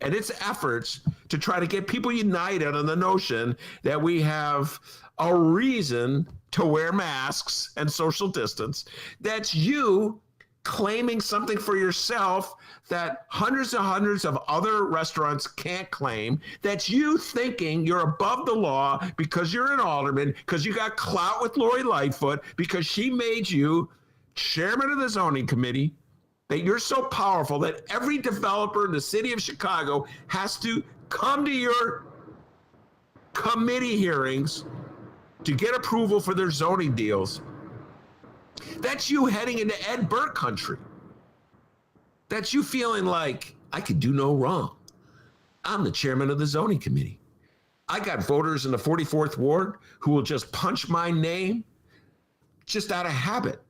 and its efforts to try to get people united on the notion that we have a reason to wear masks and social distance. That's you claiming something for yourself that hundreds and hundreds of other restaurants can't claim. That's you thinking you're above the law because you're an alderman, because you got clout with Lori Lightfoot, because she made you chairman of the zoning committee, that you're so powerful that every developer in the city of Chicago has to come to your committee hearings to get approval for their zoning deals. That's you heading into Ed Burke country. That's you feeling like, I could do no wrong. I'm the chairman of the zoning committee. I got voters in the 44th Ward who will just punch my name just out of habit.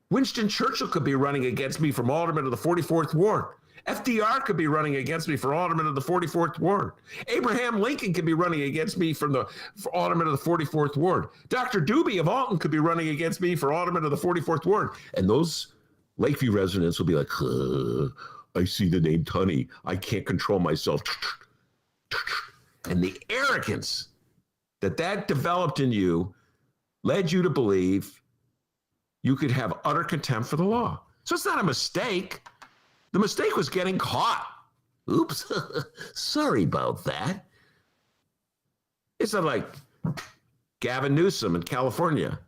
Winston Churchill could be running against me from alderman of the 44th Ward. FDR could be running against me for alderman of the 44th Ward. Abraham Lincoln could be running against me for alderman of the 44th Ward. Dr. Doobie of Alton could be running against me for alderman of the 44th Ward. And those Lakeview residents will be like, I see the name Tunney. I can't control myself. And the arrogance that developed in you led you to believe you could have utter contempt for the law. So it's not a mistake. The mistake was getting caught. Oops, sorry about that. It's not like Gavin Newsom in California.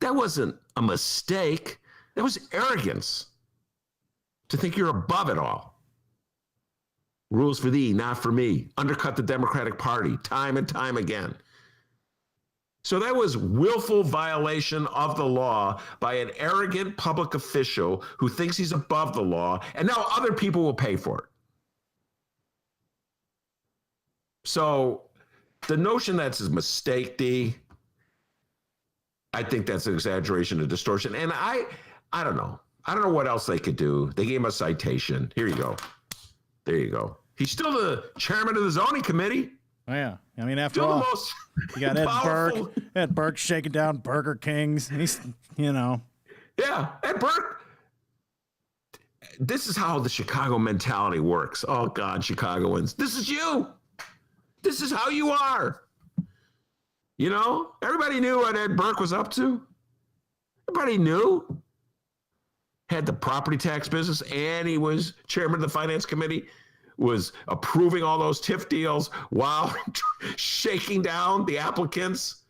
That wasn't a mistake. That was arrogance to think you're above it all. Rules for thee, not for me. Undercut the Democratic Party time and time again. So that was willful violation of the law by an arrogant public official who thinks he's above the law, and now other people will pay for it. So the notion that's a mistake, D, I think that's an exaggeration, a distortion. And I don't know. I don't know what else they could do. They gave him a citation. Here you go. There you go. He's still the chairman of the zoning committee. Oh, yeah. I mean, after Still all, the most you got Ed powerful. Burke. Ed Burke shaking down Burger Kings. He's, you know. Yeah, Ed Burke. This is how the Chicago mentality works. Oh, God, Chicagoans. This is you. This is how you are. You know, everybody knew what Ed Burke was up to. Everybody knew. Had the property tax business, and he was chairman of the finance committee, was approving all those TIF deals while shaking down the applicants,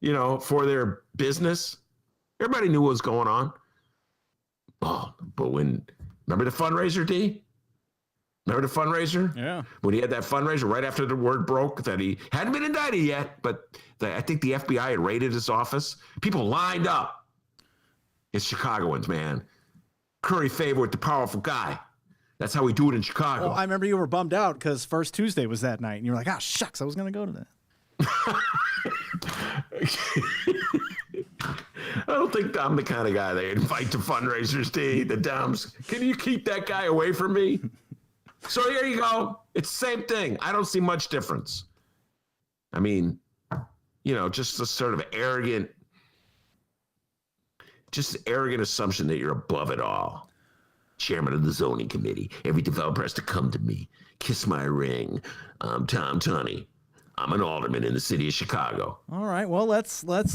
you know, for their business. Everybody knew what was going on. Oh, but remember the fundraiser, D? Remember the fundraiser? Yeah. When he had that fundraiser right after the word broke that he hadn't been indicted yet, but I think the FBI had raided his office. People lined up. It's Chicagoans, man. Curry favor with the powerful guy. That's how we do it in Chicago. Well, I remember you were bummed out because First Tuesday was that night, and you were like, "Ah, shucks, I was going to go to that." I don't think I'm the kind of guy they invite to fundraisers, D. The Dems. Can you keep that guy away from me? So here you go. It's the same thing. I don't see much difference. I mean, you know, just a sort of arrogant assumption that you're above it all. Chairman of the zoning committee. Every developer has to come to me. Kiss my ring. I'm Tom Tunney. I'm an alderman in the city of Chicago. All right. Well, let's let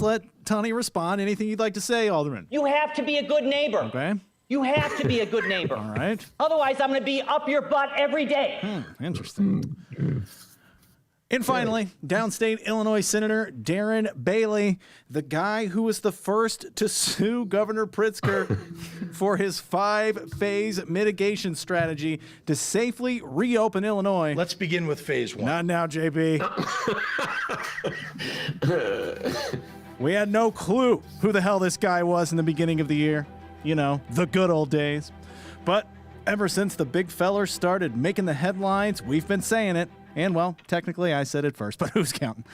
Tunney respond. Anything you'd like to say, Alderman? You have to be a good neighbor. Okay. You have to be a good neighbor. All right. Otherwise, I'm going to be up your butt every day. Interesting. And finally, downstate Illinois Senator Darren Bailey, the guy who was the first to sue Governor Pritzker for his 5-phase mitigation strategy to safely reopen Illinois. Let's begin with phase 1. Not now, JB. We had no clue who the hell this guy was in the beginning of the year. You know, the good old days. But ever since the big feller started making the headlines, we've been saying it. And, well, technically I said it first, but who's counting?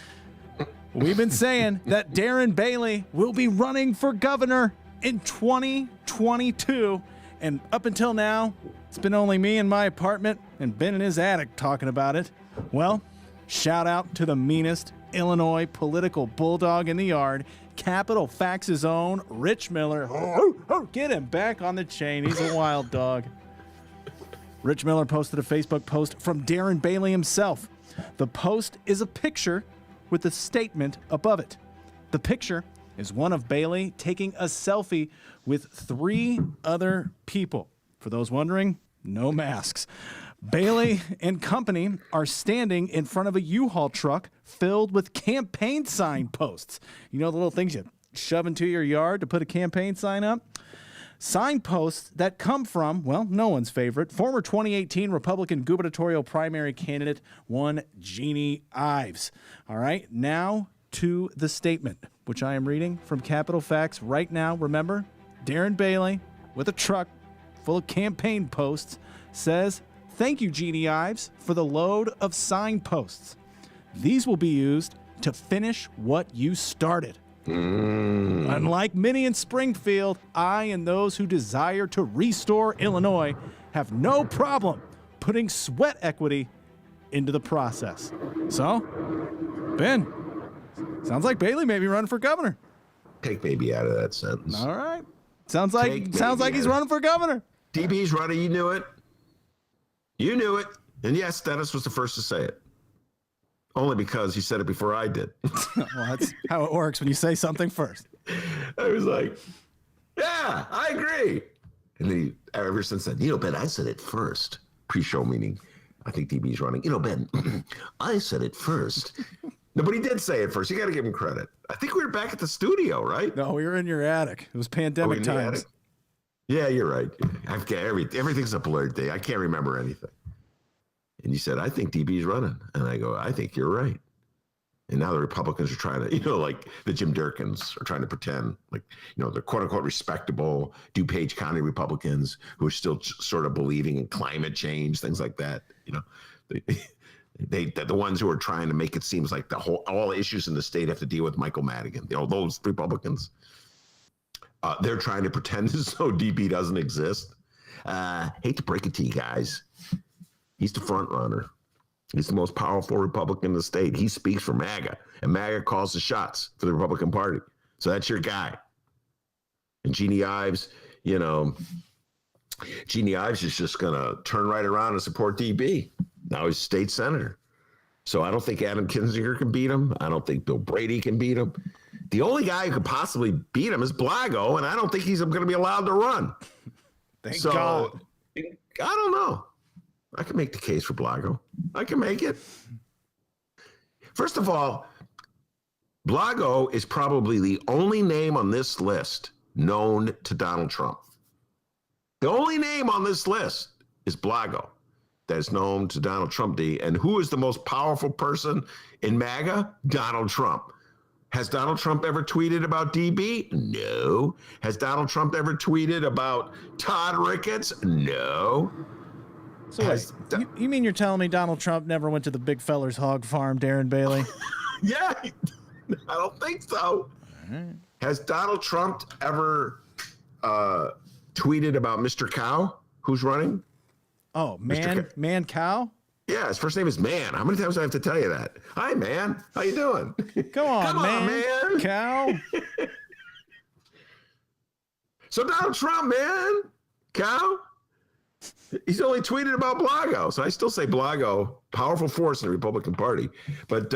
We've been saying that Darren Bailey will be running for governor in 2022. And up until now, it's been only me in my apartment and Ben in his attic talking about it. Well, shout out to the meanest Illinois political bulldog in the yard, Capital Facts' own Rich Miller. Get him back on the chain. He's a wild dog. Rich Miller posted a Facebook post from Darren Bailey himself. The post is a picture with a statement above it. The picture is one of Bailey taking a selfie with 3 other people. For those wondering, no masks. Bailey and company are standing in front of a U-Haul truck filled with campaign sign posts. You know the little things you shove into your yard to put a campaign sign up? Signposts that come from, well, no one's favorite, former 2018 Republican gubernatorial primary candidate, one Jeannie Ives. All right, now to the statement, which I am reading from Capital Facts right now. Remember, Darren Bailey, with a truck full of campaign posts, says, "Thank you, Jeannie Ives, for the load of signposts. These will be used to finish what you started. Unlike many in Springfield, I and those who desire to restore Illinois have no problem putting sweat equity into the process." So, Ben, sounds like Bailey may be running for governor. Take baby out of that sentence. All right. Sounds like he's running for governor. DB's running. You knew it. You knew it. And yes, Dennis was the first to say it. Only because he said it before I did. Well, that's how it works when you say something first. I was like, yeah, I agree. And then he, ever since then, Ben, I said it first. Pre-show meeting. I think DB's running. Ben, I said it first. No, but he did say it first. You got to give him credit. I think we were back at the studio, right? No, we were in your attic. It was pandemic times. Yeah, you're right. I've got everything's a blurred day. I can't remember anything. And you said, I think DB's running. And I go, I think you're right. And now the Republicans are trying to, like the Jim Durkins are trying to pretend like, they're quote unquote respectable DuPage County Republicans who are still sort of believing in climate change, things like that. The ones who are trying to make it seem like all issues in the state have to deal with Michael Madigan. Those Republicans, they're trying to pretend as though DB doesn't exist. Hate to break it to you guys. He's the front runner. He's the most powerful Republican in the state. He speaks for MAGA, and MAGA calls the shots for the Republican Party. So that's your guy. And Jeannie Ives, Jeannie Ives is just going to turn right around and support DB. Now he's state senator. So I don't think Adam Kinzinger can beat him. I don't think Bill Brady can beat him. The only guy who could possibly beat him is Blago, and I don't think he's going to be allowed to run. Thank God. I don't know. I can make the case for Blago. I can make it. First of all, Blago is probably the only name on this list known to Donald Trump. The only name on this list is Blago that is known to Donald Trump. And who is the most powerful person in MAGA? Donald Trump. Has Donald Trump ever tweeted about DB? No. Has Donald Trump ever tweeted about Todd Ricketts? No. So wait, you mean you're telling me Donald Trump never went to the big feller's hog farm, Darren Bailey? Yeah, I don't think so. Right. Has Donald Trump ever tweeted about Mr. Cow, who's running? Oh, Man Cow? Yeah, his first name is Man. How many times do I have to tell you that? Hi, Man. How you doing? Come on, man. Cow. So Donald Trump, man. Cow. He's only tweeted about Blago. So I still say Blago, powerful force in the Republican Party. But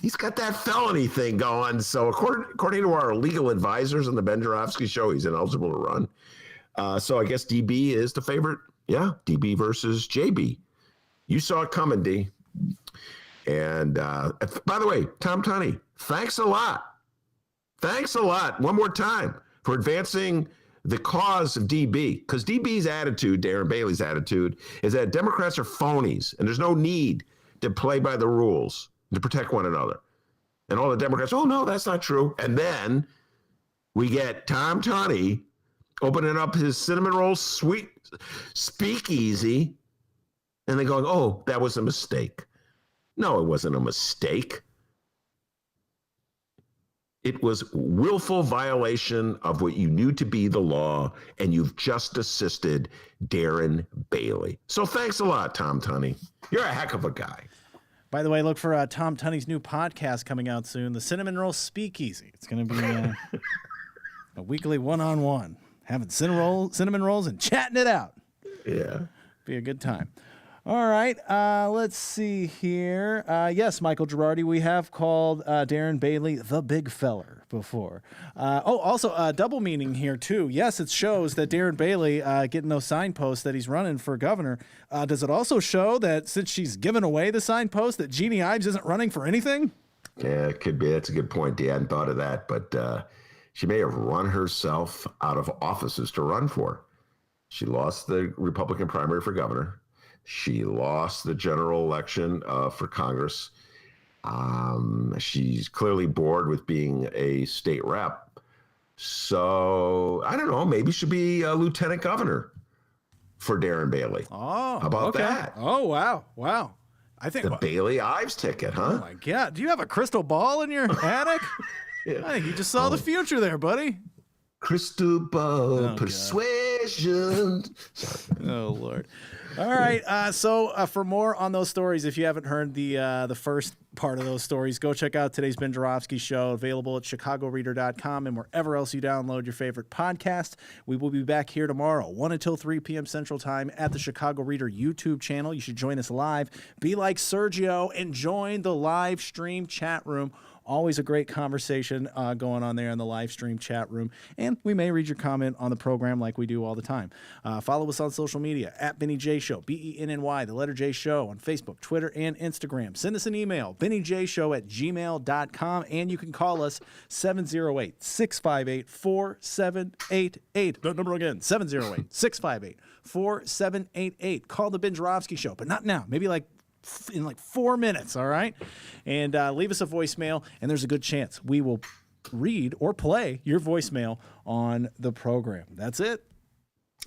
he's got that felony thing going. So according to our legal advisors on the Ben Joravsky show, he's ineligible to run. So I guess DB is the favorite. Yeah, DB versus JB. You saw it coming, D. And by the way, Tom Tunney, thanks a lot. Thanks a lot one more time for advancing the cause of DB. Because DB's attitude, Darren Bailey's attitude, is that Democrats are phonies and there's no need to play by the rules to protect one another. And all the Democrats, oh, no, that's not true. And then we get Tom Tunney opening up his cinnamon roll sweet speakeasy. And they're going, oh, that was a mistake. No, it wasn't a mistake. It was willful violation of what you knew to be the law, and you've just assisted Darren Bailey. So thanks a lot, Tom Tunney. You're a heck of a guy. By the way, look for Tom Tunney's new podcast coming out soon, the Cinnamon Roll Speakeasy. It's going to be a weekly one-on-one, having cinnamon rolls and chatting it out. Yeah. Be a good time. All right, let's see here. Yes, Michael Girardi, we have called Darren Bailey the big feller before. Also, double meaning here, too. Yes, it shows that Darren Bailey getting those signposts that he's running for governor. Does it also show that since she's given away the signpost that Jeannie Ives isn't running for anything? Yeah, it could be. That's a good point, D. I hadn't thought of that, but she may have run herself out of offices to run for. She lost the Republican primary for governor. She lost the general election for Congress. She's clearly bored with being a state rep. So, I don't know, maybe she'll be a lieutenant governor for Darren Bailey. Oh, how about that? Oh, wow. I think the Bailey Ives ticket, huh? Oh, my God. Do you have a crystal ball in your attic? Yeah. I think you just saw the future there, buddy. Crystal ball persuasion. Sorry. Oh, Lord. All right. So for more on those stories, if you haven't heard the first part of those stories, go check out today's Ben Joravsky show, available at chicagoreader.com and wherever else you download your favorite podcast. We will be back here tomorrow, 1 until 3 p.m. Central Time at the Chicago Reader YouTube channel. You should join us live. Be like Sergio and join the live stream chat room. Always a great conversation going on there in the live stream chat room. And we may read your comment on the program like we do all the time. Follow us on social media at Benny J Show, BENNY, the letter J Show on Facebook, Twitter, and Instagram. Send us an email, bennyjshow@gmail.com. And you can call us 708-658-4788. The number again, 708-658-4788. Call the Ben Joravsky Show, but not now. Maybe in 4 minutes, all right? And leave us a voicemail, and there's a good chance we will read or play your voicemail on the program. That's it.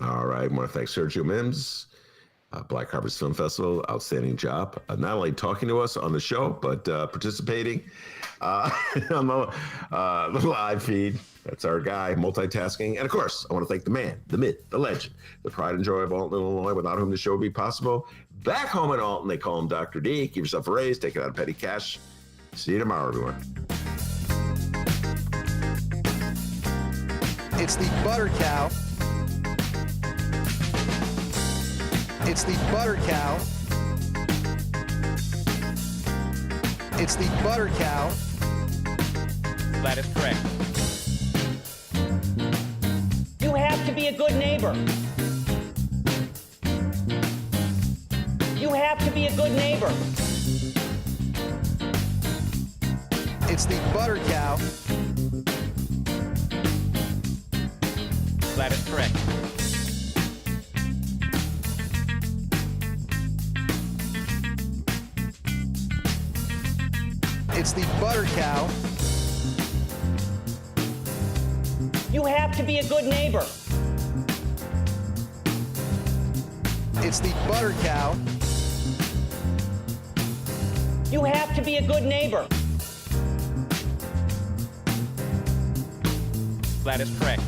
All right. I want to thank Sergio Mims, Black Harvest Film Festival, outstanding job. Not only talking to us on the show, but participating on the live feed. That's our guy, multitasking. And of course, I want to thank the man, the myth, the legend, the pride and joy of Alton, Illinois, without whom the show would be possible. Back home in Alton, they call him Dr. D. Give yourself a raise, take it out of petty cash. See you tomorrow, everyone. It's the butter cow. It's the butter cow. It's the butter cow. That is correct. You have to be a good neighbor. You have to be a good neighbor. It's the butter cow. That is correct. It's the butter cow. You have to be a good neighbor. It's the butter cow. You have to be a good neighbor. That is correct.